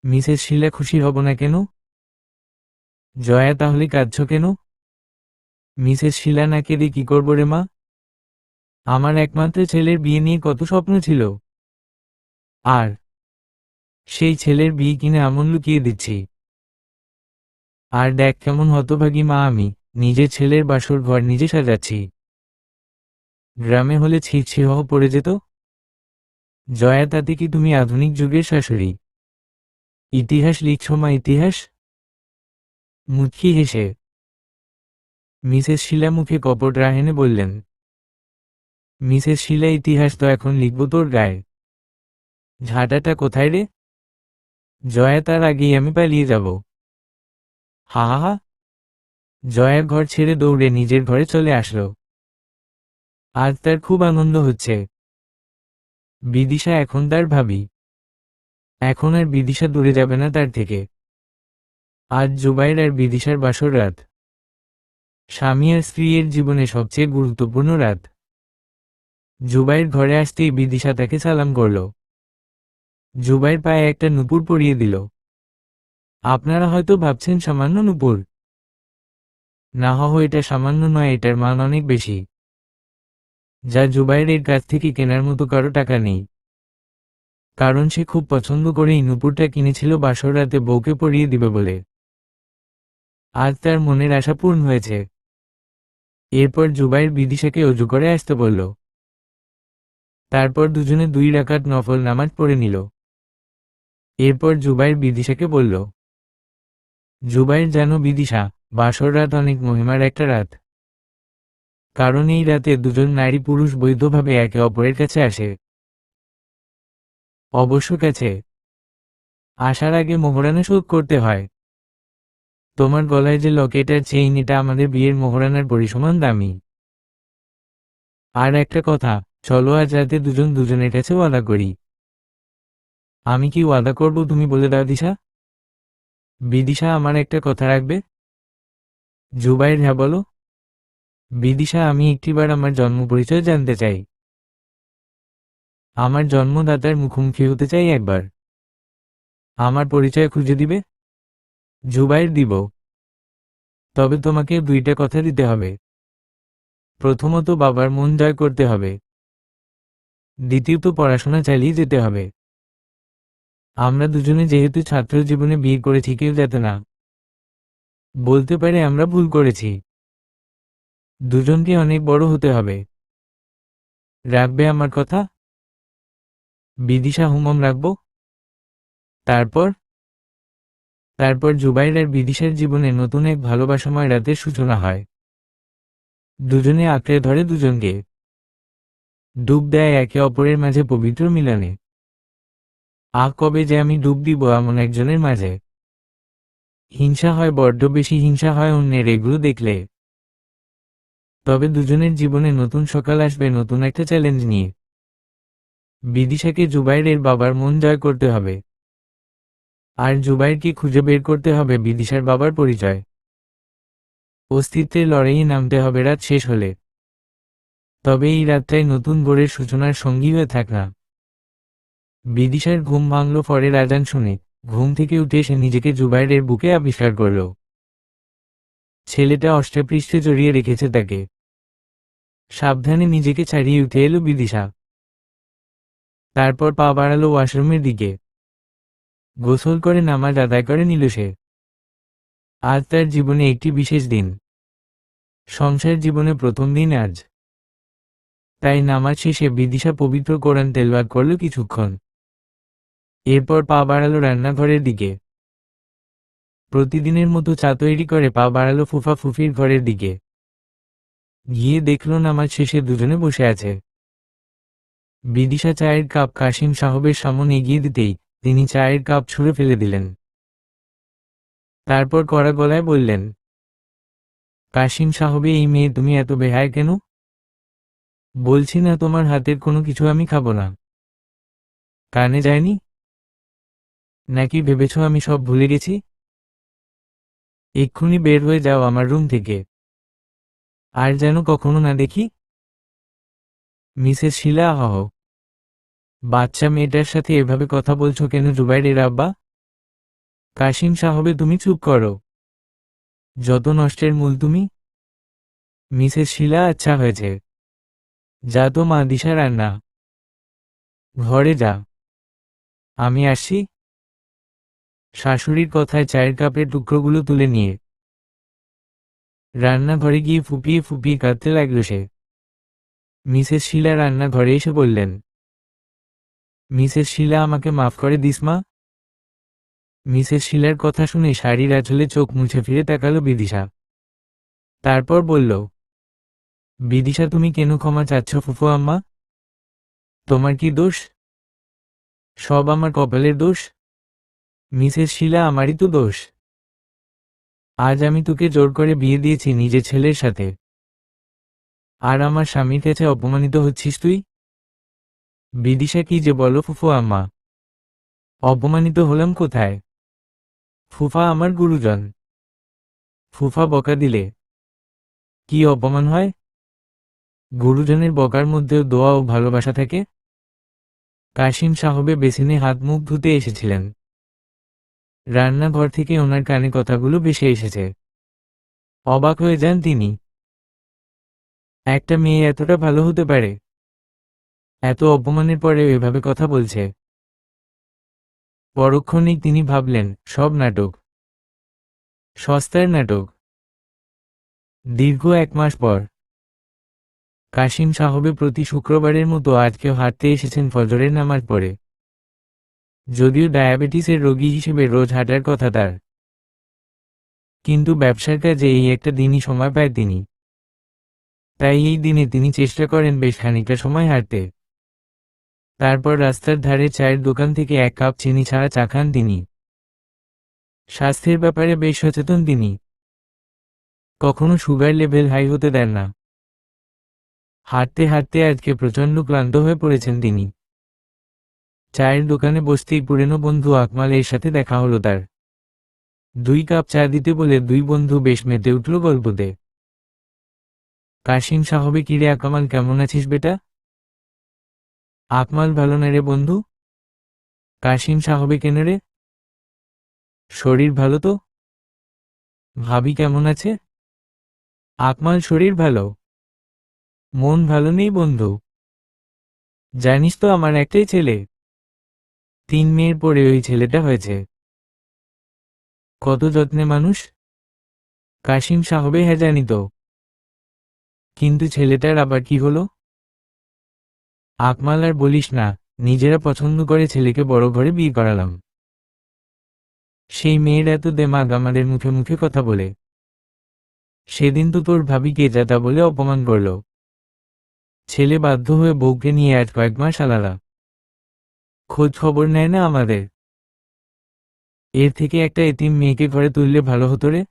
Speaker 1: মিসেস শীলা খুশি হব না কেন? জয়া তাহলে কাঁদছ কেন? মিসেস শীলা না কেঁদে কি করব রে মা? আমার একমাত্র ছেলের বিয়ে নিয়ে কত স্বপ্ন ছিল। আর সেই ছেলের বিয়ে কিনে আমন লুকিয়ে দিচ্ছি। আর দেখ কেমন হতভাগী মা আমি, নিজের ছেলের বাসর ঘর নিজে সাজাচ্ছি। গ্রামে হলে ছি হহ পড়ে যেত। জয়া তাতে কি তুমি আধুনিক যুগের শাশুড়ি? ইতিহাস লিখছ মা ইতিহাস? মুচকি হেসে মিসেস শীলা মুখে কপট রাহেনে বললেন, মিসেস শীলা, ইতিহাস তো এখন লিখব তোর গায়ে। ঝাঁটাটা কোথায় রে? জয়া, তার আগেই আমি পালিয়ে যাব। হা হা হা। জয়া ঘর ছেড়ে দৌড়ে নিজের ঘরে চলে আসলো। আজ তার খুব আনন্দ হচ্ছে। বিদিশা এখন তার ভাবি। এখন আর বিদিশা দূরে যাবে না তার থেকে। আজ জুবাইর আর বিদিশার বাসর রাত। স্বামী আর স্ত্রীর জীবনে সবচেয়ে গুরুত্বপূর্ণ রাত। জুবাইর ঘরে আসতেই বিদিশা তাকে সালাম করল। জুবাইর পায়ে একটা নুপুর পরিয়ে দিল। আপনারা হয়তো ভাবছেন সামান্য নুপুর। না, এটা সামান্য নয়, এটার মান অনেক বেশি। যা জুবাইরের কাছ থেকে কেনার মতো কারো টাকা নেই। কারণ সে খুব পছন্দ করেই নুপুরটা কিনেছিল বাসর রাতে বউকে পরিয়ে দিবে বলে। আজ তার মনের আশা পূর্ণ হয়েছে। এরপর জুবাইর বিদিশাকে অজু করে আসতে বলল। তারপর দুজনে 2 রাকাত নফল নামাজ পড়ে নিল। এরপর জুবাইর বিদিশাকে বলল, জুবাইর, জানো বিদিশা, বাসর রাত অনেক মহিমার একটা রাত। কারণ এই রাতে দুজন নারী পুরুষ বৈধভাবে একে অপরের কাছে আসে। অবশ্য কাছে আসার আগে মোহরানা শোধ করতে হয়। তোমার গলায় যে লকেট আর চেইন, এটা আমাদের বিয়ের মোহরানার পরিসমান দামি। আর একটা কথা, চলো আজ রাতে দুজন দুজনের কাছে ওয়াদা করি। আমি কি ওয়াদা করব তুমি বলে দাও দিশা? বিদিশা, আমার একটা কথা রাখবে? জুবাইর, হ্যাঁ বলো। বিদিশা, আমি একটিবার আমার জন্ম পরিচয় জানতে চাই। আমার জন্মদাতার মুখোমুখি হতে চাই একবার। আমার পরিচয় খুঁজে দিবে? জুবাইর, দিব। তবে তোমাকে 2টা কথা দিতে হবে। প্রথমত, বাবার মন জয় করতে হবে। দ্বিতীয়ত, পড়াশোনা চালিয়ে যেতে হবে। আমরা দুজনে যেহেতু ছাত্র জীবনে বিয়ে করেছি, কেউ যাতে না বলতে পারে আমরা ভুল করেছি। দুজনকে অনেক বড় হতে হবে। রাখবে আমার কথা? বিদিশা, হুমম রাখব। তারপর তারপর জুবাইর আর বিদিশার জীবনে নতুন এক ভালোবাসাময় রাতের সূচনা হয়। দুজনে আঁকড়ে ধরে দুজনকে, ডুব দেয় একে অপরের মাঝে পবিত্র মিলনে। কবে যে আমি ডুব দিব এমন একজনের মাঝে। হিংসা হয়, বড্ড বেশি হিংসা হয় অন্যের এগুলো দেখলে। তবে দুজনের জীবনে নতুন সকাল আসবে নতুন একটা চ্যালেঞ্জ নিয়ে। বিদিশাকে জুবাইরের বাবার মন জয় করতে হবে। আর জুবাইরকে খুঁজে বের করতে হবে বিদিশার বাবার পরিচয়। অস্তিত্বের লড়াইয়ে নামতে হবে রাত শেষ হলে। তবে এই রাতটাই নতুন ভোরের সূচনার সঙ্গী হয়ে থাক না। বিদিশার ঘুম ভাঙল ফরের আজান শুনে। ঘুম থেকে উঠে সে নিজেকে জুবাইরের বুকে আবিষ্কার করল। ছেলেটা অষ্টপৃষ্ঠে জড়িয়ে রেখেছে তাকে। সাবধানে নিজেকে ছাড়িয়ে উঠে এলো বিদিশা। তারপর পা বাড়ালো ওয়াশরুমের দিকে। গোসল করে নামাজ আদায় করে নিল সে। আজ তার জীবনে একটি বিশেষ দিন। সংসার জীবনে প্রথম দিন আজ। তাই নামাজ শেষে বিদিশা পবিত্র কোরআন তেলাওয়াত করল কিছুক্ষণ। এরপর পা বাড়ালো রান্নাঘরের দিকে। প্রতিদিনের মতো চা তৈরি করে পা বাড়ালো ফুফা ফুফির ঘরের দিকে। গিয়ে দেখল নামাজ শেষে দুজনে বসে আছে। বিদিশা চায়ের কাপ কাশিম সাহেবের সামনে এগিয়ে দিতেই তিনি চায়ের কাপ ছুঁড়ে ফেলে দিলেন। তারপর কড়া গলায় বললেন, কাশিম সাহেব, এই মেয়ে তুমি এত বেহায় কেন? বলছি না তোমার হাতের কোনো কিছু আমি খাবো না। কানে যায়নি নাকি ভেবেছ আমি সব ভুলে গেছি? এক্ষুনি বের হয়ে যাও আমার রুম থেকে। আর যেন কখনো না দেখি। মিসেস শীলা, আহ, বাচ্চা মেয়েটার সাথে এভাবে কথা বলছো কেন জুবাইরের আব্বা? কাশিম সাহেব, তুমি চুপ করো। যত নষ্টের মূল তুমি। মিসেস শীলা, আচ্ছা হয়েছে। যা তো মা, দিশা রান্না ঘরে যা। আমি আসছি। শাশুড়ির কথায় চায়ের কাপের টুকরোগুলো তুলে নিয়ে রান্নাঘরে গিয়ে ফুপিয়ে ফুপিয়ে কাঁদতে লাগল সে। মিসেস শীলা রান্নাঘরে এসে বললেন, মিসেস শীলা, আমাকে মাফ করে দিস মা। মিসেস শীলার কথা শুনে শাড়ির আঁচলে চোখ মুছে ফিরে তাকালো বিদিশা। তারপর বলল, বিদিশা তুমি কেন ক্ষমা চাচ্ছ ফুফু আম্মা? তোমার কি দোষ? সব আমার কপালের দোষ? মিসেস শীলা আমারই তো দোষ। আজ আমি তোকে জোর করে বিয়ে দিয়েছি নিজের ছেলের সাথে, আর আমার স্বামীর কাছে অপমানিত হচ্ছিস তুই? বিদিশা কি যে বলো ফুফু আম্মা, অপমানিত হলাম কোথায়? ফুফা আমার গুরুজন। ফুফা বকা দিলে কি অপমান হয়? গুরুজনের বকার মধ্যেও দোয়া ও ভালোবাসা থাকে। কাশিম সাহেব বেসিনে হাত মুখ ধুতে এসেছিলেন। রান্নাঘর থেকে ওনার কানে কথাগুলো ভেসে এসেছে। অবাক হয়ে যান তিনি। একটা মেয়ে এতটা ভালো হতে পারে? এত অপমানের পরেও এভাবে কথা বলছে। পরক্ষণেই তিনি ভাবলেন, সব নাটক, সস্তার নাটক। দীর্ঘ 1 মাস পর কাশিম সাহেব প্রতি শুক্রবারের মতো আজকেও হাঁটতে এসেছেন ফজরের নামাজ পড়ে। যদিও ডায়াবেটিসের রোগী হিসেবে রোজ হাঁটার কথা তার, কিন্তু ব্যবসার কাজে এই একটা দিনই সময় পায় তিনি। তাই এই দিনে তিনি চেষ্টা করেন বেশ খানিকটা সময় হাঁটতে। তারপর রাস্তার ধারে চায়ের দোকান থেকে 1 কাপ চিনি ছাড়া চা খান তিনি। স্বাস্থ্যের ব্যাপারে বেশ সচেতন তিনি। কখনো সুগার লেভেল হাই হতে দেন না। হাঁটতে হাঁটতে আজকে প্রচণ্ড ক্লান্ত হয়ে পড়েছেন তিনি। চায়ের দোকানে বসতেই পুরনো বন্ধু আকমাল এর সাথে দেখা হলো তার। 2 কাপ চা দিতে বলে 2 বন্ধু বেশ মেতে উঠল গল্পতে। কাশিম সাহেব, কিরে আকমাল, কেমন আছিস বেটা? আকমাল, ভালো না রে বন্ধু। কাশিম সাহেব, কেন রে? শরীর ভালো তো? ভাবি কেমন আছে? আকমাল, শরীর ভালো, মন ভালো নেই বন্ধু। জানিস তো আমার একটাই ছেলে, 3 মেয়ের পরে ওই ছেলেটা হয়েছে। কত যত্নে মানুষ। কাশিম সাহেব, হ্যাঁ জানি তো, কিন্তু ছেলেটার আবার কি হলো? আকমাল, আর বলিস না, নিজেরা পছন্দ করে ছেলেকে বড় ঘরে বিয়ে করালাম। সেই মেয়ের এত দেমাগ আমাদের মুখে মুখে কথা বলে। সেদিন তো তোর ভাবিকে যাতা বলে অপমান করল। ছেলে বাধ্য হয়ে বউকে নিয়ে আজ কয়েক মাস আলাদা। খোঁজ খবর নেয় না আমাদের। এর থেকে একটা এতিম মেয়েকে ঘরে তুললে ভালো হতো রে।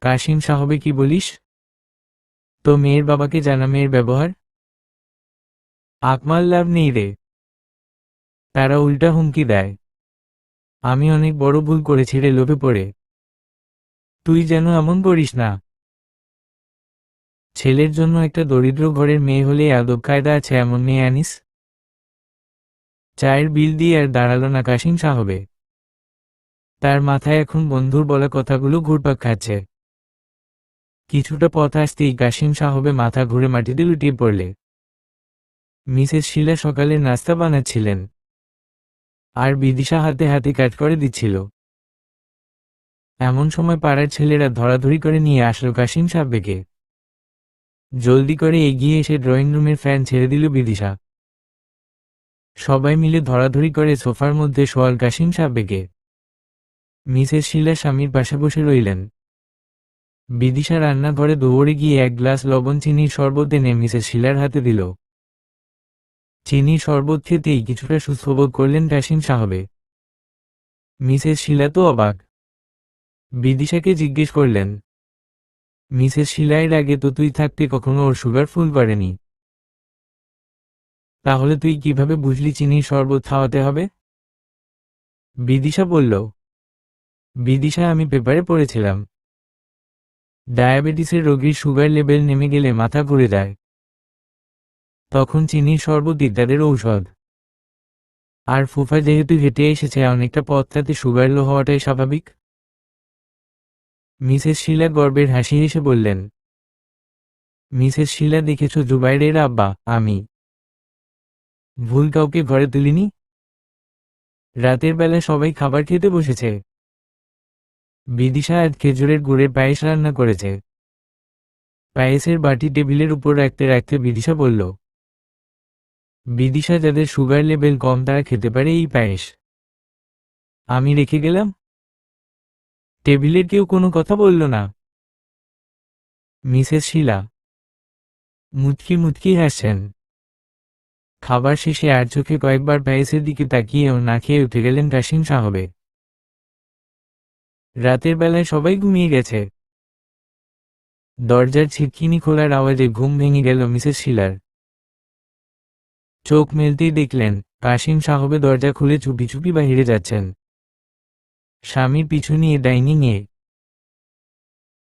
Speaker 1: কাশিম সাহেব, কি বলিস? তো মেয়ের বাবাকে জানা মেয়ের ব্যবহার। আকমাল, লাভ নেই রে, তারা উল্টা হুমকি দেয়। আমি অনেক বড় ভুল করেছি রে লোভে পড়ে। তুই যেন এমন করিস না। ছেলের জন্য একটা দরিদ্র ঘরের মেয়ে হলে আদব কায়দা আছে এমন মেয়ে আনিস। চায়ের বিল দিয়ে আর দাঁড়ালো না কাশিম সাহেবে। তার মাথায় এখন বন্ধুর বলা কথাগুলো ঘুরপাক খাচ্ছে। কিছুটা পথ আসতেই কাশিম সাহেবে মাথা ঘুরে মাটিতে লুটিয়ে পড়লে। মিসেস শীলা সকালে নাস্তা বানাচ্ছিলেন, আর বিদিশা হাতে হাতে কাজ করে দিচ্ছিল। এমন সময় পাড়ার ছেলেরা ধরাধরি করে নিয়ে আসলো কাশিম সাহেবকে। জলদি করে এগিয়ে এসে ড্রয়িং রুমের ফ্যান ছেড়ে দিল বিদিশা। সবাই মিলে ধরাধরি করে সোফার মধ্যে শোয়াল কাশিম সাহেবকে। মিসেস শীলা স্বামীর পাশে বসে রইলেন। বিদিশা রান্নাঘরে দৌড়ে গিয়ে 1 গ্লাস লবণ চিনির শরবত এনে মিসেস শীলার হাতে দিল। চিনির শরবত খেতেই কিছুটা সুস্থ বোধ করলেন কাশিম সাহেবে। মিসেস শীলা তো অবাক। বিদিশাকে জিজ্ঞেস করলেন, মিসেস শীলা, এর আগে তো তুই থাকতে কখনো ওর সুগার ফুল করেনি, তাহলে তুই কিভাবে বুঝলি চিনির শরবত খাওয়াতে হবে? বিদিশা বলল, বিদিশা, আমি পেপারে পড়েছিলাম, ডায়াবেটিসের রোগীর সুগার লেভেল নেমে গেলে মাথা ঘুরে যায়, তখন চিনির শরবতই তাদের ঔষধ। আর ফুফা যেহেতু হেঁটে এসেছে অনেকটা পথ, তাতে সুগার লো হওয়াটাই স্বাভাবিক। মিসেস শীলা গর্বের হাসি হেসে বললেন, মিসেস শীলা, দেখেছ জুবাইরের আব্বা, আমি ভুল কাউকে ঘরে তুলিনি। রাতের বেলা সবাই খাবার খেতে বসেছে। বিদিশা আজ খেজুরের গুড়ের পায়েস রান্না করেছে। পায়েসের বাটি টেবিলের উপর রাখতে রাখতে বিদিশা বলল, বিদিশা, যাদের সুগার লেভেল কম তারা খেতে পারে এই পায়েস। আমি রেখে গেলাম। টেবিলের কেউ কোনো কথা বলল না। মিসেস শীলা মুচকি মুচকি হাসছেন। খাবার শেষে আর চোখে কয়েকবার প্যারিসের দিকে তাকিয়েও না খেয়ে উঠে গেলেন কাশিম সাহেব। রাতের বেলায় সবাই ঘুমিয়ে গেছে। দরজার ছিটকিনি খোলার আওয়াজে ঘুম ভেঙে গেল মিসেস শীলার। চোখ মেলতেই দেখলেন কাশিম সাহেব দরজা খুলে চুপি চুপি বাহিরে যাচ্ছেন, স্বামীর পিছু নিয়ে ডাইনিংয়ে।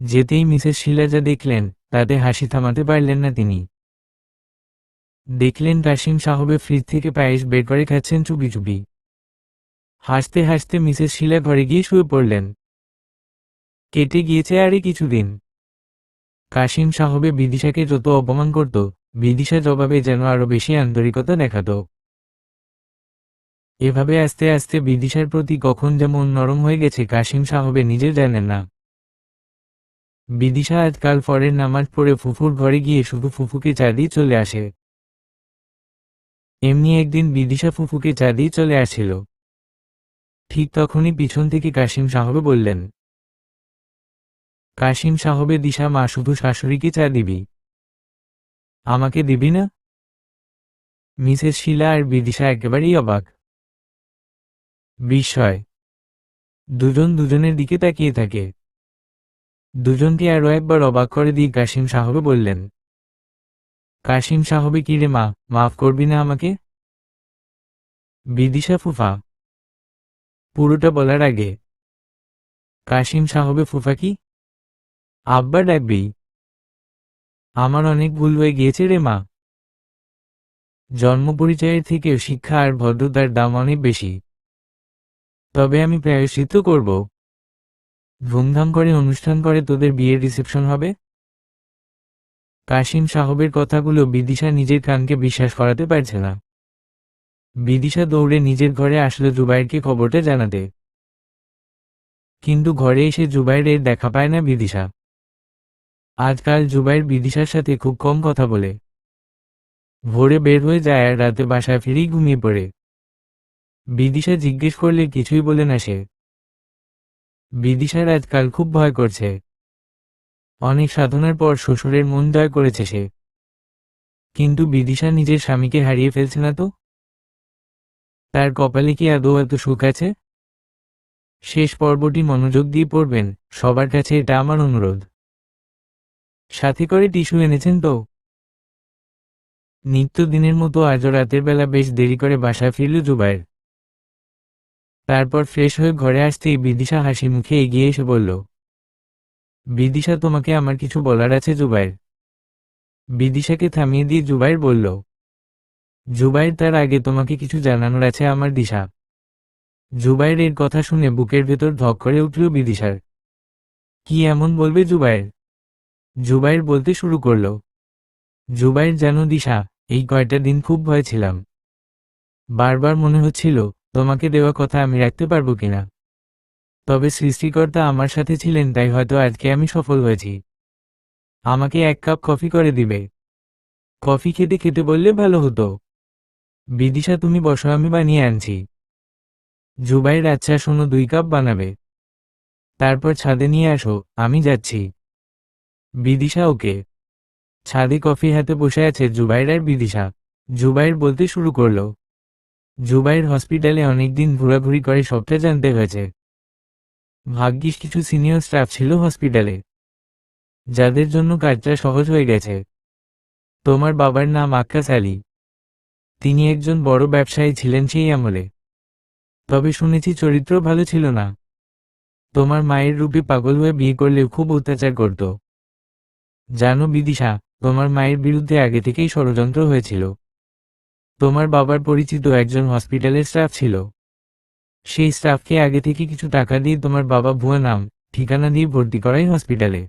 Speaker 1: যেতেই মিসেস শীলা যা দেখলেন তাতে হাসি থামাতে পারলেন না তিনি। দেখলেন কাশিম সাহেব ফ্রিজ থেকে পায়েস বের করে খাচ্ছেন চুপি চুপি। হাসতে হাসতে মিসেস শীলা ঘরে গিয়ে শুয়ে পড়লেন। কেটে গিয়েছে আরে কিছুদিন। কাশিম সাহেব বিদিশাকে যত অপমান করত, বিদিশা জবাবে যেন আরো বেশি আন্তরিকতা দেখাত। এভাবে আস্তে আস্তে বিদিশার প্রতি কখন যে মন নরম হয়ে গেছে কাশিম সাহেব নিজে জানেন না। বিদিশা আজকাল ফরের নামাজ পড়ে ফুফুর ঘরে গিয়ে শুধু ফুফুকে চা দিয়ে চলে আসে। এমনি একদিন বিদিশা ফুফুকে চা দিয়ে চলে আসছিল। ঠিক তখনই পিছন থেকে কাশিম সাহেব বললেন, কাশিম সাহেব দিশা মা শুধু শাশুড়িকে চা দিবি, আমাকে দিবি না? মিসেস শীলা আর বিদিশা একেবারেই অবাক। বিস্ময়। দুজন দুজনের দিকে তাকিয়ে থাকে। দুজনকে আরো একবার অবাক করে দিয়ে কাশিম সাহেব বললেন, কাশিম সাহেব কি রে মা, মাফ করবি না আমাকে? বিদিশা ফুফা। পুরোটা বলার আগে কাশিম সাহেব ফুফা কি? আব্বা ডাকবি? আমার অনেক ভুল হয়ে গিয়েছে রে মা। জন্ম পরিচয়ের থেকেও শিক্ষা আর ভদ্রতার দাম অনেক বেশি। তবে আমি প্রায়শ্চিত্ত করব। ধুমধাম করে অনুষ্ঠান করে তোদের বিয়ের রিসেপশন হবে। কাশিম সাহেবের কথাগুলো বিদিশা নিজের কানকে বিশ্বাস করাতে পারছে না। বিদিশা দৌড়ে নিজের ঘরে আসলো জুবাইরকে খবরটা জানাতে। কিন্তু ঘরে এসে জুবাইরের দেখা পায় না বিদিশা। আজকাল জুবাইর বিদিশার সাথে খুব কম কথা বলে। ভোরে বের হয়ে যায় আর রাতে বাসায় ফিরেই ঘুমিয়ে পড়ে। বিদিশা জিজ্ঞেস করলে কিছুই বলে না সে। বিদিশার আজকাল খুব ভয় করছে। অনেক সাধনার পর শ্বশুরের মন জয় করেছে সে। কিন্তু বিদিশা নিজের স্বামীকে হারিয়ে ফেলছে না তো? তার কপালে কি আদৌ এত সুখ আছে? শেষ পর্বটি মনোযোগ দিয়ে পড়বেন, সবার কাছে এটা আমার অনুরোধ। সাথে করে টিস্যু এনেছেন তো? নিত্যদিনের মতো আজও রাতের বেলা বেশ দেরি করে বাসায় ফিরল জুবাইর। তারপর ফ্রেশ হয়ে ঘরে আসতেই বিদিশা হাসি মুখে এগিয়ে এসে বলল, বিদিশা তোমাকে আমার কিছু বলার আছে জুবাইর। বিদিশাকে থামিয়ে দিয়ে জুবাইর বলল, জুবাইর তার আগে তোমাকে কিছু জানানোর আছে আমার দিশা। জুবাইর এর কথা শুনে বুকের ভেতর ধক করে উঠল বিদিশার। কি এমন বলবে জুবাইর? জুবাইর বলতে শুরু করল, জুবাইর জানো দিশা, এই কয়টা দিন খুব ভয় ছিলাম। বারবার মনে হচ্ছিল তোমাকে দেওয়া কথা আমি রাখতে পারবো কিনা। তবে সৃষ্টিকর্তা আমার সাথে ছিলেন তাই হয়তো আজকে আমি সফল হয়েছি। আমাকে 1 কাপ কফি করে দিবে। কফি খেতে খেতে বললে ভালো হতো। বিদিশা তুমি বসো, আমি বানিয়ে আনছি। জুবাইর আচ্ছা শোনো 2 কাপ বানাবে। তারপর ছাদে নিয়ে আসো, আমি যাচ্ছি। বিদিশা ওকে। ছাদে কফি হাতে বসে আছে জুবাইর আর বিদিশা। জুবাইর বলতে শুরু করল, জুবাইর হসপিটালে অনেকদিন ঘোরাঘুরি করে সবটা জানতে হয়েছে। ভাগ্যিস কিছু সিনিয়র স্টাফ ছিল হসপিটালে, যাদের জন্য কাজটা সহজ হয়ে গেছে। তোমার বাবার নাম আক্কাস আলী। তিনি একজন বড় ব্যবসায়ী ছিলেন সেই আমলে। তবে শুনেছি চরিত্র ভালো ছিল না। তোমার মায়ের রূপে পাগল হয়ে বিয়ে করলেও খুব অত্যাচার করত। জানো বিদিশা, তোমার মায়ের বিরুদ্ধে আগে থেকেই ষড়যন্ত্র হয়েছিল। তোমার বাবার পরিচিত একজন হসপিটালের স্টাফ ছিল। সেই স্টাফকে আগে থেকে কিছু টাকা দিয়ে তোমার বাবা ভুয়া নাম ঠিকানা দিয়ে ভর্তি করাই হসপিটালে।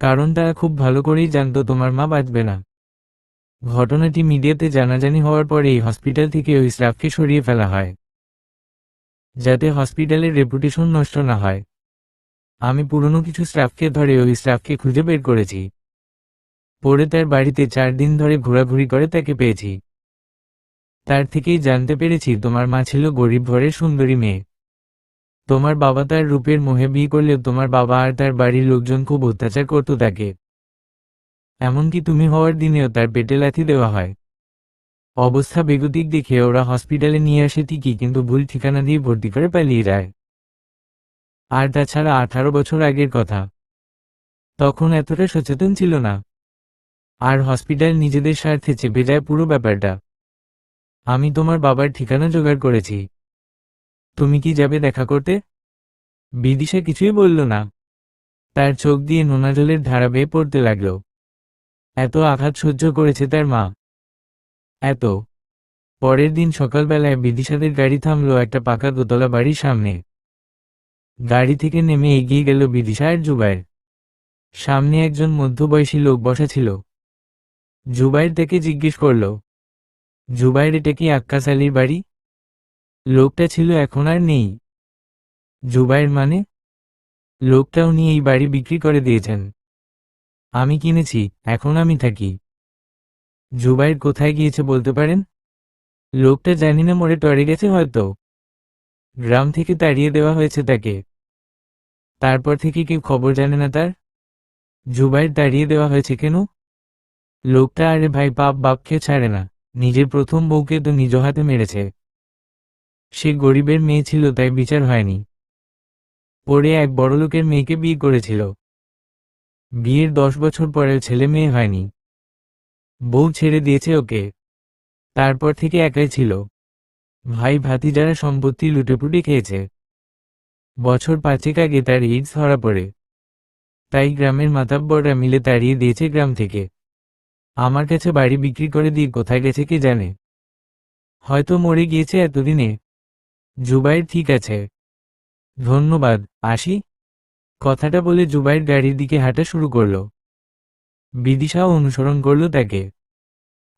Speaker 1: কারণ তারা খুব ভালো করেই জানত তোমার মা বাঁচবে না। ঘটনাটি মিডিয়াতে জানাজানি হওয়ার পরে এই হসপিটাল থেকে ওই স্টাফকে সরিয়ে ফেলা হয়, যাতে হসপিটালের রেপুটেশন নষ্ট না হয়। আমি পুরনো কিছু স্টাফকে ধরে ওই স্টাফকে খুঁজে বের করেছি। পরে তার বাড়িতে 4 দিন ধরে ঘোরাঘুরি করে তাকে পেয়েছি। তার থেকেই জানতে পেরেছি তোমার মা ছিল গরিব ঘরের সুন্দরী মেয়ে। তোমার বাবা তার রূপের মোহে বিয়ে করলেও তোমার বাবা আর তার বাড়ির লোকজন খুব অত্যাচার করত তাকে। এমনকি তুমি হওয়ার দিনেও তার পেটে লাথি দেওয়া হয়। অবস্থা বেগতিক দেখে ওরা হসপিটালে নিয়ে আসে ঠিকই, কিন্তু ভুল ঠিকানা দিয়ে ভর্তি করে পালিয়ে যায়। আর তাছাড়া 18 বছর আগের কথা, তখন এতটা সচেতন ছিল না। আর হসপিটাল নিজেদের স্বার্থে চেপে যায় পুরো ব্যাপারটা। আমি তোমার বাবার ঠিকানা জোগাড় করেছি, তুমি কি যাবে দেখা করতে? বিদিশা কিছুই বলল না। তার চোখ দিয়ে নোনা জলের ধারা বেয়ে পড়তে লাগল। এত আঘাত সহ্য করেছে তার মা, এত। পরের দিন সকালবেলায় বিদিশাদের গাড়ি থামলো একটা পাকা দোতলা বাড়ির সামনে। গাড়ি থেকে নেমে এগিয়ে গেল বিদিশা আর জুবাইর। সামনে একজন মধ্যবয়সী লোক বসা ছিল। জুবাইর তাকে জিজ্ঞেস করল, জুবাইর, এটা কি আক্কাস আলীর বাড়ি? লোকটা ছিল এখন আর নেই। জুবাইর, মানে? লোকটা উনি এই বাড়ি বিক্রি করে দিয়েছেন। আমি কিনেছি, এখন আমি থাকি। জুবাইর কোথায় গিয়েছে বলতে পারেন? লোকটা জানি না, মরে টরে গেছে হয়তো। গ্রাম থেকে তাড়িয়ে দেওয়া হয়েছে তাকে। তারপর থেকে কেউ খবর জানে না তার। জুবাইর, তাড়িয়ে দেওয়া হয়েছে কেন? লোকটা, আরে ভাই, বাপকে ছাড়ে না। নিজের প্রথম বউকে তো নিজ হাতে মেরেছে। সে গরিবের মেয়ে ছিল, তাই বিচার হয়নি। পরে এক বড়লোকের মেয়েকে বিয়ে করেছিল। বিয়ের 10 বছর পরেও ছেলে মেয়ে হয়নি। বউ ছেড়ে দিয়েছে ওকে। তারপর থেকে একাই ছিল। ভাই ভাতিজারা সম্পত্তি লুটেপুটে খেয়েছে। বছর 5 আগে তার এইডস ধরা পড়ে। তাই গ্রামের মাতাব্বররা মিলে তাড়িয়ে দিয়েছে গ্রাম থেকে। আমার কাছে বাড়ি বিক্রি করে দিয়ে কোথায় গেছে কে জানে। হয়তো মরে গিয়েছে এতদিনে। জুবাইর, ঠিক আছে, ধন্যবাদ, আসি। কথাটা বলে জুবাইর গাড়ির দিকে হাঁটা শুরু করল। বিদিশাও অনুসরণ করল তাকে।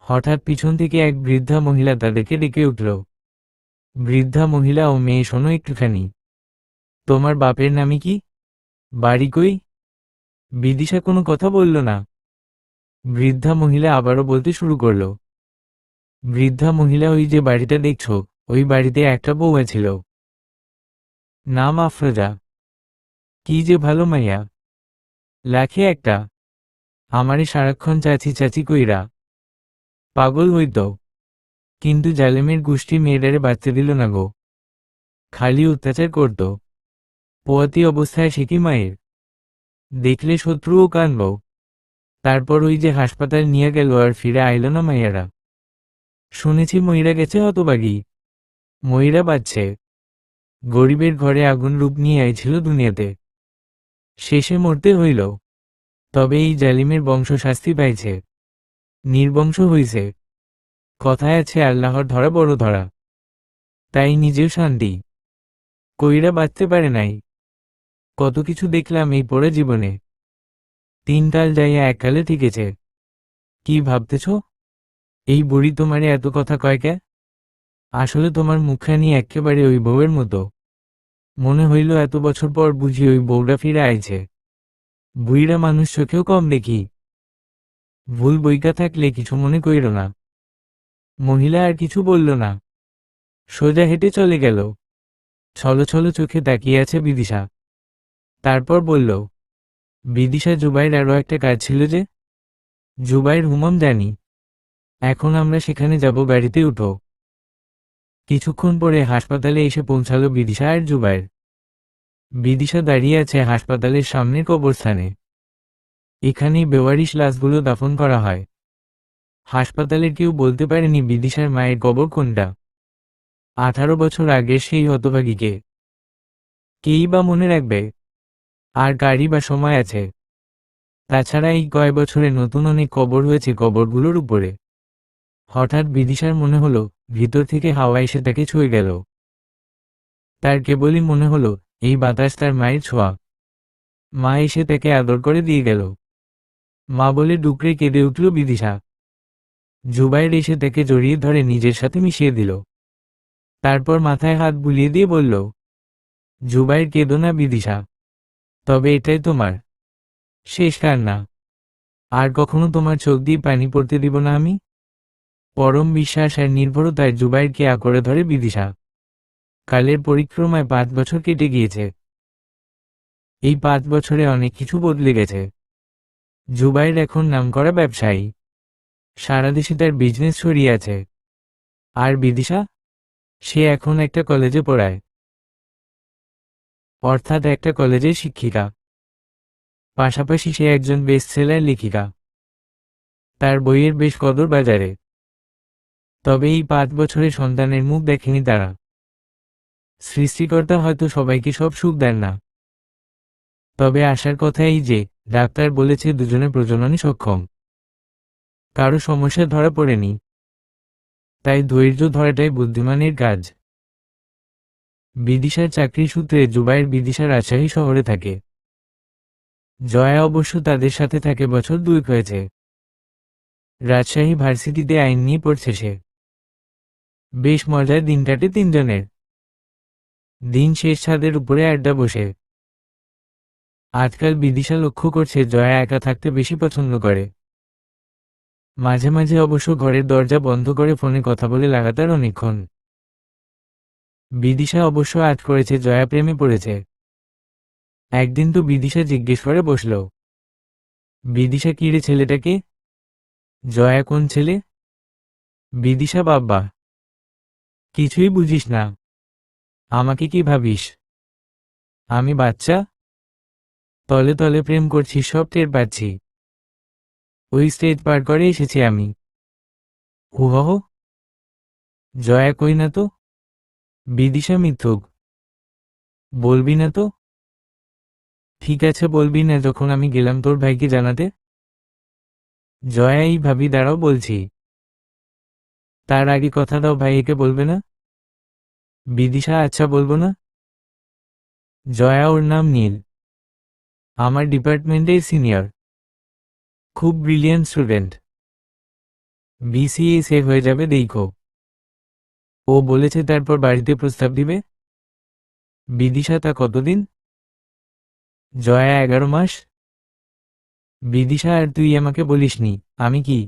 Speaker 1: হঠাৎ পিছন থেকে এক বৃদ্ধা মহিলা তাদেরকে ডেকে উঠল। বৃদ্ধা মহিলা, ও মেয়ে, শোনো একটুখানি। তোমার বাপের নামই কি? বাড়ি কই? বিদিশা কোনো কথা বলল না। বৃদ্ধা মহিলা আবারও বলতে শুরু করল। বৃদ্ধা মহিলা, ওই যে বাড়িটা দেখছো, ওই বাড়িতে একটা বউয়া ছিল। নাম আফরোজা। কি যে ভালো মাইয়া, লাখে একটা। আমারে সারাক্ষণ চাচি চাচি কইরা পাগল হইত। কিন্তু জালেমের গোষ্ঠী মেয়েটারে বাঁচতে দিল না গো। খালি অত্যাচার করত। পোয়াতি অবস্থায় সে কি মায়ের দেখলে শত্রুও কানব। তারপর ওই যে হাসপাতাল নিয়ে গেল, আর ফিরে আইল না মাইয়ারা। শুনেছি ময়রা গেছে হতবাগী। ময়রা বাঁচছে। গরিবের ঘরে আগুন রূপ নিয়ে আইছিল দুনিয়াতে। শেষে মরতে হইল। তবে এই জালিমের বংশ শাস্তি পাইছে, নির্বংশ হইছে। কথায় আছে, আল্লাহর ধরা বড় ধরা। তাই নিজেও শান্তি কইরা বাঁচতে পারে নাই। কত কিছু দেখলাম এই পড়ে জীবনে। 3 তাল যাইয়া এককালে ঠিকেছে। কি ভাবতেছ? এই বুড়ি তোমারে এত কথা কয় কে? আসলে তোমার মুখখানি একেবারে ওই বউয়ের মতো। মনে হইল এত বছর পর বুঝি ওই বউটা ফিরে আইছে। বুড়িরা মানুষ চোখেও কম দেখি। ভুল বইকা থাকলে কিছু মনে কইর না। মহিলা আর কিছু বলল না, সোজা হেঁটে চলে গেল। ছলো ছলো চোখে তাকিয়ে আছে বিদিশা। তারপর বলল, বিদিশা, জুবাইর আরও একটা কাজ ছিল যে? জুবাইর, হুমাম, জানি। এখন আমরা সেখানে যাব, গাড়িতে উঠো। কিছুক্ষণ পরে হাসপাতালে এসে পৌঁছালো বিদিশা আর জুবাইর। বিদিশা দাঁড়িয়ে আছে হাসপাতালের সামনের কবরস্থানে। এখানেই বেওয়ারিশ লাশগুলো দাফন করা হয়। হাসপাতালের কেউ বলতে পারেনি বিদিশার মায়ের কবর কোনটা। 18 বছর আগের সেই হতভাগীকে কেই বা মনে রাখবে? আর গাড়ি বা সময় আছে? তাছাড়া এই কয় বছরে নতুন অনেক কবর হয়েছে কবরগুলোর উপরে। হঠাৎ বিদিশার মনে হলো ভিতর থেকে হাওয়া এসে তাকে ছুঁয়ে গেল। তার কেবলই মনে হলো এই বাতাস তার মায়ের ছোঁয়া। মা এসে তাকে আদর করে দিয়ে গেল। মা বলে ডুকরে কেঁদে উঠল বিদিশা। জুবাইর এসে তাকে জড়িয়ে ধরে নিজের সাথে মিশিয়ে দিল। তারপর মাথায় হাত বুলিয়ে দিয়ে বলল, জুবাইর, কেঁদো না বিদিশা। তবে এটাই তোমার শেষ কান্না। আর কখনো তোমার চোখ দিয়ে পানি পড়তে দিব না আমি। পরম বিশ্বাস আর নির্ভরতায় জুবাইরকে আঁকড়ে ধরে বিদিশা। কালের পরিক্রমায় 5 বছর কেটে গিয়েছে। এই 5 বছরে অনেক কিছু বদলে গেছে। জুবাইর এখন নামকরা ব্যবসায়ী, সারা দেশে তার বিজনেস ছড়িয়ে আছে। আর বিদিশা, সে এখন একটা কলেজে পড়ায়, অর্থাৎ একটা কলেজের শিক্ষিকা। পাশাপাশি সে একজন বেস্টসেলার লেখিকা, তার বইয়ের বেশ কদর বাজারে। তবে এই 5 বছরে সন্তানের মুখ দেখেনি তারা। সৃষ্টিকর্তা হয়তো সবাইকে সব সুখ দেন না, তবে আসার কথা এই যে ডাক্তার বলেছে দুজনে প্রজননে সক্ষম, কারো সমস্যা ধরা পড়েনি। তাই ধৈর্য ধরাটাই বুদ্ধিমানের কাজ। বিদিশার চাকরি সূত্রে জুবাইর বিদিশা রাজশাহী শহরে থাকে। জয়া অবশ্য তাদের সাথে থাকে বছর 2 হয়েছে। রাজশাহী ভার্সিটিতে আইন নিয়ে পড়ছে সে। বেশ মজার দিন কাটে তিনজনের। দিন শেষ ছাদের উপরে আড্ডা বসে। আজকাল বিদিশা লক্ষ্য করছে জয়া একা থাকতে বেশি পছন্দ করে। মাঝে মাঝে অবশ্য ঘরের দরজা বন্ধ করে ফোনে কথা বলে লাগাতার অনেকক্ষণ। বিদিশা অবশ্য আজ করেছে জয়া প্রেমে পড়েছে। একদিন তো বিদিশা জিজ্ঞেস করে বসল, বিদিশা কি রে ছেলেটাকে? জয়া কোন ছেলে? বিদিশা বাব্বা, কিছুই বুঝিস না, আমাকে কি ভাবিস আমি বাচ্চা? তলে তলে প্রেম করছিস সব টের পাচ্ছি। ওই স্টেজ পার করে এসেছি আমি। হুহহ। জয়া কই না তো? বিদিশা মিথ্যুক। বলবি না তো? ঠিক আছে বলবি না যখন আমি গেলাম তোর ভাইকে জানাতে। জয়া এই ভাবি দাঁড়াও বলছি। তার আগে কথা দাও ভাইকে বলবে না? বিদিশা আচ্ছা বলবো না। জয়া ওর নাম নীল, আমার ডিপার্টমেন্টের সিনিয়র, খুব ব্রিলিয়ান্ট স্টুডেন্ট। বিসিএ সেভ হয়ে যাবে দেখো। ও বলেছে তারপর বাড়িতে প্রস্তাব দিবে। বিদিশা তা কতদিন? জয়া 11 মাস। বিদিশা আর তুই আমাকে বলিসনি আমি কি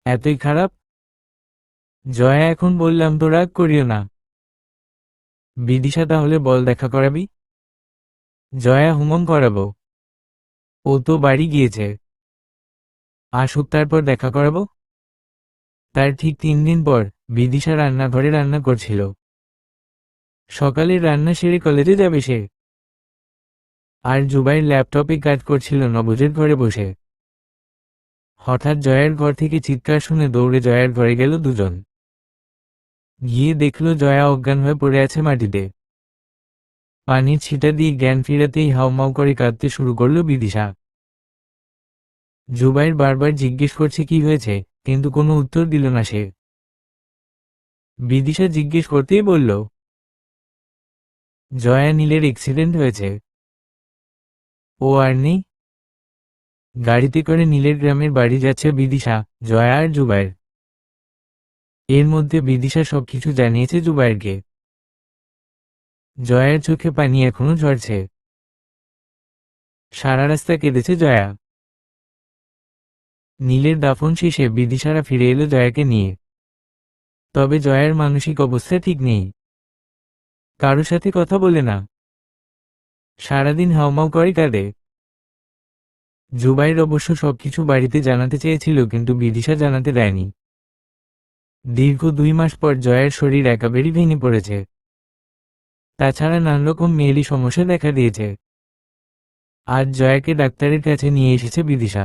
Speaker 1: এতই খারাপ? জয়া এখন বললাম তো রাগ করিও না। বিদিশা তাহলে বল দেখা করাবি? জয়া হুমম করাবো। ও তো বাড়ি গিয়েছে, আসুক তারপর দেখা করাবো। তার ঠিক 3 দিন পর বিদিশা রান্নাঘরে রান্না করছিল। সকালে রান্না সেরে কলেজে যাবে সে। আর জুবাইর ল্যাপটপে কাজ করছিল নবজের ঘরে বসে। হঠাৎ জয়ার ঘর থেকে চিৎকার শুনে দৌড়ে জয়ার ঘরে গেল দুজন। গিয়ে দেখল জয়া অজ্ঞান হয়ে পড়ে আছে মাটিতে। পানির ছিটা দিয়ে জ্ঞান ফিরাতেই হাউমাউ করে কাঁদতে শুরু করল বিদিশা। জুবাইর বারবার জিজ্ঞেস করছে কি হয়েছে, কিন্তু কোনো উত্তর দিল না সে। বিদিশা জিজ্ঞেস করতেই বলল, জয়া নীলের অ্যাক্সিডেন্ট হয়েছে। ও আর নেই। গাড়িতে করে নীলের গ্রামের বাড়ি যাচ্ছে বিদিশা, জয়া আর জুবাইর। এর মধ্যে বিদিশা সবকিছু জানিয়েছে জুবাইরকে। জয়ার চোখে পানি এখনো ঝরছে। সারা রাস্তা কেঁদেছে জয়া। নীলের দাফন শেষে বিদিশারা ফিরে এলো জয়াকে নিয়ে। তবে জয়ার মানসিক অবস্থা ঠিক নেই। কারো সাথে কথা বলে না, সারাদিন হাউমাউ করে কাঁদে। জুবাইর অবশ্য সবকিছু বাড়িতে জানাতে চেয়েছিল কিন্তু বিদিশা জানাতে দেয়নি। দীর্ঘ 2 মাস পর জয়ার শরীর একেবারেই ভেঙে পড়েছে। তাছাড়া নানারকম মেয়েলি সমস্যা দেখা দিয়েছে। আজ জয়াকে ডাক্তারের কাছে নিয়ে এসেছে বিদিশা।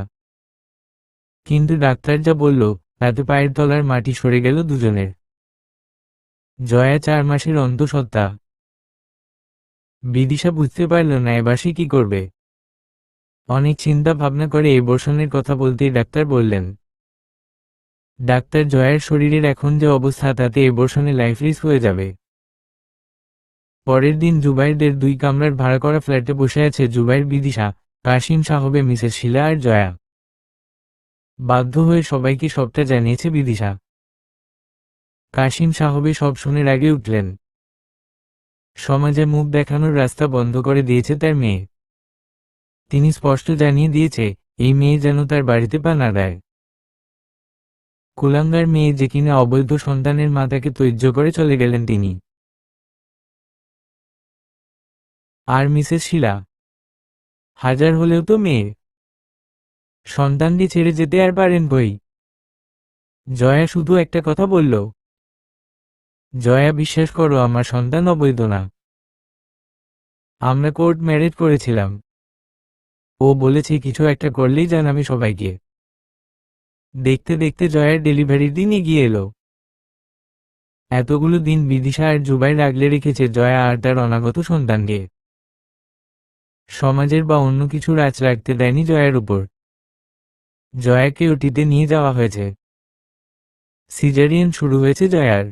Speaker 1: কিন্তু ডাক্তার যা বলল তাতে পায়ের তলার মাটি সরে গেল দুজনের। জয়া 4 মাসের অন্তঃসত্ত্বা। বিদিশা বুঝতে পারল না এবার সে কি করবে। অনেক চিন্তা ভাবনা করে এবর্ষণের কথা বলতেই ডাক্তার বললেন, ডাক্তার জয়ার শরীরের এখন যে অবস্থা তাতে এবর্ষণে লাইফ রিস্ক হয়ে যাবে। পরের দিন জুবাইরদের 2 কামরার ভাড়া করা ফ্ল্যাটে বসে আছে জুবাইর, বিদিশা, কাশিম সাহবে, মিসেস শিলা আর জয়া। বাধ্য হয়ে সবাইকে সবটা জানিয়েছে বিদিশা। কাশিম সাহবে সব শুনে রাগে উঠলেন। সমাজে মুখ দেখানোর রাস্তা বন্ধ করে দিয়েছে তার মেয়ে। তিনি স্পষ্ট জানিয়ে দিয়েছে এই মেয়ে যেন তার বাড়িতে পা না দেয়। কুলাঙ্গার মেয়ে যে কিনা অবৈধ সন্তানের মা, তাকে তৈর্য করে চলে গেলেন তিনি। আর মিসেস শিলা হাজার হলেও তো মেয়ে। সন্তানকে ছেড়ে যেতে আর পারেন কই? জয়া শুধু একটা কথা বলল, জয়া বিশ্বাস করো আমার সন্তান অবৈধ না। আমরা কোর্ট ম্যারেজ করেছিলাম। ও বলেছে কিছু একটা করলেই জানাবে সবাইকে। দেখতে দেখতে জয়ার ডেলিভারির দিন এগিয়ে এলো। এতগুলো দিন বিদিশা আর জুবাইর আগলে রেখেছে জয়া আর তার অনাগত সন্তানকে। সমাজের বা অন্য কিছুর আঁচ রাখতে দেয়নি জয়ার উপর। জয়াকে ওটিতে নিয়ে যাওয়া হয়েছে। সিজারিয়ান শুরু হয়েছে জয়ার।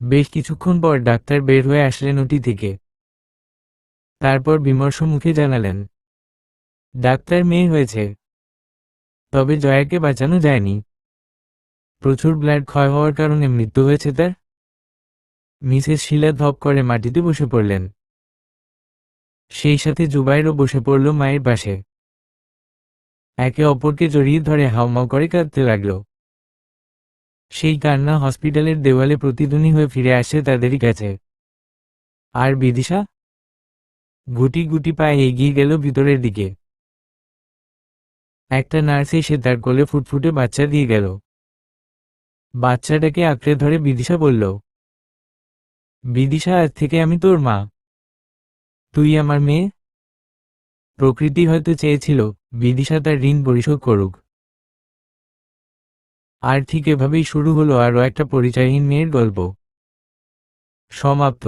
Speaker 1: বেশ কিছুক্ষণ পর ডাক্তার বের হয়ে আসলেন ওটি থেকে। তারপর বিমর্ষ মুখে জানালেন, ডাক্তার মেয়ে হয়েছে, তবে জয়াকে বাঁচানো যায়নি। প্রচুর ব্লাড ক্ষয় হওয়ার কারণে মৃত্যু হয়েছে তার। মিসেস শিলা ধপ করে মাটিতে বসে পড়লেন। সেই সাথে জুবাইরও বসে পড়ল মায়ের পাশে। একে অপরকে জড়িয়ে ধরে হাউমাউ করে কাঁদতে লাগল। সেই কান্না হসপিটালের দেওয়ালে প্রতিধ্বনি হয়ে ফিরে আসে তাদেরই কাছে। আর বিদিশা গুটি গুটি পায়ে এগিয়ে গেল ভিতরের দিকে। একটা নার্স এসে তার কোলে ফুটফুটে বাচ্চা দিয়ে গেল। বাচ্চাটাকে আঁকড়ে ধরে বিদিশা বলল, বিদিশা, আজ থেকে আমি তোর মা, তুই আমার মেয়ে। প্রকৃতি হয়তো চেয়েছিল বিদিশা তার ঋণ পরিশোধ করুক। আর ঠিক এভাবেই শুরু হলো আরও একটা পরিচয়হীন মেয়ের গল্প। সমাপ্ত।